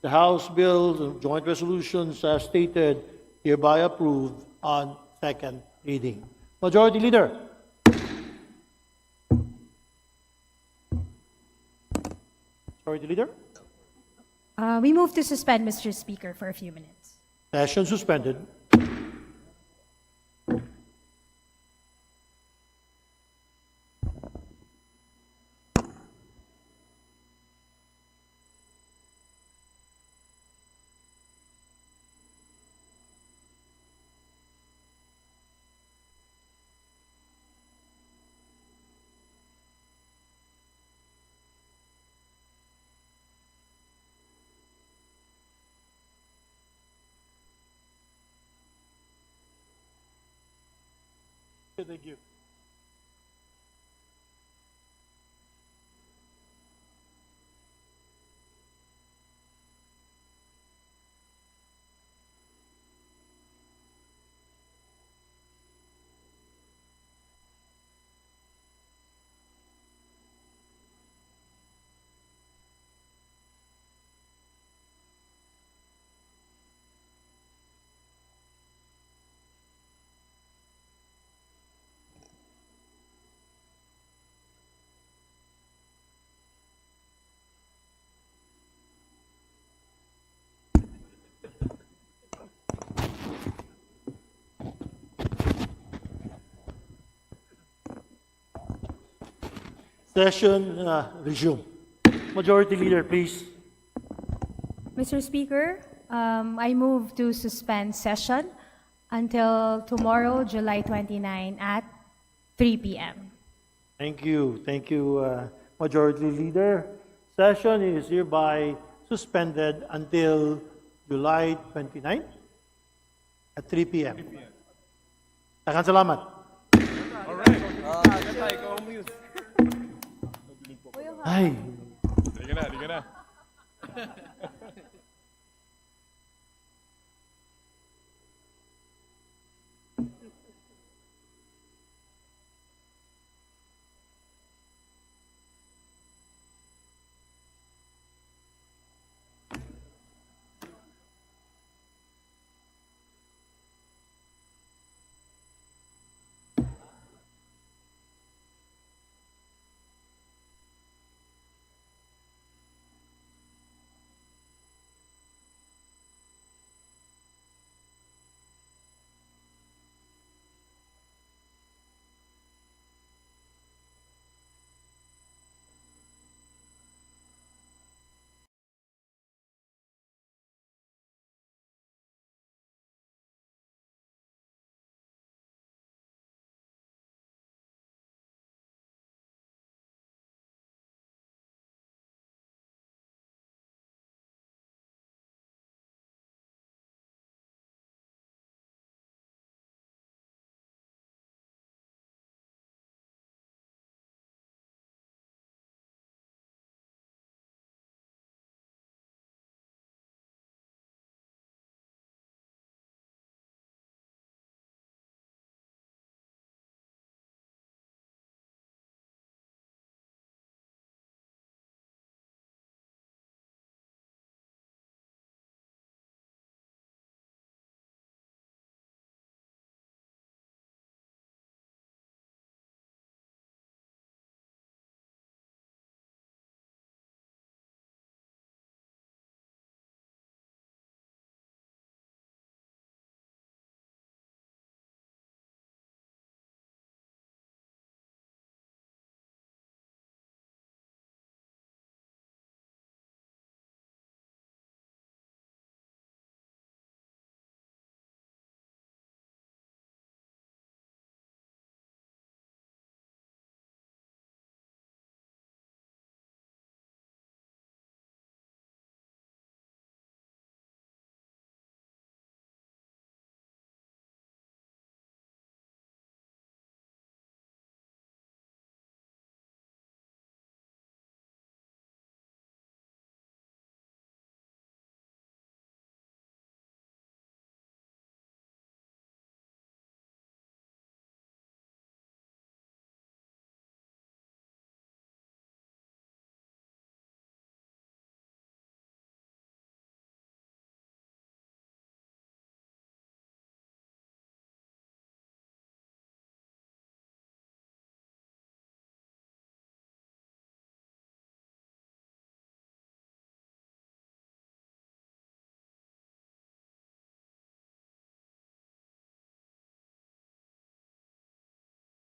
The House bills and joint resolutions as stated hereby approved on second reading. Majority Leader. Majority Leader. We move to suspend, Mr. Speaker, for a few minutes. Session suspended. Thank you. Session resume. Majority Leader, please. Mr. Speaker, I move to suspend session until tomorrow, July 29 at 3 p.m. Thank you. Thank you, Majority Leader. Session is hereby suspended until July 29 at 3 p.m. Daghang salamat. Ay. Di ka na.